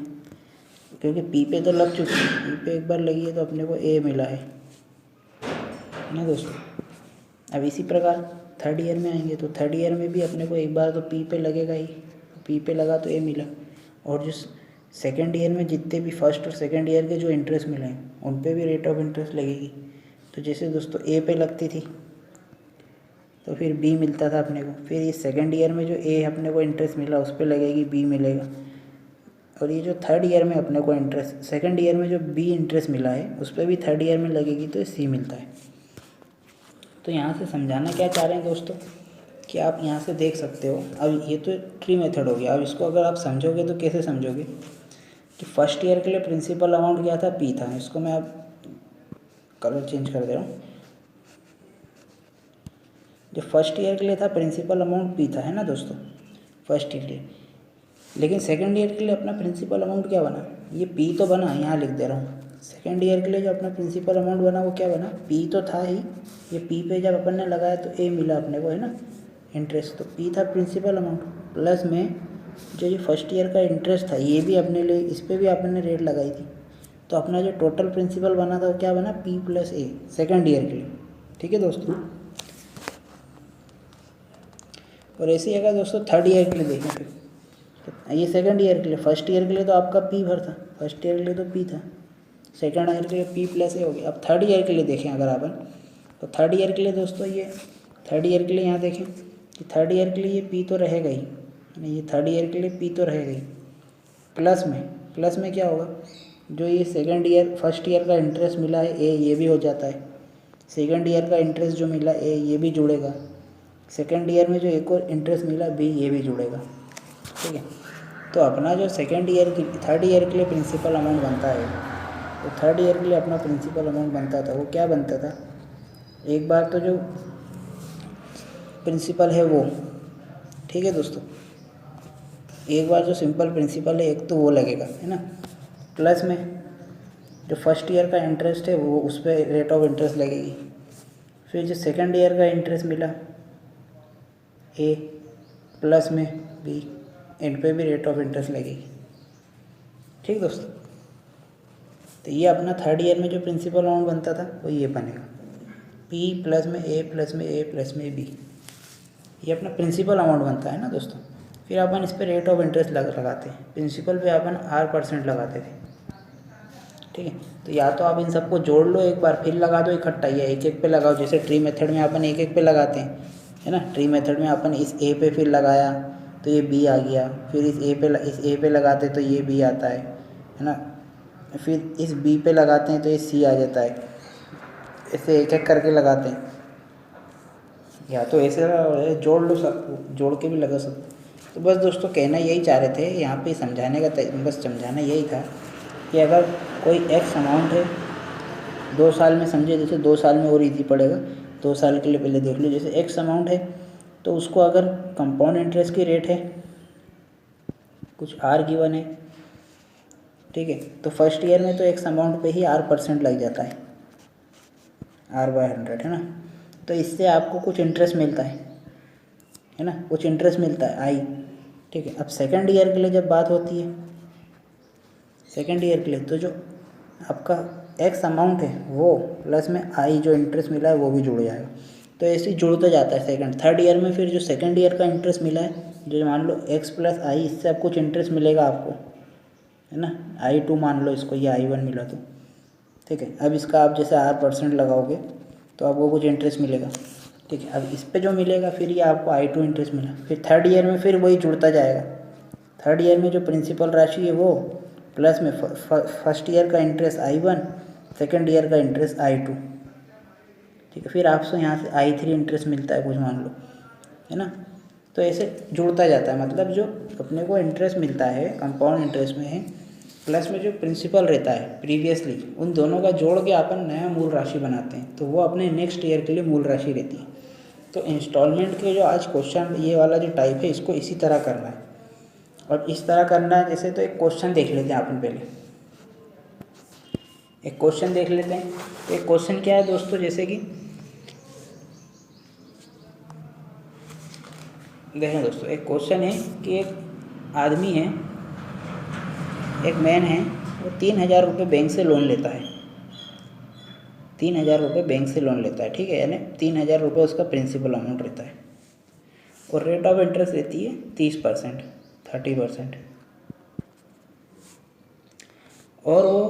क्योंकि पी पे तो लग चुकी है, पी पे एक बार लगी है तो अपने को ए मिला है ना दोस्तों। अब इसी प्रकार थर्ड ईयर में आएंगे तो थर्ड ईयर में भी अपने को एक बार तो पी पे लगेगा ही, पी पे लगा तो ए मिला। और जो सेकेंड ईयर में जितने भी फर्स्ट और सेकेंड ईयर के जो इंटरेस्ट मिले हैं उन पे भी रेट ऑफ इंटरेस्ट लगेगी। तो जैसे दोस्तों ए पे लगती थी तो फिर बी मिलता था अपने को, फिर ये सेकेंड ईयर में जो ए अपने को इंटरेस्ट मिला उस पर लगेगी बी मिलेगा, और ये जो थर्ड ईयर में अपने को इंटरेस्ट, सेकेंड ईयर में जो बी इंटरेस्ट मिला है उस पर भी थर्ड ईयर में लगेगी तो सी मिलता है। तो यहाँ से समझाना क्या चाह रहे हैं दोस्तों कि आप यहाँ से देख सकते हो। अब ये तो ट्री मेथड हो गया, अब इसको अगर आप समझोगे तो कैसे समझोगे कि फर्स्ट ईयर के लिए प्रिंसिपल अमाउंट क्या था, पी था। इसको मैं अब कलर चेंज कर दे रहा हूँ। जो फर्स्ट ईयर के लिए था प्रिंसिपल अमाउंट पी था, है ना दोस्तों, फर्स्ट ईयर के लिए। लेकिन सेकेंड ईयर के लिए अपना प्रिंसिपल अमाउंट क्या बना, ये पी तो बना, यहाँ लिख दे रहा हूँ। सेकेंड ईयर के लिए जो अपना प्रिंसिपल अमाउंट बना वो क्या बना, पी तो था ही, ये पी पे जब अपन ने लगाया तो ए मिला अपने को, है ना, इंटरेस्ट। तो पी था प्रिंसिपल अमाउंट, प्लस में जो ये फर्स्ट ईयर का इंटरेस्ट था ये भी अपने लिए, इस पर भी आपने रेट लगाई थी, तो अपना जो टोटल प्रिंसिपल बना था वो क्या बना, P + A सेकेंड ईयर के लिए। ठीक है दोस्तों, और ऐसे ही अगर दोस्तों थर्ड ईयर के लिए देखें फिर, तो ये सेकेंड ईयर के लिए, फर्स्ट ईयर के लिए तो आपका P भर था, फर्स्ट ईयर के लिए तो P था, सेकेंड ईयर के लिए P + A हो गया। अब थर्ड ईयर के लिए देखें अगर अपन, तो थर्ड ईयर के लिए दोस्तों ये थर्ड ईयर के लिए यहाँ देखें कि थर्ड ईयर के लिए ये P तो रहेगा ही, ये थर्ड ईयर के लिए P तो रहेगा ही, प्लस में क्या होगा, जो ये सेकेंड ईयर फर्स्ट ईयर का इंटरेस्ट मिला है A, ये भी हो जाता है, सेकेंड ईयर का इंटरेस्ट जो मिला A ये भी जुड़ेगा, सेकेंड ईयर में जो एक और इंटरेस्ट मिला B ये भी जुड़ेगा। ठीक है, तो अपना जो सेकेंड ईयर की थर्ड ईयर के लिए प्रिंसिपल अमाउंट बनता है, तो थर्ड ईयर के लिए अपना प्रिंसिपल अमाउंट बनता था, वो क्या बनता था, एक बार तो जो प्रिंसिपल है वो, ठीक है दोस्तों, एक बार जो सिंपल प्रिंसिपल है एक तो वो लगेगा, है ना, प्लस में जो फर्स्ट ईयर का इंटरेस्ट है वो उस पर रेट ऑफ इंटरेस्ट लगेगी, फिर जो सेकंड ईयर का इंटरेस्ट मिला A प्लस में B, इन पे भी रेट ऑफ इंटरेस्ट लगेगी। ठीक दोस्तों, तो ये अपना थर्ड ईयर में जो प्रिंसिपल अमाउंट बनता था वो ये बनेगा, P + में A + में A + में B, ये अपना प्रिंसिपल अमाउंट बनता है ना दोस्तों। फिर अपन इस पर रेट ऑफ इंटरेस्ट लगाते हैं, प्रिंसिपल पे अपन R% लगाते थे। ठीक है, तो या तो आप इन सबको जोड़ लो एक बार, फिर लगा दो इकट्ठा, या एक एक पे लगाओ, जैसे ट्री मेथड में अपन एक एक पे लगाते हैं, है ना, ट्री मेथड में अपन इस A पे फिर लगाया तो ये B आ गया, फिर इस A पे लगाते तो ये B आता है ना, फिर इस B पे लगाते हैं तो ये C आ जाता है, ऐसे एक एक करके लगाते हैं, या तो ऐसे जोड़ लो सबको, जोड़ के भी लगा सकते। तो बस दोस्तों कहना यही चाह रहे थे यहाँ पे, समझाने का बस समझाना यही था कि अगर कोई एक्स अमाउंट है 2 साल में, समझे जैसे 2 साल में और ईजी पड़ेगा, 2 साल के लिए पहले देख लो, जैसे एक्स अमाउंट है तो उसको अगर कंपाउंड इंटरेस्ट की रेट है कुछ R गिवन है, ठीक है, तो फर्स्ट ईयर में तो एक्स अमाउंट पे ही R% लग जाता है, R/100, है ना, तो इससे आपको कुछ इंटरेस्ट मिलता है ना, कुछ इंटरेस्ट मिलता है I। ठीक है, अब सेकंड ईयर के लिए जब बात होती है, सेकंड ईयर के लिए तो जो आपका एक्स अमाउंट है वो प्लस में I जो इंटरेस्ट मिला है वो भी जुड़ जाएगा, तो ऐसे ही जुड़ता जाता है सेकंड थर्ड ईयर में। फिर जो सेकंड ईयर का इंटरेस्ट मिला है, जो मान लो x + I, इससे अब कुछ इंटरेस्ट मिलेगा आपको, है ना, I2 मान लो इसको, ये I1 मिला तो, ठीक है, अब इसका आप जैसे R% लगाओगे तो आपको कुछ इंटरेस्ट मिलेगा। ठीक है, अब इस पे जो मिलेगा फिर ये आपको I2 इंटरेस्ट मिला, फिर थर्ड ईयर में फिर वही जुड़ता जाएगा, थर्ड ईयर में जो प्रिंसिपल राशि है वो प्लस में फर्स्ट ईयर का इंटरेस्ट I1, सेकेंड ईयर का इंटरेस्ट I2। ठीक है, फिर आपसे यहाँ से I3 इंटरेस्ट मिलता है कुछ मान लो, है ना, तो ऐसे जुड़ता जाता है, मतलब जो अपने को इंटरेस्ट मिलता है कंपाउंड इंटरेस्ट में है, प्लस में जो प्रिंसिपल रहता है प्रीवियसली, उन दोनों का जोड़ के अपन नया मूल राशि बनाते हैं, तो वो अपने नेक्स्ट ईयर के लिए मूल राशि रहती है। तो इंस्टॉलमेंट के जो आज क्वेश्चन ये वाला जो टाइप है इसको इसी तरह करना है, और इस तरह करना है जैसे, तो एक क्वेश्चन देख लेते हैं अपन, पहले एक क्वेश्चन देख लेते हैं। तो एक क्वेश्चन क्या है दोस्तों, जैसे कि देखें दोस्तों, एक क्वेश्चन है कि एक आदमी है, एक मैन है, वो 3000 रुपये बैंक से लोन लेता है, 3000 रुपये बैंक से लोन लेता है, ठीक है, यानी 3000 रुपये उसका प्रिंसिपल अमाउंट रहता है, और रेट ऑफ इंटरेस्ट रहती है 30%, और वो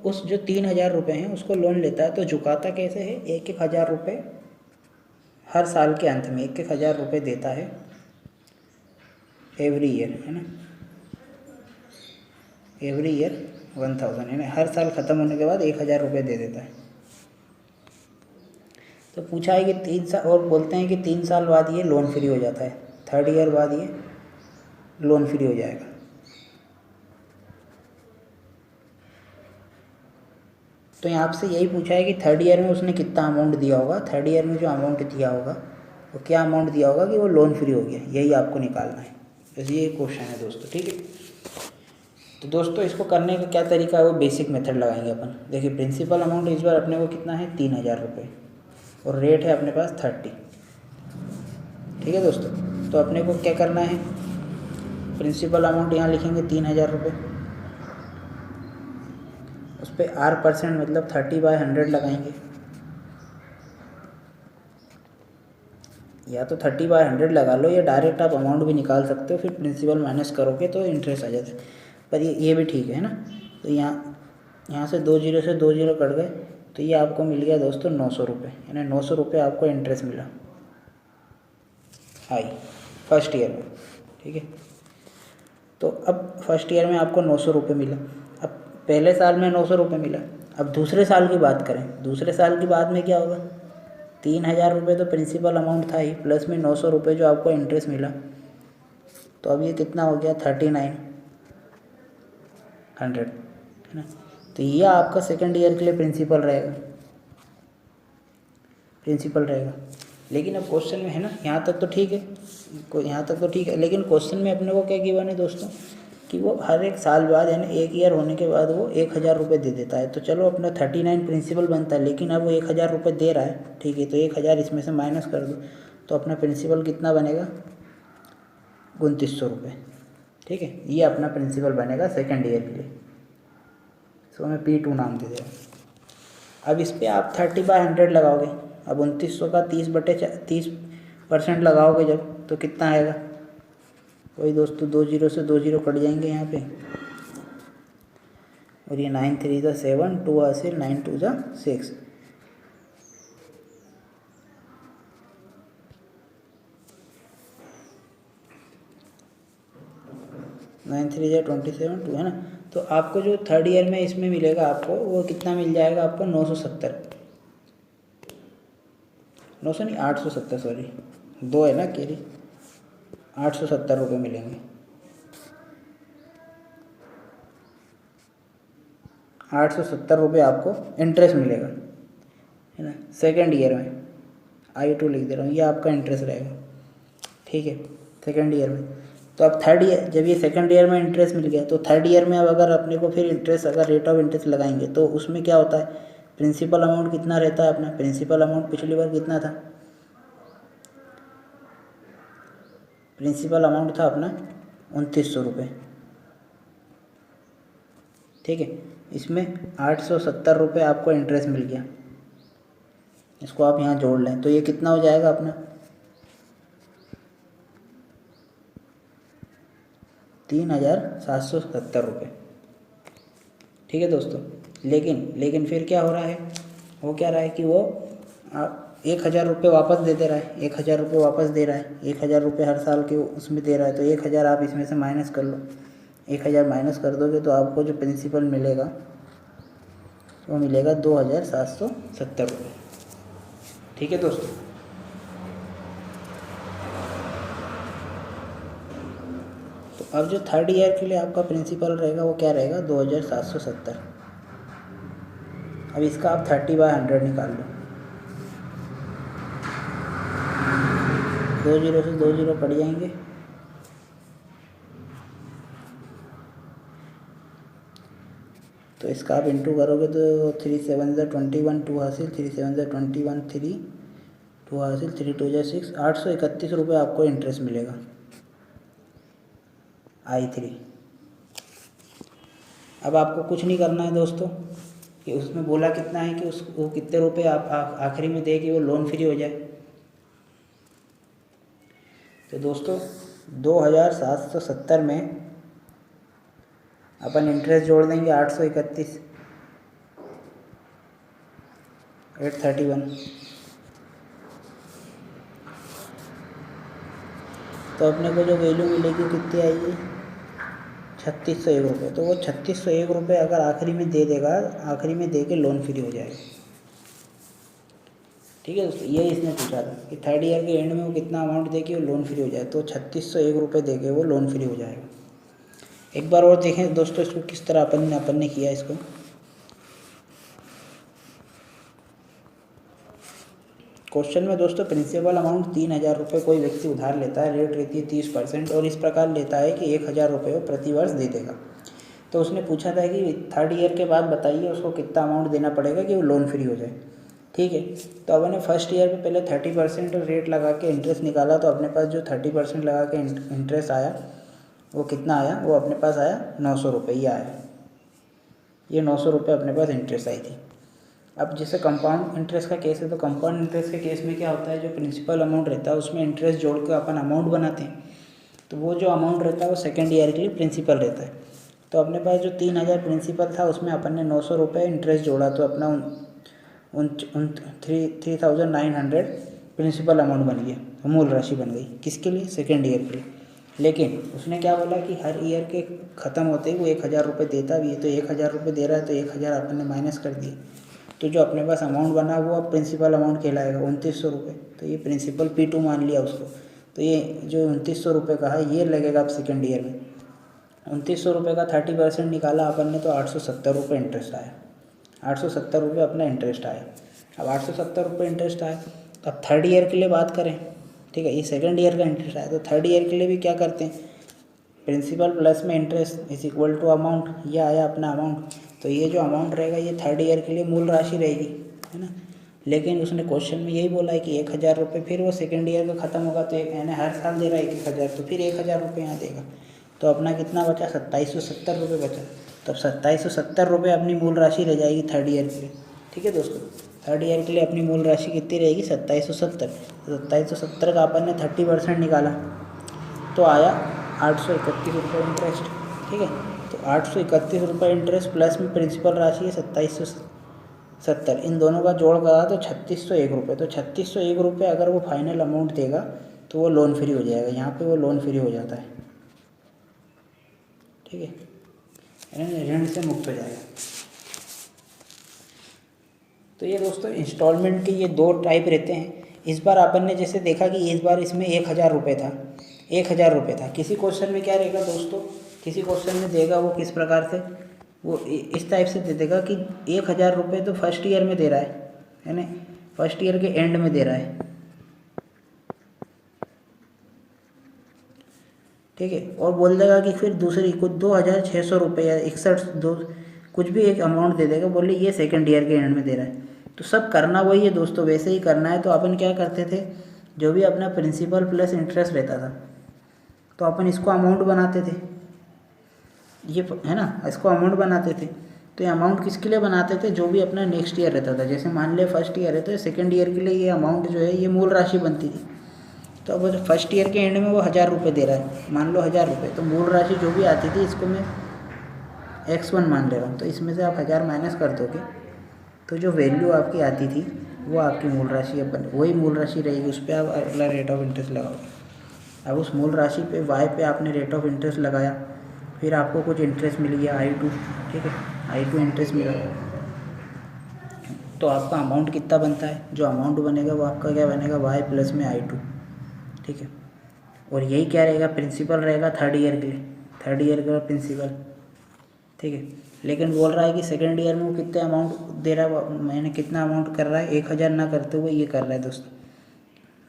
उस जो 3000 रुपये हैं उसको लोन लेता है, तो चुकाता कैसे है, 1,000 रुपये हर साल के अंत में 1,000 रुपये देता है एवरी ईयर, है ना, एवरी ईयर 1000, है ना, हर साल ख़त्म होने के बाद 1,000 रुपये दे देता है। तो पूछा है कि 3 साल, और बोलते हैं कि 3 साल बाद ये लोन फ्री हो जाता है, थर्ड ईयर बाद ये लोन फ्री हो जाएगा। तो यहाँ आपसे यही पूछा है कि थर्ड ईयर में उसने कितना अमाउंट दिया होगा, थर्ड ईयर में जो अमाउंट दिया होगा वो क्या अमाउंट दिया होगा कि वो लोन फ्री हो गया, यही आपको निकालना है। बस ये क्वेश्चन है दोस्तों, ठीक है। तो दोस्तों इसको करने का क्या तरीका है, वो बेसिक मेथड लगाएंगे अपन। देखिए प्रिंसिपल अमाउंट इस बार अपने को कितना है, 3000 रुपये, और रेट है अपने पास 30, ठीक है दोस्तों। तो अपने को क्या करना है, प्रिंसिपल अमाउंट यहाँ लिखेंगे 3,000 रुपये, उस पर R% मतलब 30/100 लगाएंगे, या तो 30/100 लगा लो या डायरेक्ट आप अमाउंट भी निकाल सकते हो, फिर प्रिंसिपल माइनस करोगे तो इंटरेस्ट आ जाता है। पर ये भी ठीक है ना। तो यहाँ से 2 जीरो से 2 जीरो कट गए, तो ये आपको मिल गया दोस्तों 900 रुपये, यानी 900 रुपये आपको इंटरेस्ट मिला आई फर्स्ट ईयर में। ठीक है, तो अब फर्स्ट ईयर में आपको 900 रुपये मिला। अब पहले साल में 900 रुपये मिला, अब दूसरे साल की बात करें, दूसरे साल की बाद में क्या होगा, 3,000 रुपये तो प्रिंसिपल अमाउंट था ही, प्लस में 900 रुपये जो आपको इंटरेस्ट मिला, तो अब ये कितना हो गया 3,900, है ना। तो ये आपका सेकेंड ईयर के लिए प्रिंसिपल रहेगा, लेकिन अब क्वेश्चन में है ना, यहाँ तक तो ठीक है, लेकिन क्वेश्चन में अपने को क्या गिवन है दोस्तों कि वो हर एक साल बाद यानी एक ईयर होने के बाद वो 1,000 रुपये दे देता है। तो चलो अपना 39 प्रिंसिपल बनता है, लेकिन अब वो 1,000 रुपये दे रहा है, ठीक है, तो 1,000 इसमें से माइनस कर दो, तो अपना प्रिंसिपल कितना बनेगा 2,900 रुपये। ठीक है, ये अपना प्रिंसिपल बनेगा सेकेंड ईयर के लिए, सो मैं P2 नाम दे दे रहा हूँ। अब इस पर आप 30/100 लगाओगे, अब 2,900 का 30% लगाओगे जब, तो कितना आएगा, वही दोस्तों 2 जीरो से 2 जीरो कट जाएंगे यहाँ पे, और ये 9 3 ज़ा 7, 2 हासिल 9 2 ज़ा 6, नाइन 3 ज़ा 27 2, है ना। तो आपको जो थर्ड ईयर में इसमें मिलेगा आपको वो कितना मिल जाएगा आपको 970, 900 नहीं 870, सॉरी 2 है ना केरी, 870 रुपये मिलेंगे, 870 रुपये आपको इंटरेस्ट मिलेगा, है ना, सेकेंड ईयर में। I2 लिख दे रहा हूँ, ये आपका इंटरेस्ट रहेगा, ठीक है, सेकेंड ईयर में। तो अब थर्ड ईयर, जब ये सेकेंड ईयर में इंटरेस्ट मिल गया, तो थर्ड ईयर में अब अगर अपने को फिर इंटरेस्ट, अगर रेट ऑफ इंटरेस्ट लगाएंगे तो उसमें क्या होता है, प्रिंसिपल अमाउंट कितना रहता है अपना, प्रिंसिपल अमाउंट पिछली बार कितना था, प्रिंसिपल अमाउंट था अपना 2,900 रुपये, ठीक है, इसमें 870 रुपये आपको इंटरेस्ट मिल गया, इसको आप यहाँ जोड़ लें तो ये कितना हो जाएगा अपना 3,770 रुपये, ठीक है दोस्तों। लेकिन फिर क्या हो रहा है, वो क्या रहा है कि वो 1,000 रुपये वापस दे रहा है, 1,000 रुपये वापस दे रहा है, 1,000 रुपये हर साल के उसमें दे रहा है, तो 1,000 आप इसमें से माइनस कर लो, 1,000 माइनस कर दोगे तो आपको जो प्रिंसिपल मिलेगा वो मिलेगा 2,770 रुपये, ठीक है दोस्तों। तो अब जो थर्ड ईयर के लिए आपका प्रिंसिपल रहेगा वो क्या रहेगा 2,770। अब इसका आप 30/100 निकाल लो, 2 जीरो से 2 जीरो कट जाएंगे, तो इसका आप इंटू करोगे तो 3 7 ज़ा 21, 2 हासिल 3 7 ज़ा 21, 3 2 हासिल 3 2 ज़ा 6, 831 रुपये आपको इंटरेस्ट मिलेगा I3। अब आपको कुछ नहीं करना है दोस्तों, कि उसमें बोला कितना है कि वो कितने रुपए आप आखिरी में दे कि वो लोन फ्री हो जाए। तो दोस्तों 2,770 में अपन इंटरेस्ट जोड़ देंगे 831, 831, तो अपने को जो वैल्यू मिलेगी कितनी आएगी 3,601 रुपये। तो वो 3,601 रुपये अगर आखिरी में दे देगा, आखिरी में दे के लोन फ्री हो जाएगा, ठीक है दोस्तों। ये इसने पूछा था कि थर्ड ईयर के एंड में वो कितना अमाउंट दे के वो लोन फ्री हो जाए, तो 3,601 रुपये दे के वो लोन फ्री हो जाएगा। एक बार और देखें दोस्तों इसको किस तरह अपन ने किया इसको। क्वेश्चन में दोस्तों प्रिंसिपल अमाउंट 3,000 रुपये कोई व्यक्ति उधार लेता है, रेट रहती है 30% और इस प्रकार लेता है कि 1,000 रुपये वो प्रति वर्ष दे देगा। तो उसने पूछा था कि थर्ड ईयर के बाद बताइए उसको कितना अमाउंट देना पड़ेगा कि वो लोन फ्री हो जाए, ठीक है। तो अब मैंने फर्स्ट ईयर पे पहले 30% रेट लगा के इंटरेस्ट निकाला, तो अपने पास जो 30% लगा के इंटरेस्ट आया वो कितना आया, वो अपने पास आया 900 रुपये ही आया। ये 900 रुपये अपने पास इंटरेस्ट आई थी। अब जैसे कंपाउंड इंटरेस्ट का केस है, तो कंपाउंड इंटरेस्ट के केस में क्या होता है, जो प्रिंसिपल अमाउंट रहता है उसमें इंटरेस्ट जोड़ के अपन अमाउंट बनाते हैं। तो वो जो अमाउंट रहता है वो सेकेंड ईयर के लिए प्रिंसिपल रहता है। तो अपने पास जो 3000 प्रिंसिपल था उसमें अपन ने 900 रुपये इंटरेस्ट जोड़ा, तो अपना 3900 प्रिंसिपल अमाउंट बन गया, मूल राशि बन गई। किसके लिए? सेकेंड ईयर के लिए। लेकिन उसने क्या बोला कि हर ईयर के ख़त्म होते ही वो 1000 रुपये देता भी है, तो 1000 रुपये दे रहा है तो 1000 अपन ने माइनस कर दिए। तो जो अपने पास अमाउंट बना वो अब प्रिंसिपल अमाउंट कहलाएगा 2900 रुपये। तो ये प्रिंसिपल P2 मान लिया उसको। तो ये जो 2900 रुपये का है ये लगेगा अब सेकेंड ईयर में। 2900 रुपये का 30% निकाला अपन ने, तो 870 रुपये इंटरेस्ट आया। 870 रुपये अपना इंटरेस्ट आया। अब 870 रुपये इंटरेस्ट आया, तो अब थर्ड ईयर के लिए बात करें, ठीक है, ये सेकेंड ईयर का इंटरेस्ट आया, तो थर्ड ईयर के लिए भी क्या करते हैं, प्रिंसिपल प्लस में interest is equal to amount. ये आया अपना अमाउंट। तो ये जो अमाउंट रहेगा ये थर्ड ईयर के लिए मूल राशि रहेगी, है ना। लेकिन उसने क्वेश्चन में यही बोला है कि 1000 रुपये, फिर वो सेकेंड ईयर का ख़त्म होगा तो यानी हर साल दे रहा है 1000, तो फिर 1000 रुपये यहाँ देगा। तो अपना कितना बचा? 2770 रुपये बचा। तब 2770 रुपये अपनी मूल राशि रह जाएगी थर्ड ईयर के लिए। ठीक है दोस्तों, थर्ड ईयर के लिए अपनी मूल राशि कितनी रहेगी? 2770। 2770 का अपन ने 30% निकाला तो आया 831 रुपये इंटरेस्ट। ठीक है, तो 831 रुपये इंटरेस्ट प्लस में प्रिंसिपल राशि है 2770, इन दोनों का जोड़ करा तो 3601 रुपये। तो 3601 रुपये अगर वो फाइनल अमाउंट देगा तो वो लोन फ्री हो जाएगा। यहाँ पे वो लोन फ्री हो जाता है, ठीक है, ऋण से मुक्त हो जाएगा। तो ये दोस्तों इंस्टॉलमेंट के ये दो टाइप रहते हैं। इस बार अपन ने जैसे देखा कि इस बार इसमें 1000 रुपये था, 1000 रुपये था। किसी क्वेश्चन में क्या रहेगा दोस्तों, किसी क्वेश्चन में देगा वो किस प्रकार से, वो इस टाइप से दे देगा कि 1000 रुपये तो फर्स्ट ईयर में दे रहा है ना, फर्स्ट ईयर के एंड में दे रहा है, ठीक है, और बोल देगा कि फिर दूसरी कुछ 2600 रुपये या 61 कुछ भी एक अमाउंट दे देगा, बोले ये सेकंड ईयर के एंड में दे रहा है। तो सब करना वही है दोस्तों, वैसे ही करना है। तो अपन क्या करते थे, जो भी अपना प्रिंसिपल प्लस इंटरेस्ट रहता था तो अपन इसको अमाउंट बनाते थे, ये है ना, इसको अमाउंट बनाते थे। तो ये अमाउंट किसके लिए बनाते थे, जो भी अपना नेक्स्ट ईयर रहता था। जैसे मान लिया फर्स्ट ईयर है तो सेकेंड ईयर के लिए ये अमाउंट जो है ये मूल राशि बनती थी। तो अब फर्स्ट ईयर के एंड में वो 1000 रुपये दे रहा है, मान लो 1000 रुपये, तो मूल राशि जो भी आती थी इसको मैं x1 मान ले रहा हूँ। तो इसमें से आप 1000 माइनस कर दोगे तो जो वैल्यू आपकी आती थी वो आपकी मूल राशि अपन वही मूल राशि रहेगी, उस पर आप अगला रेट ऑफ इंटरेस्ट लगाओगे। अब उस मूल राशि पे y पे आपने रेट ऑफ इंटरेस्ट लगाया, फिर आपको कुछ इंटरेस्ट मिल गया I2, ठीक है, I2 इंटरेस्ट मिला, तो आपका अमाउंट कितना बनता है, जो अमाउंट बनेगा वो आपका क्या बनेगा, y प्लस में I2, ठीक है। और यही क्या रहेगा, प्रिंसिपल रहेगा थर्ड ईयर के लिए, थर्ड ईयर का प्रिंसिपल, ठीक है। लेकिन बोल रहा है कि सेकेंड ईयर में वो कितने अमाउंट दे रहा है, मैंने कितना अमाउंट कर रहा है, 1000 ना करते हुए ये कर रहा है दोस्तों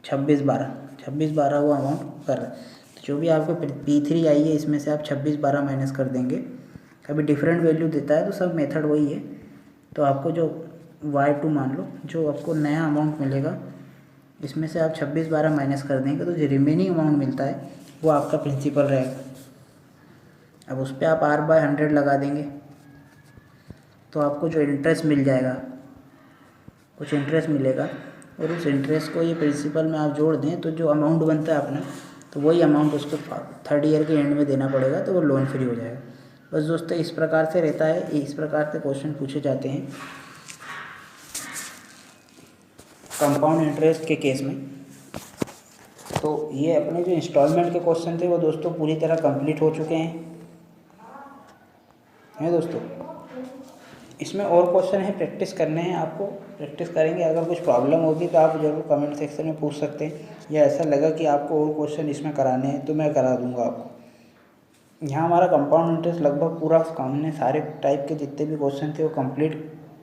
2612 वो अमाउंट कर रहा है। तो जो भी आपको P3 आई है इसमें से आप 2612 माइनस कर देंगे। कभी डिफरेंट वैल्यू देता है तो सब मेथड वही है। तो आपको जो Y2 मान लो, जो आपको नया अमाउंट मिलेगा इसमें से आप 2612 माइनस कर देंगे तो जो रिमेनिंग अमाउंट मिलता है वो आपका प्रिंसिपल रहेगा। अब उस पर आप R/100 लगा देंगे तो आपको जो इंटरेस्ट मिल जाएगा, कुछ इंटरेस्ट मिलेगा, और उस इंटरेस्ट को ये प्रिंसिपल में आप जोड़ दें तो जो अमाउंट बनता है अपना, तो वही अमाउंट उसको थर्ड ईयर के एंड में देना पड़ेगा, तो वो लोन फ्री हो जाएगा। बस दोस्तों इस प्रकार से रहता है, इस प्रकार से क्वेश्चन पूछे जाते हैं कंपाउंड इंटरेस्ट के केस में। तो ये अपने जो इंस्टॉलमेंट के क्वेश्चन थे वो दोस्तों पूरी तरह कंप्लीट हो चुके हैं दोस्तों। इसमें और क्वेश्चन है, प्रैक्टिस करने हैं आपको, प्रैक्टिस करेंगे। अगर कुछ प्रॉब्लम होगी तो आप ज़रूर कमेंट सेक्शन में पूछ सकते हैं, या ऐसा लगा कि आपको और क्वेश्चन इसमें कराने हैं तो मैं करा दूंगा आपको। यहाँ हमारा कंपाउंड इंटरेस्ट लगभग पूरा हमने सारे टाइप के जितने भी क्वेश्चन थे वो कंप्लीट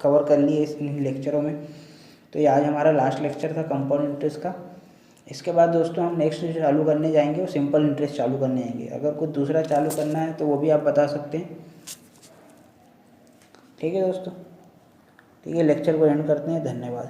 कवर कर लिए इस लेक्चरों में। तो ये आज हमारा लास्ट लेक्चर था कंपाउंड इंटरेस्ट का। इसके बाद दोस्तों हम नेक्स्ट चालू करने जाएंगे और सिंपल इंटरेस्ट चालू करने आएंगे। अगर कुछ दूसरा चालू करना है तो वो भी आप बता सकते हैं, ठीक है दोस्तों। ठीक है, लेक्चर को एंड करते हैं, धन्यवाद।